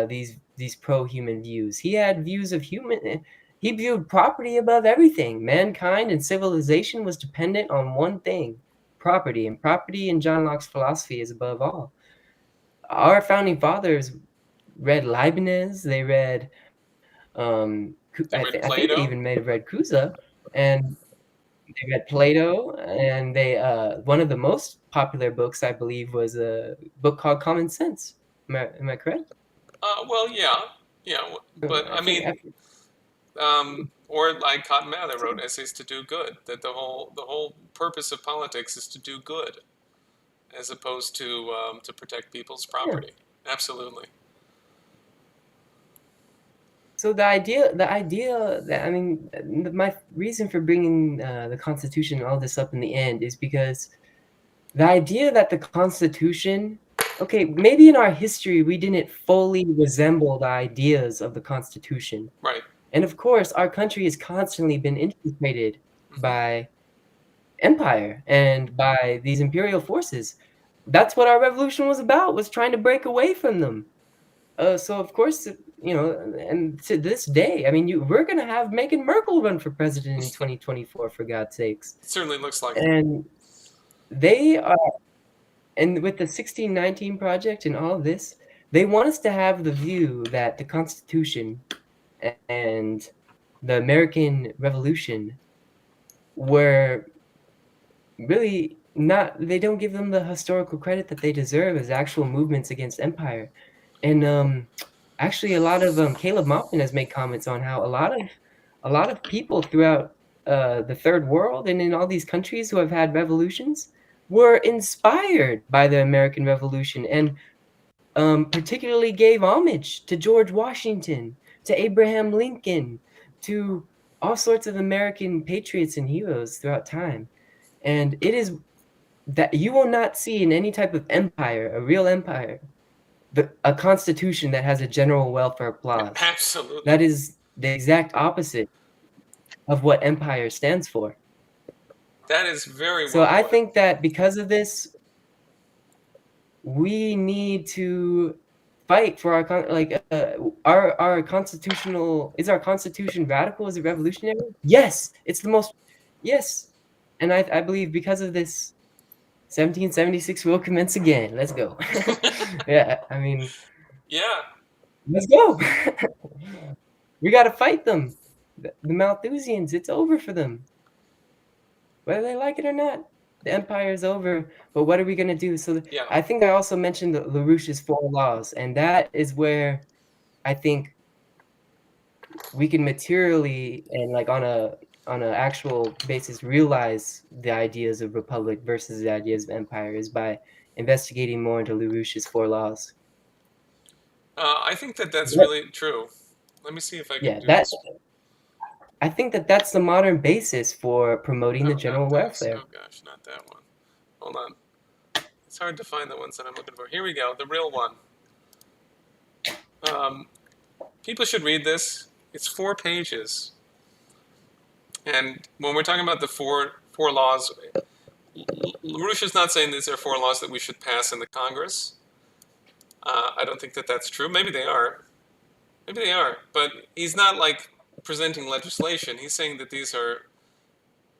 these pro-human views. He had views of human. He viewed property above everything. Mankind and civilization was dependent on one thing: property, and property in John Locke's philosophy is above all. Our founding fathers read Leibniz. They read They I, read I think they Plato. even may have read Cusa, and they read Plato, and they one of the most popular books I believe was a book called Common Sense. Am I correct? Well, yeah, yeah. But I think or like Cotton Mather wrote essays to do good. That the whole purpose of politics is to do good, as opposed to protect people's yeah. property. Absolutely. So the idea that my reason for bringing the Constitution and all this up in the end is because the idea that the Constitution, okay, maybe in our history we didn't fully resemble the ideas of the Constitution. Right. And of course, our country has constantly been infiltrated Hmm. by empire and by these imperial forces. That's what our revolution was about, was trying to break away from them. So of course, and to this day, I mean, we're gonna have Meghan Merkel run for president in 2024, for God's sakes. It certainly looks like it. And they are, and with the 1619 project and all of this, they want us to have the view that the Constitution and the American Revolution were really not, they don't give them the historical credit that they deserve as actual movements against empire. And actually a lot of Caleb Moffitt has made comments on how a lot of people throughout the third world and in all these countries who have had revolutions were inspired by the American Revolution, and particularly gave homage to George Washington, to Abraham Lincoln, to all sorts of American patriots and heroes throughout time. And it is that you will not see in any type of empire, a real empire, a constitution that has a general welfare clause. Absolutely. That is the exact opposite of what empire stands for. That is very So well I put. think that because of this, we need to fight for our constitutional. Is our constitution radical? Is it revolutionary? Yes, it's the most. Yes, and I believe because of this, 1776 will commence again. Let's go. Yeah, I mean, Yeah. let's go. We got to fight them. The Malthusians, it's over for them. Whether they like it or not, the empire is over. But what are we going to do? So Yeah. I think I also mentioned LaRouche's 4 laws, and that is where I think we can materially and like on a actual basis realize the ideas of republic versus the ideas of empire is by investigating more into LaRouche's 4 laws. I think that that's really true. Let me see if I can Yeah, do that this. I think that that's the modern basis for promoting the No, general not this. welfare. Oh gosh, not that one. Hold on. It's hard to find the ones that I'm looking for. Here we go. The real one. People should read this. It's 4 pages. And when we're talking about the four laws, LaRouche is not saying these are 4 laws that we should pass in the Congress. I don't think that that's true. Maybe they are. Maybe they are. But he's not like presenting legislation. He's saying that these are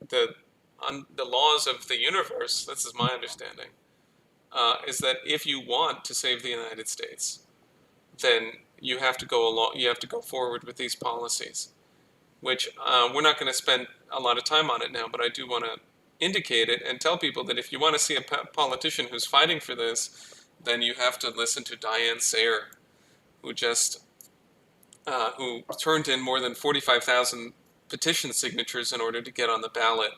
the laws of the universe. This is my understanding. Is that if you want to save the United States, then you have to go along. You have to go forward with these policies, which we're not going to spend a lot of time on it now. But I do want to indicate it and tell people that if you want to see a politician who's fighting for this, then you have to listen to Diane Sayer, who just who turned in more than 45,000 petition signatures in order to get on the ballot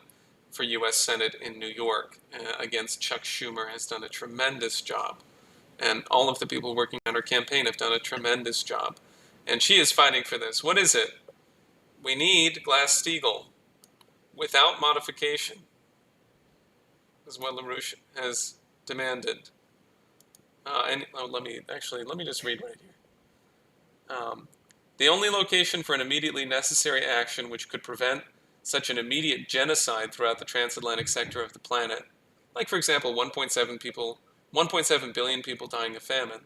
for U.S. Senate in New York against Chuck Schumer, has done a tremendous job. And all of the people working on her campaign have done a tremendous job. And she is fighting for this. What is it? We need Glass-Steagall without modification, is what LaRouche has demanded. Let me just read right here. The only location for an immediately necessary action which could prevent such an immediate genocide throughout the transatlantic sector of the planet, like for example 1.7 billion people dying of famine,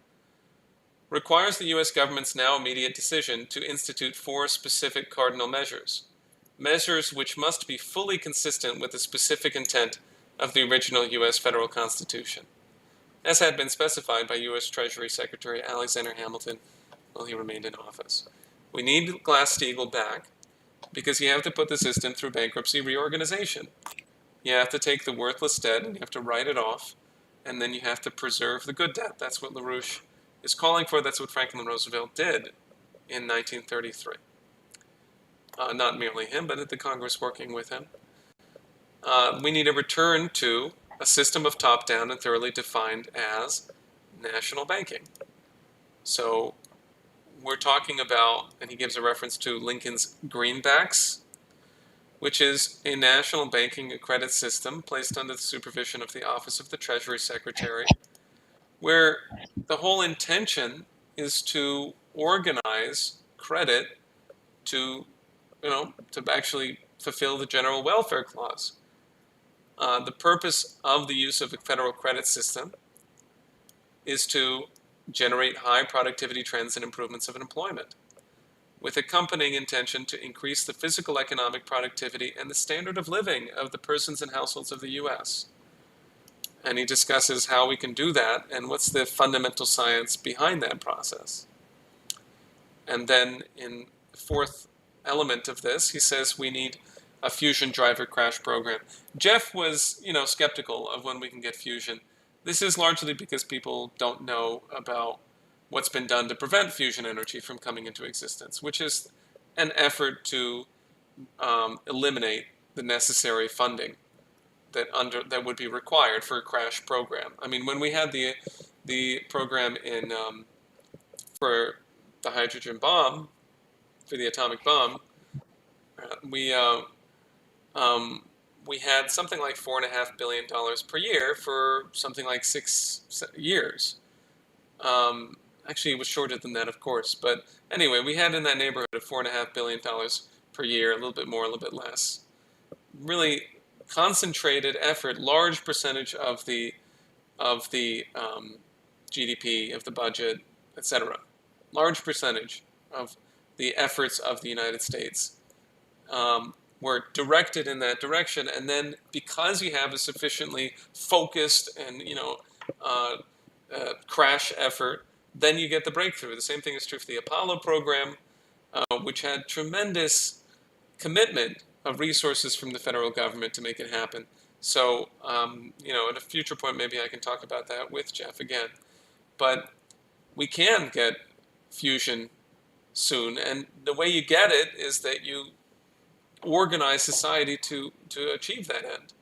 requires the U.S. government's now immediate decision to institute 4 specific cardinal measures which must be fully consistent with the specific intent of the original U.S. federal Constitution, as had been specified by U.S. Treasury Secretary Alexander Hamilton while he remained in office. We need Glass-Steagall back because you have to put the system through bankruptcy reorganization. You have to take the worthless debt and you have to write it off, and then you have to preserve the good debt. That's what LaRouche is calling for. That's what Franklin Roosevelt did in 1933. Not merely him, but the Congress working with him. We need a return to a system of top-down and thoroughly defined as national banking. So we're talking about, and he gives a reference to Lincoln's greenbacks, which is a national banking and credit system placed under the supervision of the Office of the Treasury Secretary, where the whole intention is to organize credit to actually fulfill the general welfare clause. The purpose of the use of the federal credit system is to generate high productivity trends and improvements of employment, with accompanying intention to increase the physical economic productivity and the standard of living of the persons and households of the U.S. And he discusses how we can do that and what's the fundamental science behind that process. And then in the 4th element of this, he says we need a fusion driver crash program. Geoff was, skeptical of when we can get fusion. This is largely because people don't know about what's been done to prevent fusion energy from coming into existence, which is an effort to eliminate the necessary funding that would be required for a crash program. I mean, when we had the program in for the hydrogen bomb, for the atomic bomb, we had something like $4.5 billion per year for something like 6 years. Actually, it was shorter than that, of course. But anyway, we had in that neighborhood of $4.5 billion per year, a little bit more, a little bit less. Really concentrated effort, large percentage of the GDP, of the budget, etc. Large percentage of the efforts of the United States were directed in that direction. And then because you have a sufficiently focused and crash effort, then you get the breakthrough. The same thing is true for the Apollo program, which had tremendous commitment of resources from the federal government to make it happen. So, at a future point, maybe I can talk about that with Geoff again. But we can get fusion soon, and the way you get it is that you organize society to achieve that end.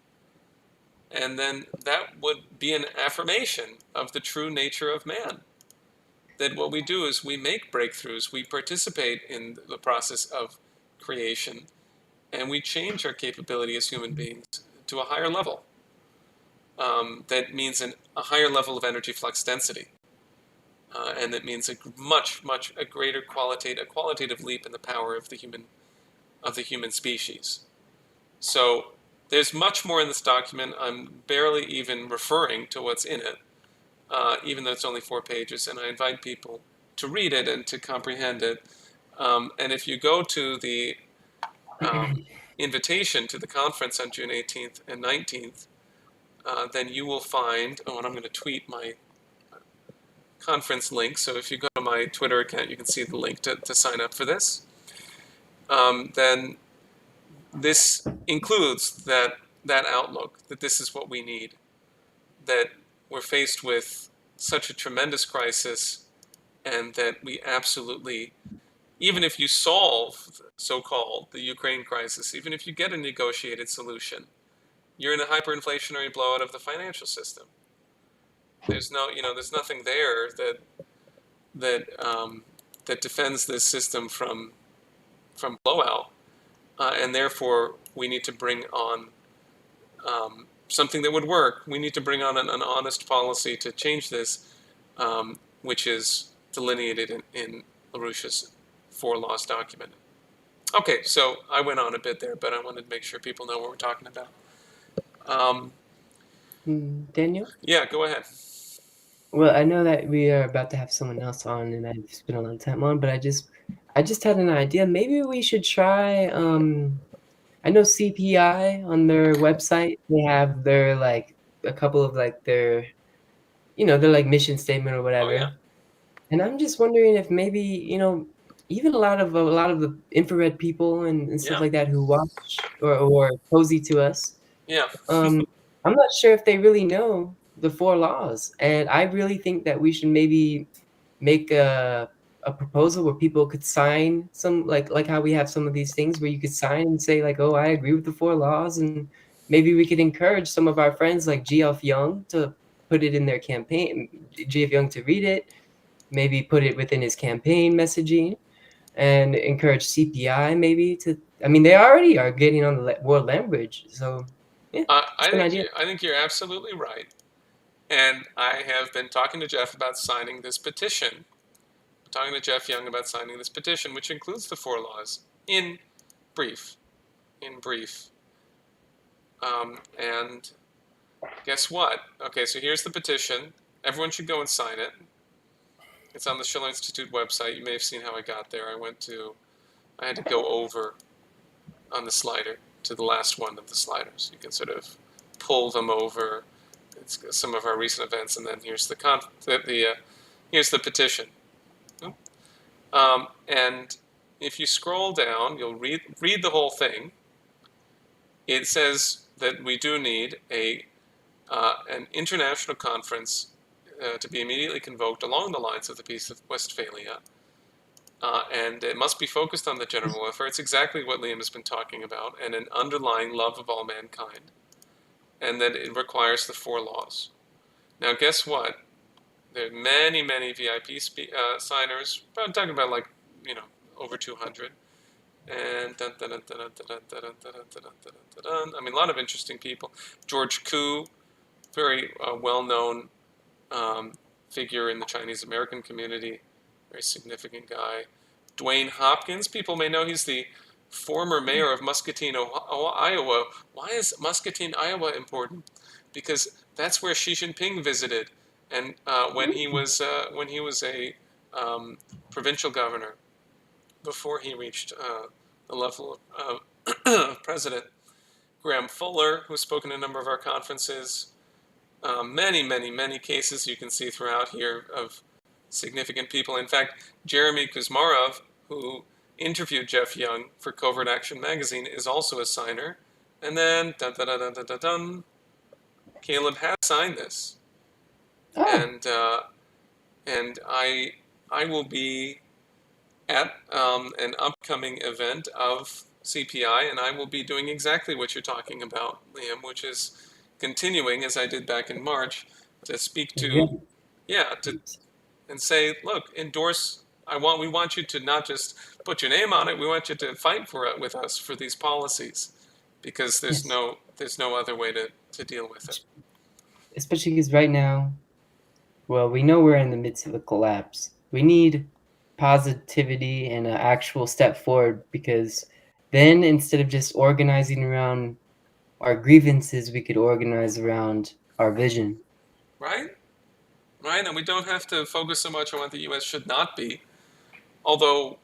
And then that would be an affirmation of the true nature of man. That what we do is we make breakthroughs, we participate in the process of creation, and we change our capability as human beings to a higher level. That means a higher level of energy flux density. and that means a greater qualitative leap in the power of the human species. So there's much more in this document. I'm barely even referring to what's in it, even though it's only 4 pages, and I invite people to read it and to comprehend it. And if you go to the invitation to the conference on June 18th and 19th, then you will find, and I'm going to tweet my conference link, so if you go to my Twitter account, you can see the link to sign up for this. Then this includes that outlook, that this is what we need, that we're faced with such a tremendous crisis, and that we absolutely, even if you solve, so-called, the Ukraine crisis, even if you get a negotiated solution, you're in a hyperinflationary blowout of the financial system. There's nothing there that defends this system from blowout, and therefore we need to bring on something that would work. We need to bring on an honest policy to change this, which is delineated in LaRouche's 4 laws document. Okay, so I went on a bit there, but I wanted to make sure people know what we're talking about. Daniel? Yeah, go ahead. Well, I know that we are about to have someone else on, and I've spent a lot of time on, but I just had an idea. Maybe we should try. I know CPI on their website. They have their a couple of their, their mission statement or whatever. Oh, yeah. And I'm just wondering if maybe even a lot of the infrared people and stuff like that who watch or cozy to us. Yeah. I'm not sure if they really know the 4 laws, and I really think that we should maybe make a proposal where people could sign some, like how we have some of these things where you could sign and say oh, I agree with the 4 laws, and maybe we could encourage some of our friends like Geoff Young to put it in their campaign, Geoff Young to read it, maybe put it within his campaign messaging, and encourage CPI maybe to. I mean, they already are getting on the world language, so. Yeah, I think you're absolutely right. And I have been talking to Geoff about signing this petition. I'm talking to Geoff Young about signing this petition, which includes the 4 laws in brief. And guess what? Okay, so here's the petition. Everyone should go and sign it. It's on the Schiller Institute website. You may have seen how I got there. I had to go over on the slider to the last one of the sliders. You can sort of pull them over. It's some of our recent events, and then here's here's the petition. And if you scroll down, you'll read the whole thing. It says that we do need an international conference to be immediately convoked along the lines of the Peace of Westphalia. And it must be focused on the general welfare. It's exactly what Liam has been talking about, and an underlying love of all mankind. And that it requires the 4 laws. Now, guess what? There are many, many VIP signers. I'm talking about over 200. And I mean, a lot of interesting people. George Koo, very well-known figure in the Chinese American community, very significant guy. Dwayne Hopkins, people may know he's the former mayor of Muscatine, Iowa. Why is Muscatine, Iowa important? Because that's where Xi Jinping visited, and when he was a provincial governor, before he reached the level of president. Graham Fuller, who's spoken at a number of our conferences. Many, many, many cases you can see throughout here of significant people. In fact, Jeremy Kuzmarov, who interviewed Geoff Young for Covert Action magazine, is also a signer. And then, Caleb has signed this. Oh. And I will be at an upcoming event of CPI, and I will be doing exactly what you're talking about, Liam, which is continuing, as I did back in March, to speak to, and say, look, endorse. We want you to not just put your name on it. We want you to fight for it with us for these policies, because there's no other way to deal with it. Especially because right now, Well, we know we're in the midst of a collapse. We need positivity and an actual step forward, because then instead of just organizing around our grievances, we could organize around our vision. Right? Right? And we don't have to focus so much on what the U.S. should not be. Although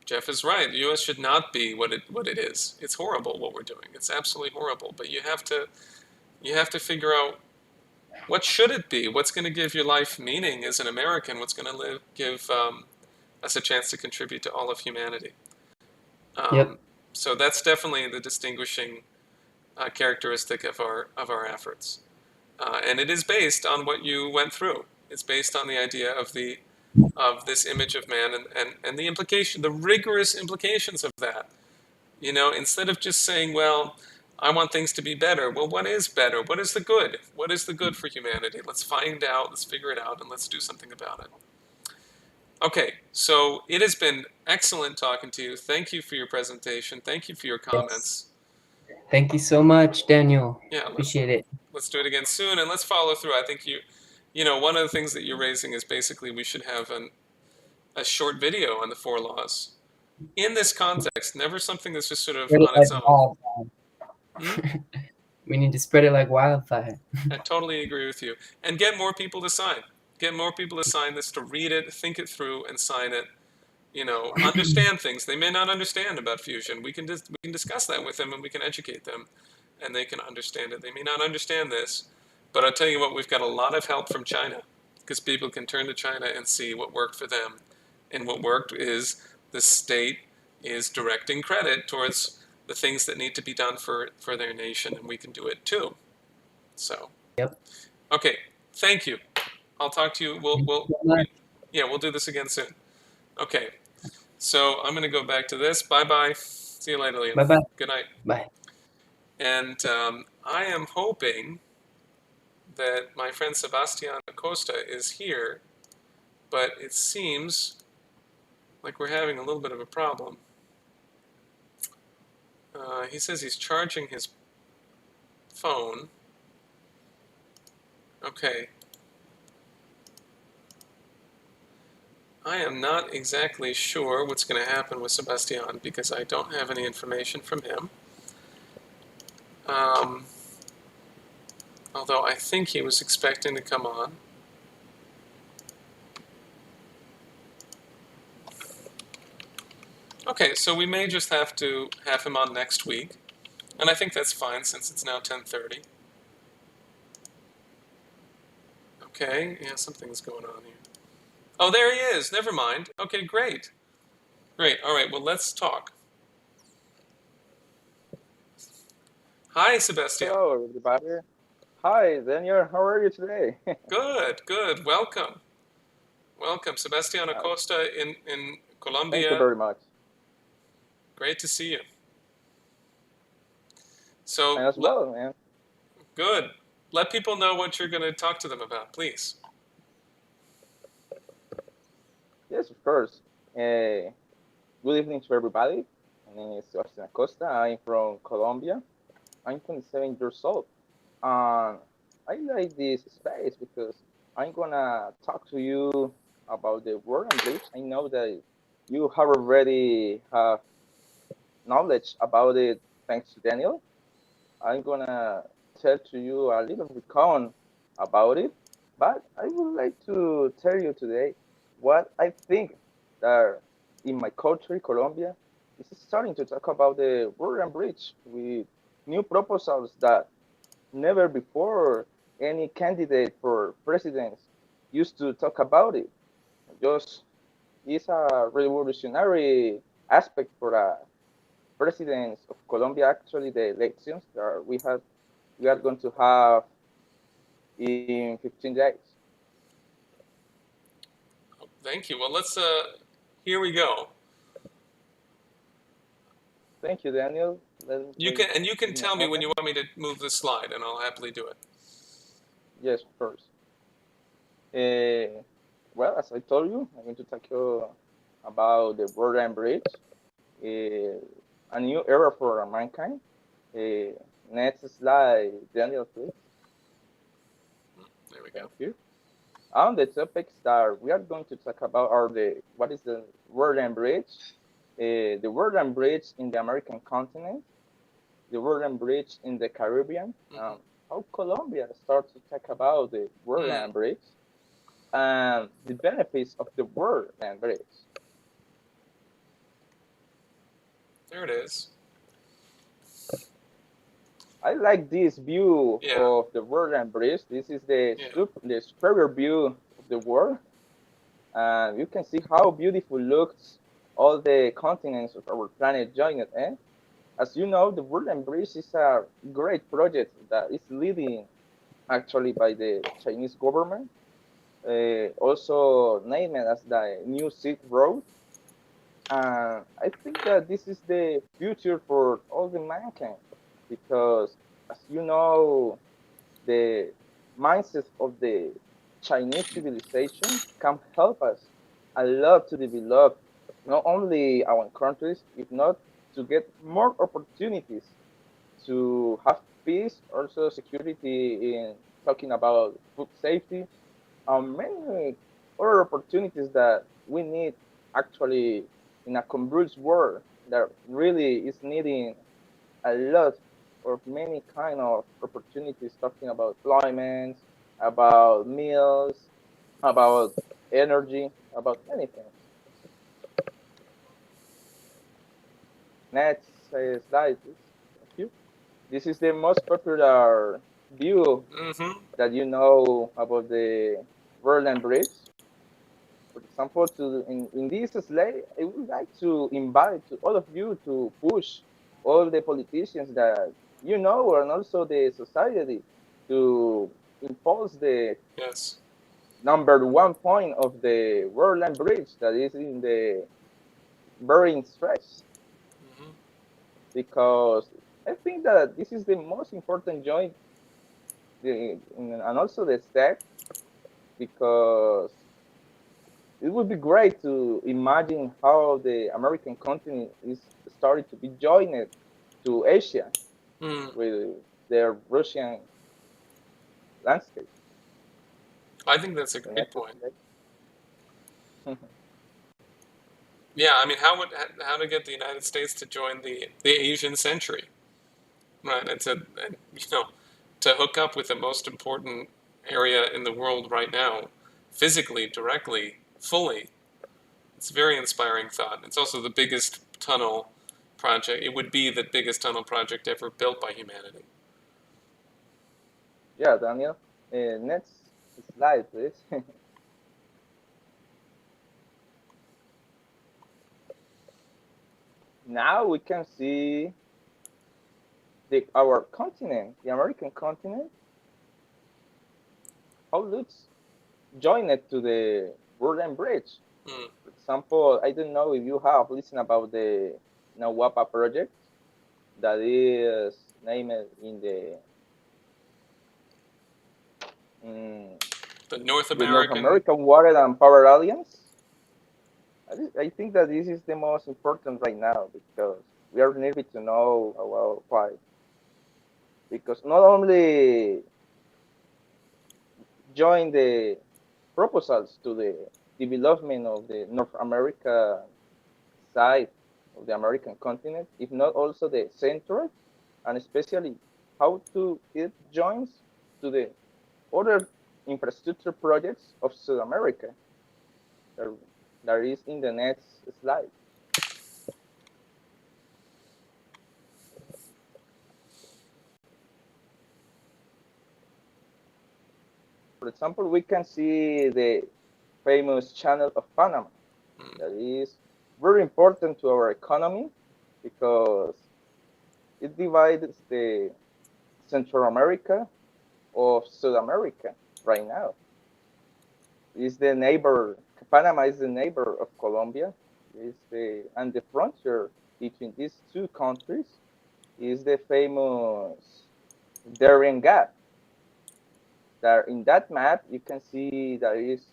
Geoff is right, the U.S. should not be what it is. It's horrible what we're doing. It's absolutely horrible. But you have to figure out, what should it be? What's going to give your life meaning as an American? What's going to give us a chance to contribute to all of humanity? Yep. So that's definitely the distinguishing characteristic of our efforts, and it is based on what you went through. It's based on the idea of this image of man, and the rigorous implications of that. Instead of just saying, well, I want things to be better. Well, what is better? What is the good? What is the good for humanity? Let's find out, let's figure it out, and let's do something about it. Okay, so it has been excellent talking to you. Thank you for your presentation. Thank you for your comments. Yes. Thank you so much, Daniel. Yeah, Appreciate it. let's do it again soon, and let's follow through. I think one of the things that you're raising is basically we should have a short video on the 4 laws in this context, never something that's just sort of Spread it on its like own. wildfire. We need to spread it like wildfire. I totally agree with you. And get more people to sign. Get more people to sign this, to read it, think it through, and sign it. Understand things they may not understand about fusion. We can discuss that with them, and we can educate them, and they can understand it. They may not understand this, but I'll tell you what, we've got a lot of help from China, because people can turn to China and see what worked for them. And what worked is the state is directing credit towards the things that need to be done for their nation, and we can do it too. So, Yep. okay, thank you. I'll talk to you. We'll do this again soon. Okay, so I'm going to go back to this. Bye-bye. See you later, Liam. Bye-bye. Good night. Bye. And I am hoping that my friend Sebastian Acosta is here, but it seems like we're having a little bit of a problem. He says he's charging his phone. Okay. I am not exactly sure what's going to happen with Sebastian, because I don't have any information from him. Although I think he was expecting to come on. Okay, so we may just have to have him on next week, and I think that's fine since it's now 10:30. Okay, yeah, something's going on here. Oh, there he is. Never mind. Okay, great. Great. All right, well, let's talk. Hi, Sebastian. Hello, everybody. Hi, Daniel. How are you today? Good, good. Welcome. Welcome. Sebastian Acosta in Colombia. Thank you very much. Great to see you. So, And as well, man. Good. Let people know what you're going to talk to them about, please. Yes, of course. Good evening to everybody. My name is Sebastian Acosta. I'm from Colombia. I'm 27 years old. I like this space because I'm gonna talk to you about the war and bridge. I know that you have already have knowledge about it thanks to Daniel. I'm gonna tell to you a little recount about it, but I would like to tell you today what I think that in my country, Colombia, is starting to talk about the road and bridge with new proposals that never before any candidate for president used to talk about it. Just it's a revolutionary aspect for a presidents of Colombia. Actually, the elections that we are going to have in 15 days. Thank you. Well, let's, here we go. Thank you, Daniel. You can tell me when you want me to move the slide, and I'll happily do it. Yes, of course. Well, as I told you, I'm going to talk you about the road and bridge, a new era for mankind. Next slide, Daniel, please. There we go. Thank you. On the topics that we are going to talk about are what is the World Bridge, the World Bridge in the American continent, the World Bridge in the Caribbean, how Colombia starts to talk about the World Bridge, and the benefits of the World Bridge. There it is. I like this view Yeah. of the World Bridge. This is the superior view of the world. And you can see how beautiful looks all the continents of our planet joined. As you know, the World Bridge is a great project that is leading actually by the Chinese government. Also named as the New Silk Road. And I think that this is the future for all the mankind because, as you know, the mindset of the Chinese civilization can help us a lot to develop not only our countries, if not to get more opportunities to have peace, also security in talking about food safety, and many other opportunities that we need actually in a convulsed world that really is needing a lot of many kind of opportunities talking about employment, about meals, about energy, about many things. Next slide, please. Thank you. This is the most popular view that you know about the Berlin Bridge. For example, in this slide, I would like to invite all of you to push all the politicians that you know and also the society to impose the number 1 point of the World Land Bridge that is in the Bering Stretch. Because I think that this is the most important joint and also the step, because it would be great to imagine how the American continent is starting to be joined to Asia with their Russian landscape. I think that's a great point. Yeah, I mean, how to get the United States to join the Asian century, right? And to hook up with the most important area in the world right now, physically, directly, fully. It's a very inspiring thought. It's also the biggest tunnel project. It would be the biggest tunnel project ever built by humanity. Yeah, Daniel. Next slide, please. Now we can see our continent, the American continent, how it looks joined to the Berlin Bridge. For example, I don't know if you have listened about the Nawapa project that is named in the North American Water and Power Alliance. I think that this is the most important right now because we are needed to know about why. Because not only join the proposals to the development of the North America side of the American continent, if not also the central, and especially how to it joins to the other infrastructure projects of South America. That is in the next slide. For example, we can see the famous Channel of Panama. That is very important to our economy because it divides the Central America of South America right now. Panama is the neighbor of Colombia, and the frontier between these two countries is the famous Darien Gap. There in that map, you can see that it is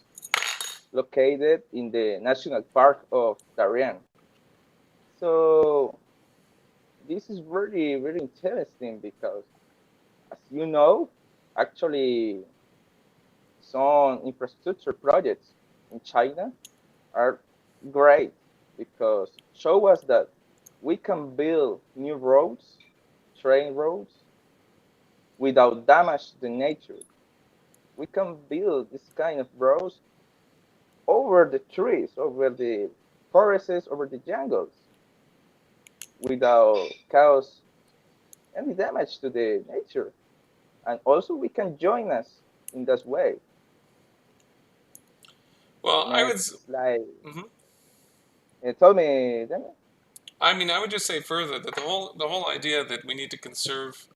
located in the National Park of Darien. So this is very, very interesting because, as you know, actually some infrastructure projects in China are great because show us that we can build new roads, train roads, without damage to the nature. We can build this kind of roads over the trees, over the forests, over the jungles, without cause any damage to the nature. And also we can join us in this way. Well, I would. Next slide. Mhm. Tell me, Daniel. I mean, I would just say further that the whole idea that we need to conserve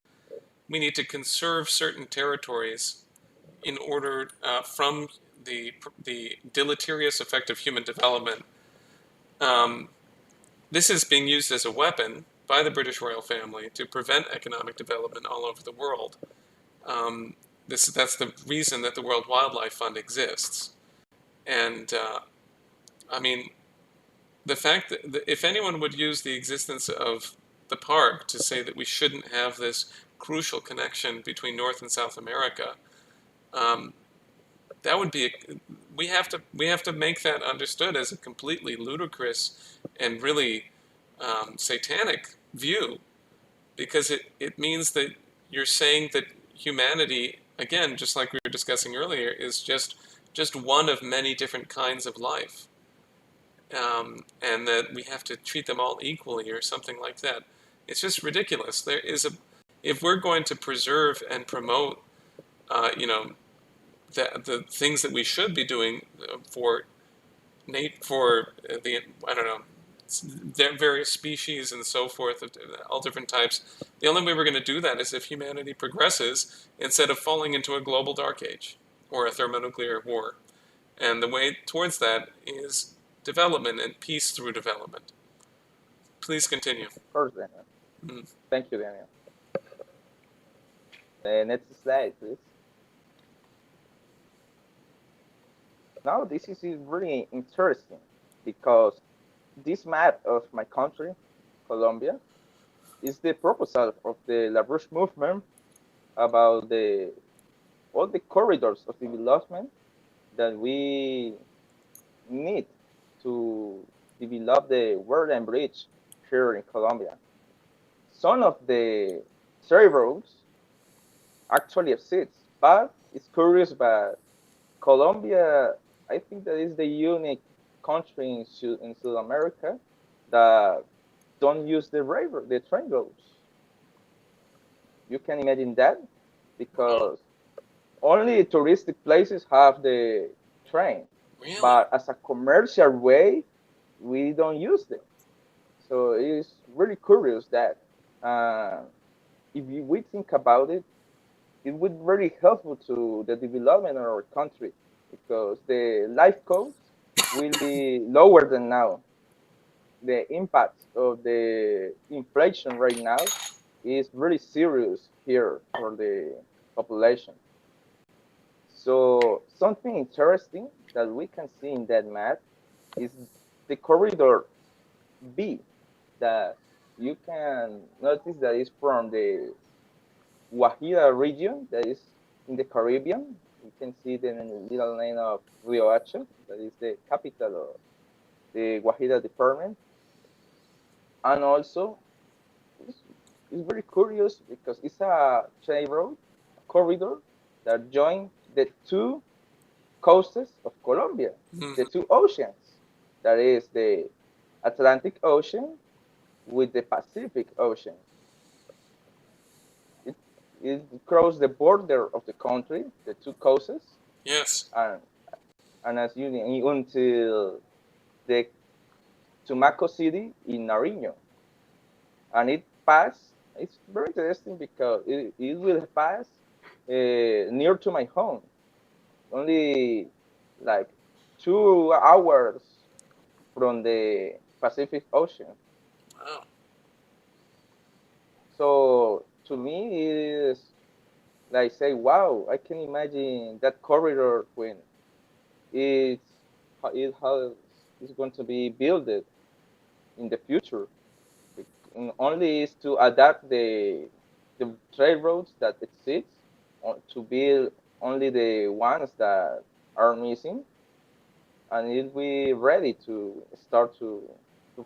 certain territories in order from the deleterious effect of human development. Um, this is being used as a weapon by the British royal family to prevent economic development all over the world. That's the reason that the World Wildlife Fund exists. And I mean, the fact that if anyone would use the existence of the park to say that we shouldn't have this crucial connection between North and South America, um, that would be we have to make that understood as a completely ludicrous and really satanic view, because it means that you're saying that humanity, again, just like we were discussing earlier, is just one of many different kinds of life, and that we have to treat them all equally or something like that. It's just ridiculous. If we're going to preserve and promote, you know, the things that we should be doing for the, I don't know, various species and so forth, of all different types. The only way we're going to do that is if humanity progresses instead of falling into a global dark age or a thermonuclear war. And the way towards that is development and peace through development. Please continue. Of course, Daniel. Mm. Thank you, Daniel. Next slide, please. Now, this is really interesting because this map of my country, Colombia, is the proposal of the La Rouche movement about all the corridors of development that we need to develop the World and Bridge here in Colombia. Some of the roads actually exist, but it's curious, but Colombia, I think that is the unique country in South America that don't use the train roads. You can imagine that because only touristic places have the train, Really? but as a commercial way, we don't use them. So it's really curious that if we think about it, it would be very helpful to the development of our country because the life cost will be lower than now. The impact of the inflation right now is really serious here for the population. So something interesting that we can see in that map is the corridor B that you can notice that is from the Guajira region that is in the Caribbean. You can see the little name of Riohacha, that is the capital of the Guajira department. And also, it's very curious because it's a train road, a corridor that joins the two coasts of Colombia, the two oceans. That is the Atlantic Ocean with the Pacific Ocean. It crosses the border of the country, the two coasts. Yes. And as you know, until the Tumaco City in Nariño. And it's very interesting because it will pass near to my home. Only like 2 hours from the Pacific Ocean. Wow. So to me, it is like say, wow, I can imagine that corridor when it's how it's going to be built in the future. Only is to adapt the railroads that exist to build only the ones that are missing, and it will be ready to start to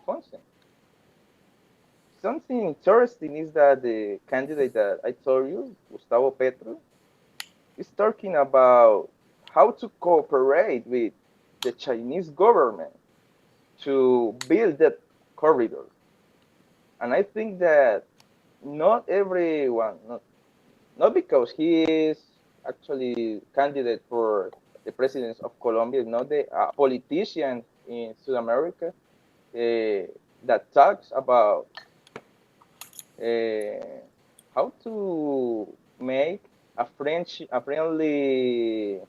function. Something interesting is that the candidate that I told you, Gustavo Petro, is talking about how to cooperate with the Chinese government to build that corridor. And I think that not everyone, not because he is actually candidate for the president of Colombia, not the politician in South America that talks about how to make a friendly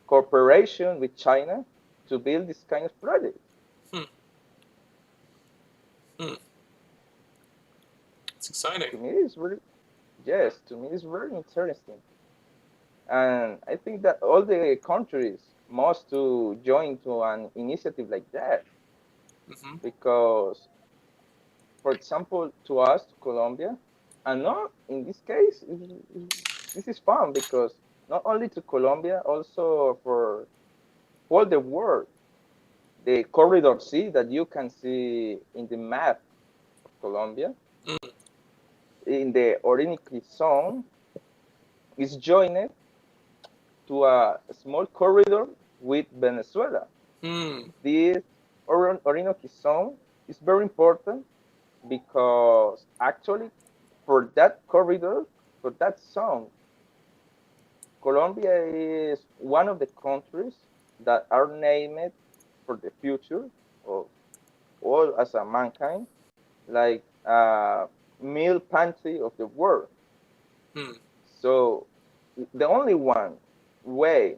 cooperation with China to build this kind of project. Hmm. Hmm. It's exciting. To me, it's really yes. To me, it's very interesting, and I think that all the countries must to join to an initiative like that Hmm. because, for example, to us, to Colombia, and not in this case, this is fun because not only to Colombia, also for all the world, the corridor C that you can see in the map of Colombia, Mm. in the Orinoco zone, is joined to a small corridor with Venezuela. Hmm. This Orinoco zone is very important because actually for that corridor, for that zone, Colombia is one of the countries that are named for the future of all as a mankind, like meal pantry of the world. Hmm. So the only one way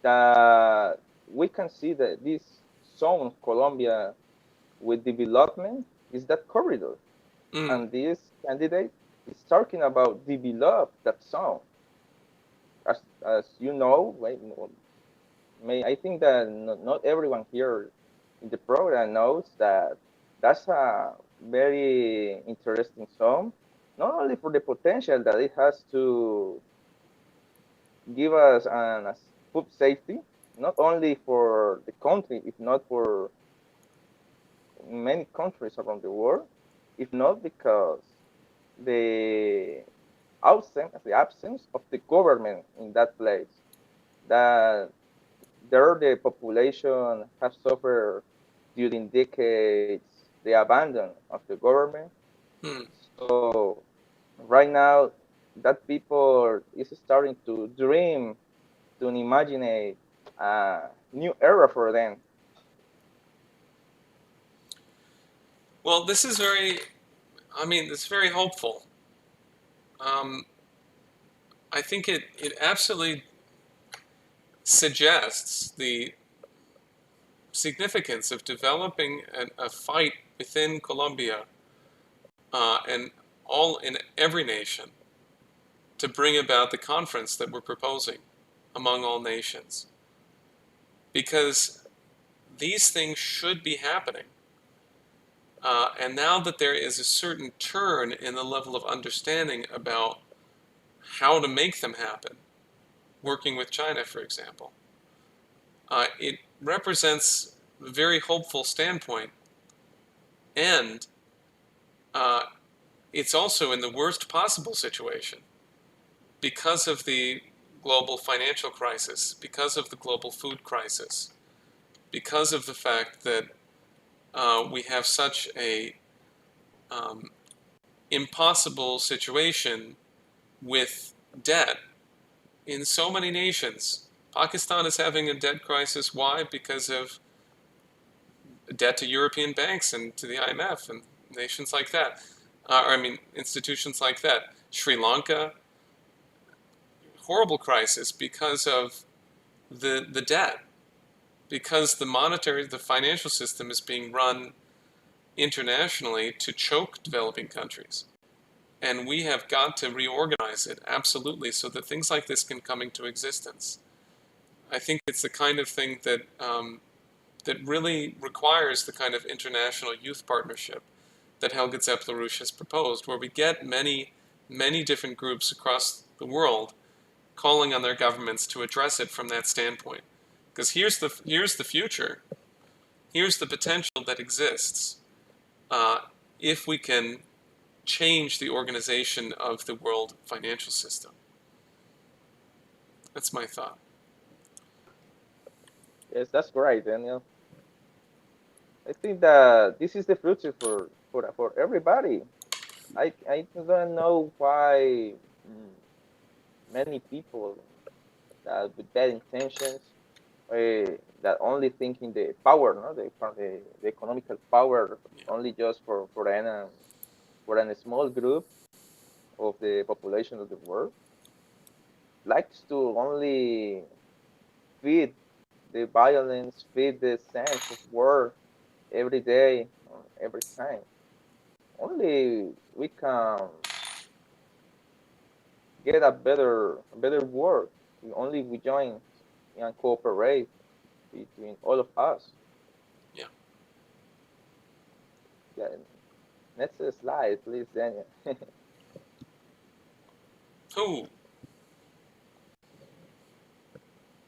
that we can see that this zone of Colombia with development is that corridor. Hmm. And this candidate is talking about develop that zone. As you know, right, I think that not everyone here in the program knows that that's a very interesting zone, not only for the potential that it has to give us an food safety, not only for the country, if not for many countries around the world, if not because the the absence of the government in that place, that there the population have suffered during decades the abandon of the government. Hmm. So right now, that people is starting to dream, to imagine a new era for them. Well, this is very, I mean, it's very hopeful. Um, I think it absolutely suggests the significance of developing a fight within Colombia and all in every nation to bring about the conference that we're proposing among all nations. Because these things should be happening. And now that there is a certain turn in the level of understanding about how to make them happen, working with China, for example, it represents a very hopeful standpoint. And uh, it's also in the worst possible situation because of the global financial crisis, because of the global food crisis, because of the fact that we have such a um, impossible situation with debt in so many nations. Pakistan is having a debt crisis. Why? Because of debt to European banks and to the IMF and nations like that. Or I mean, institutions like that. Sri Lanka, horrible crisis because of the debt, because the financial system is being run internationally to choke developing countries. And we have got to reorganize it, absolutely, so that things like this can come into existence. I think it's the kind of thing that really requires the kind of international youth partnership that Helga Zepp-LaRouche has proposed, where we get many different groups across the world calling on their governments to address it from that standpoint. Because here's the future. Here's the potential that exists if we can change the organization of the world financial system. That's my thought. Yes, that's right, Daniel. I think that this is the future for everybody. I don't know why many people that with bad intentions that only thinking the power, no, the economical power Yeah. only just for a small group of the population of the world likes to only feed the violence, feed the sense of war every day, every time. Only we can get a better world. Only we join and cooperate between all of us. Yeah. Yeah. Next slide, please, Daniel. Oh,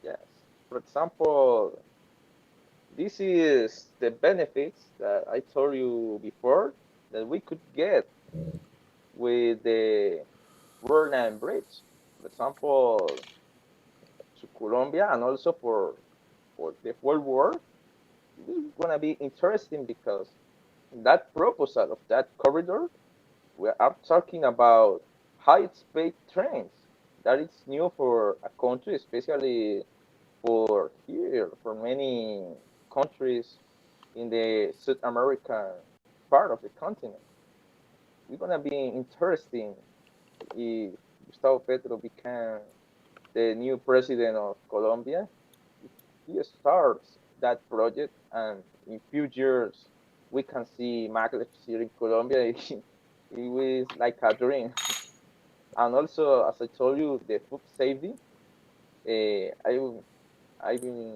Yes. For example, this is the benefits that I told you before that we could get with the Berlin Bridge. For example, to Colombia and also for the whole world, it's gonna be interesting because that proposal of that corridor, we are talking about high-speed trains. That is new for a country, especially for here, for many countries in the South American part of the continent. It's gonna be interesting if Gustavo Petro became the new president of Colombia. If he starts that project, and in few years we can see maglevs here in Colombia, it was like a dream. And also, as I told you, the food safety, I've been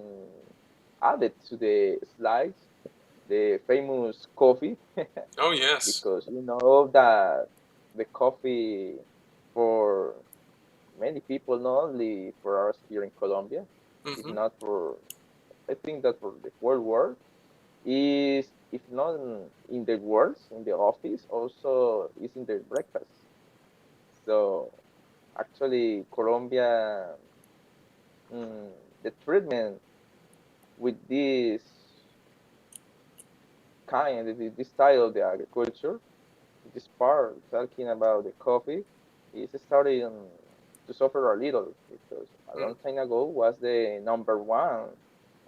added to the slides the famous coffee oh yes. because you know that the coffee for many people, not only for us here in Colombia, if Mm-hmm. not for, I think that for the whole world, is if not in the words, in the office, also is in the breakfast. So actually, Colombia, mm, the treatment with this style of the agriculture, this part talking about the coffee, is starting to suffer a little because a Mm. long time ago was the number one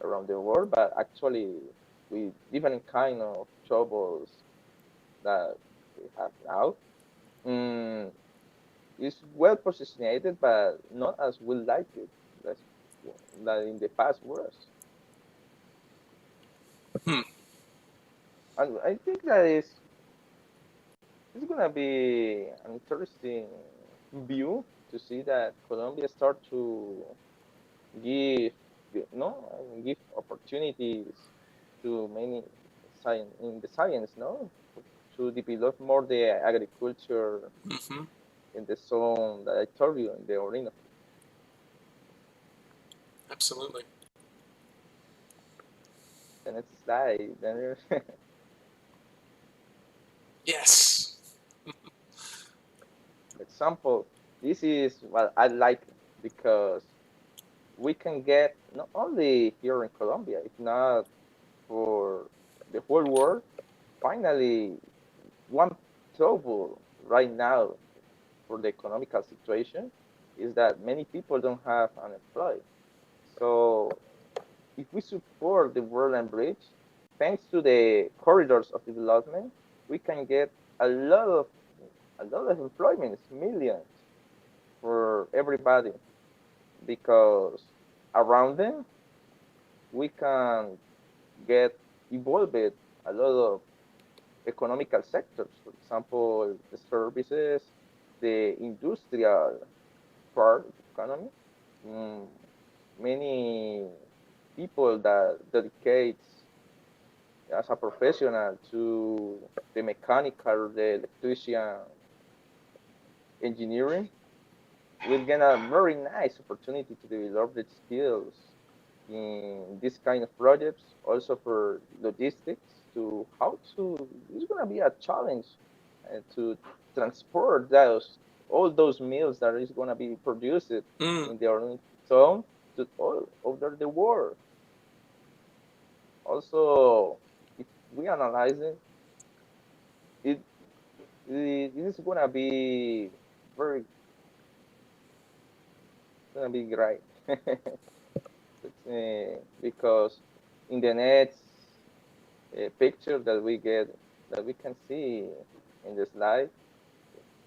around the world, but actually with different kind of troubles that we have now, mm, it's well positioned, but not as we like it. That's that in the past was. Hmm. And I think that it's gonna be an interesting view to see that Colombia start to give give opportunities to many science in the science, no, to develop more the agriculture Mm-hmm. in the zone that I told you in the Orinoco. Absolutely. The next slide, then Yes. for example, this is what I like because we can get not only here in Colombia, if not for the whole world. Finally, one trouble right now for the economical situation is that many people don't have unemployed. So if we support the World and Bridge, thanks to the corridors of development, we can get a lot of employments, millions for everybody because around them we can get involved a lot of economical sectors. For example, the services, the industrial part of the economy. Mm, Many people that dedicates as a professional to the mechanical, the electrician, engineering, will get a very nice opportunity to develop the skills in this kind of projects, also for logistics, to how to, it's going to be a challenge to transport all those meals that is going to be produced in the Olympic zone to all over the world. Also, if we analyze it, it is going to be very, going to be great. Because in the next picture that we get, that we can see in the slide,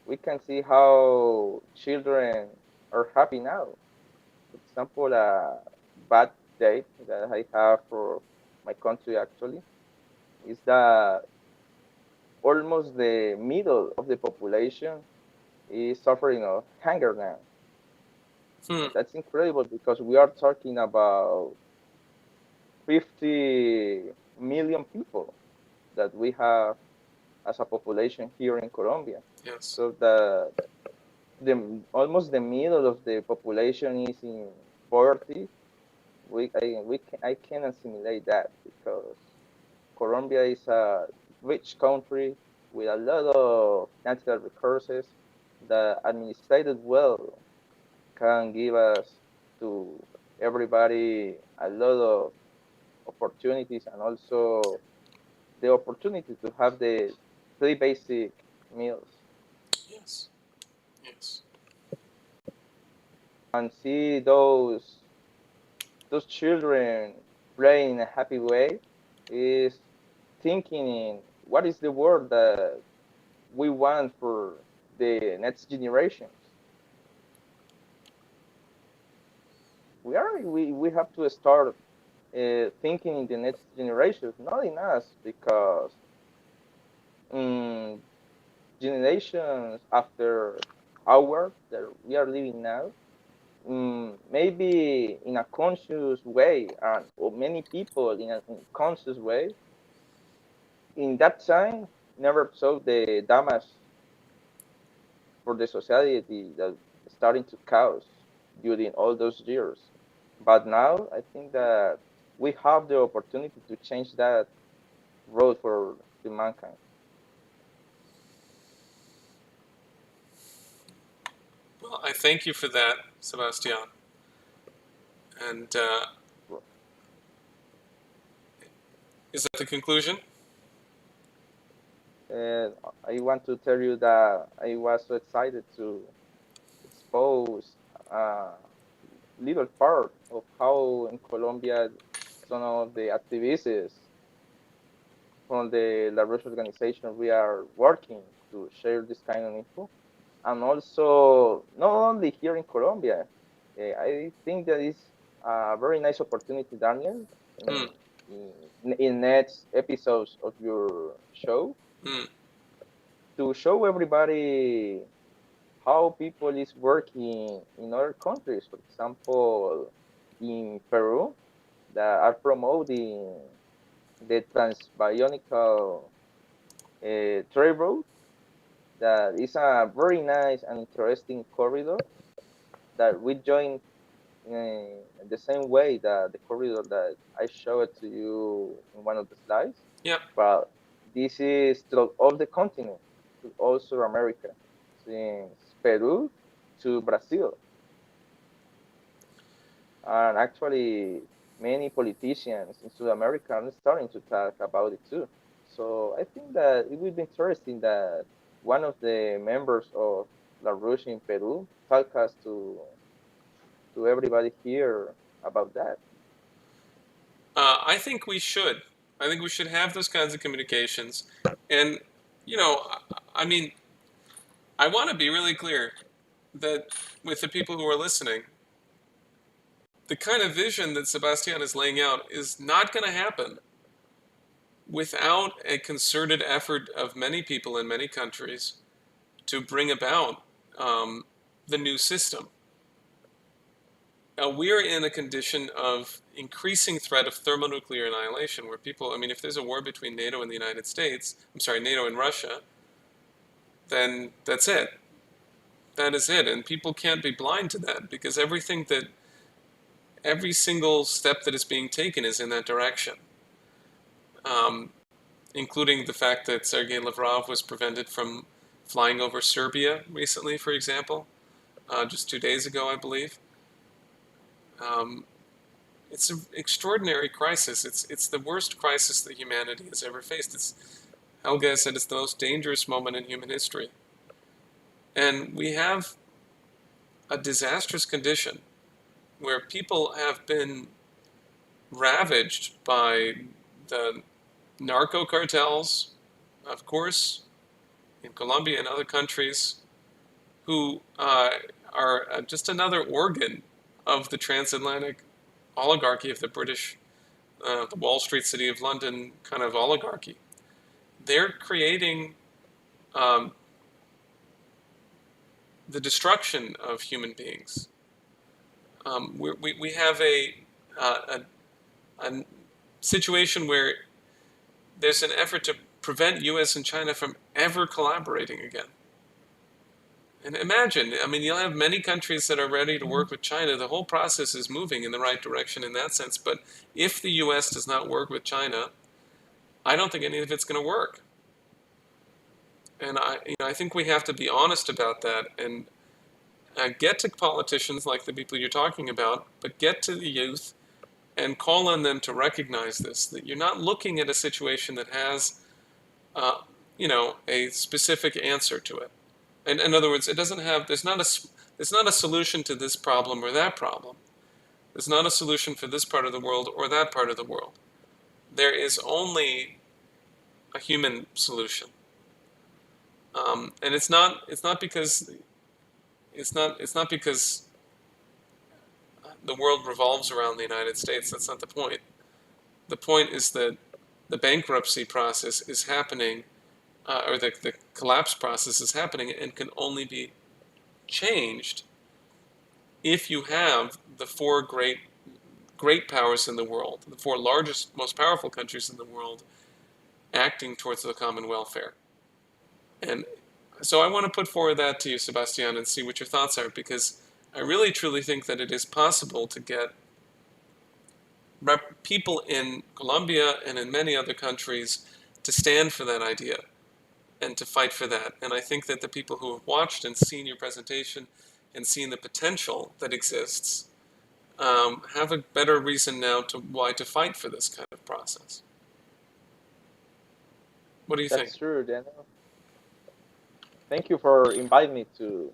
we can see how children are happy now. For example, a bad date that I have for my country actually is that almost the middle of the population is suffering of hunger now. That's incredible because we are talking about 50 million people that we have as a population here in Colombia. Yes. So almost the middle of the population is in poverty. I can assimilate that because Colombia is a rich country with a lot of natural resources that administrated well can give us to everybody a lot of opportunities and also the opportunity to have the 3 basic meals. Yes. Yes. And see those children playing in a happy way is thinking in what is the world that we want for the next generations. We have to start thinking in the next generations, not in us, because generations after our that we are living now, maybe in a conscious way, or many people in a conscious way, in that time never saw the damage for the society that starting to cause during all those years. But now I think that we have the opportunity to change that road for the mankind. Well, I thank you for that, Sebastian. And is that the conclusion? I want to tell you that I was so excited to expose a little part of how in Colombia some of the activists from the La Roche organization we are working to share this kind of info. And also, not only here in Colombia, I think that is a very nice opportunity, Daniel, in next episodes of your show to show everybody how people is working in other countries. For example, in Peru, that are promoting the transbionical trade route. That is a very nice and interesting corridor that we join the same way that the corridor that I showed to you in one of the slides. Yep. But this is through all the continent, to also America, since Peru to Brazil. And actually, many politicians in South America are starting to talk about it too. So I think that it would be interesting that one of the members of La Roche in Peru talk us to everybody here about that. I think we should. I think we should have those kinds of communications. And, you know, I mean, I want to be really clear that with the people who are listening, the kind of vision that Sebastian is laying out is not going to happen without a concerted effort of many people in many countries to bring about the new system. Now, we're in a condition of increasing threat of thermonuclear annihilation where people, I mean, if there's a war between NATO and the United States, I'm sorry, NATO and Russia, then that's it. That is it, and people can't be blind to that because every single step that is being taken is in that direction, um, including the fact that Sergei Lavrov was prevented from flying over Serbia recently, for example, just 2 days ago, I believe. Um, it's an extraordinary crisis. It's the worst crisis that humanity has ever faced. Helga said it's the most dangerous moment in human history. And we have a disastrous condition where people have been ravaged by the narco cartels, of course, in Colombia and other countries, who are just another organ of the transatlantic oligarchy of the British, the Wall Street City of London kind of oligarchy. They're creating the destruction of human beings. We have a situation where there's an effort to prevent U.S. and China from ever collaborating again. And imagine, I mean, you'll have many countries that are ready to work with China. The whole process is moving in the right direction in that sense. But if the U.S. does not work with China, I don't think any of it's going to work. And I think we have to be honest about that and get to politicians like the people you're talking about, but get to the youth and call on them to recognize this, that you're not looking at a situation that has, a specific answer to it. And in other words, it doesn't have, there's not a solution to this problem or that problem. There's not a solution for this part of the world or that part of the world. There is only a human solution. And it's not because the world revolves around the United States. That's not the point. The point is that the bankruptcy process is happening, or the collapse process is happening, and can only be changed if you have the four great powers in the world, the four largest, most powerful countries in the world, acting towards the common welfare. And so I want to put forward that to you, Sebastian, and see what your thoughts are, because I really truly think that it is possible to get people in Colombia and in many other countries to stand for that idea and to fight for that. And I think that the people who have watched and seen your presentation and seen the potential that exists have a better reason now why to fight for this kind of process. What do you think? That's true, Daniel. Thank you for inviting me to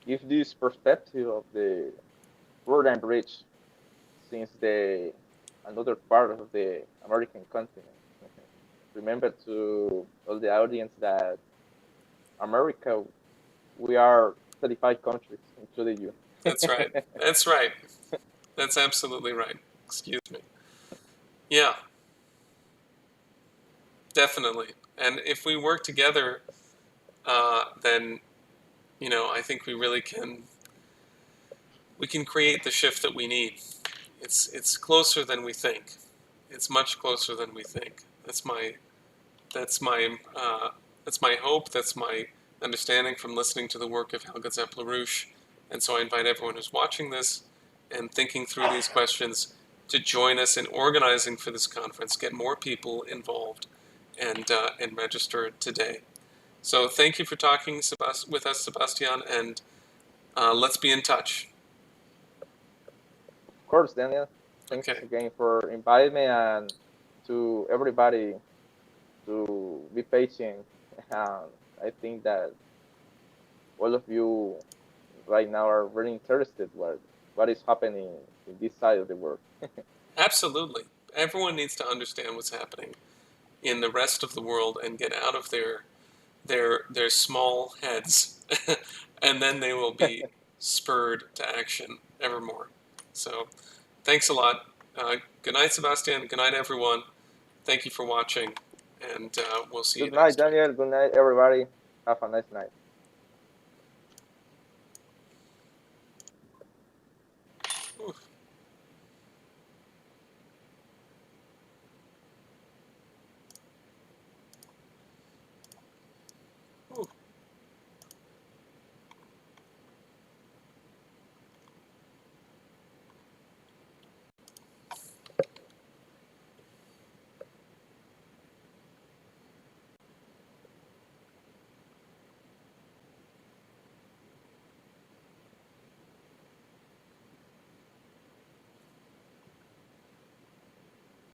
give this perspective of the world and rich since another part of the American continent. Remember to all the audience that America, we are 35 countries, including you. That's right. That's right. That's absolutely right. Excuse me. Yeah. Definitely. And if we work together, then, I think we really we can create the shift that we need. It's closer than we think. It's much closer than we think. That's my hope. That's my understanding from listening to the work of Helga Zepp-LaRouche. And so I invite everyone who's watching this and thinking through these questions to join us in organizing for this conference, get more people involved, and register today. So thank you for talking with us, Sebastian, and let's be in touch. Of course, Daniel. Thanks again for inviting me, and to everybody to be patient. I think that all of you right now are very interested what is happening in this side of the world. Absolutely. Everyone needs to understand what's happening in the rest of the world and get out of their small heads, and then they will be spurred to action evermore. So thanks a lot. Good night, Sebastian. Good night, everyone. Thank you for watching, and we'll see you next time. Good night, Daniel. Good night, everybody. Have a nice night.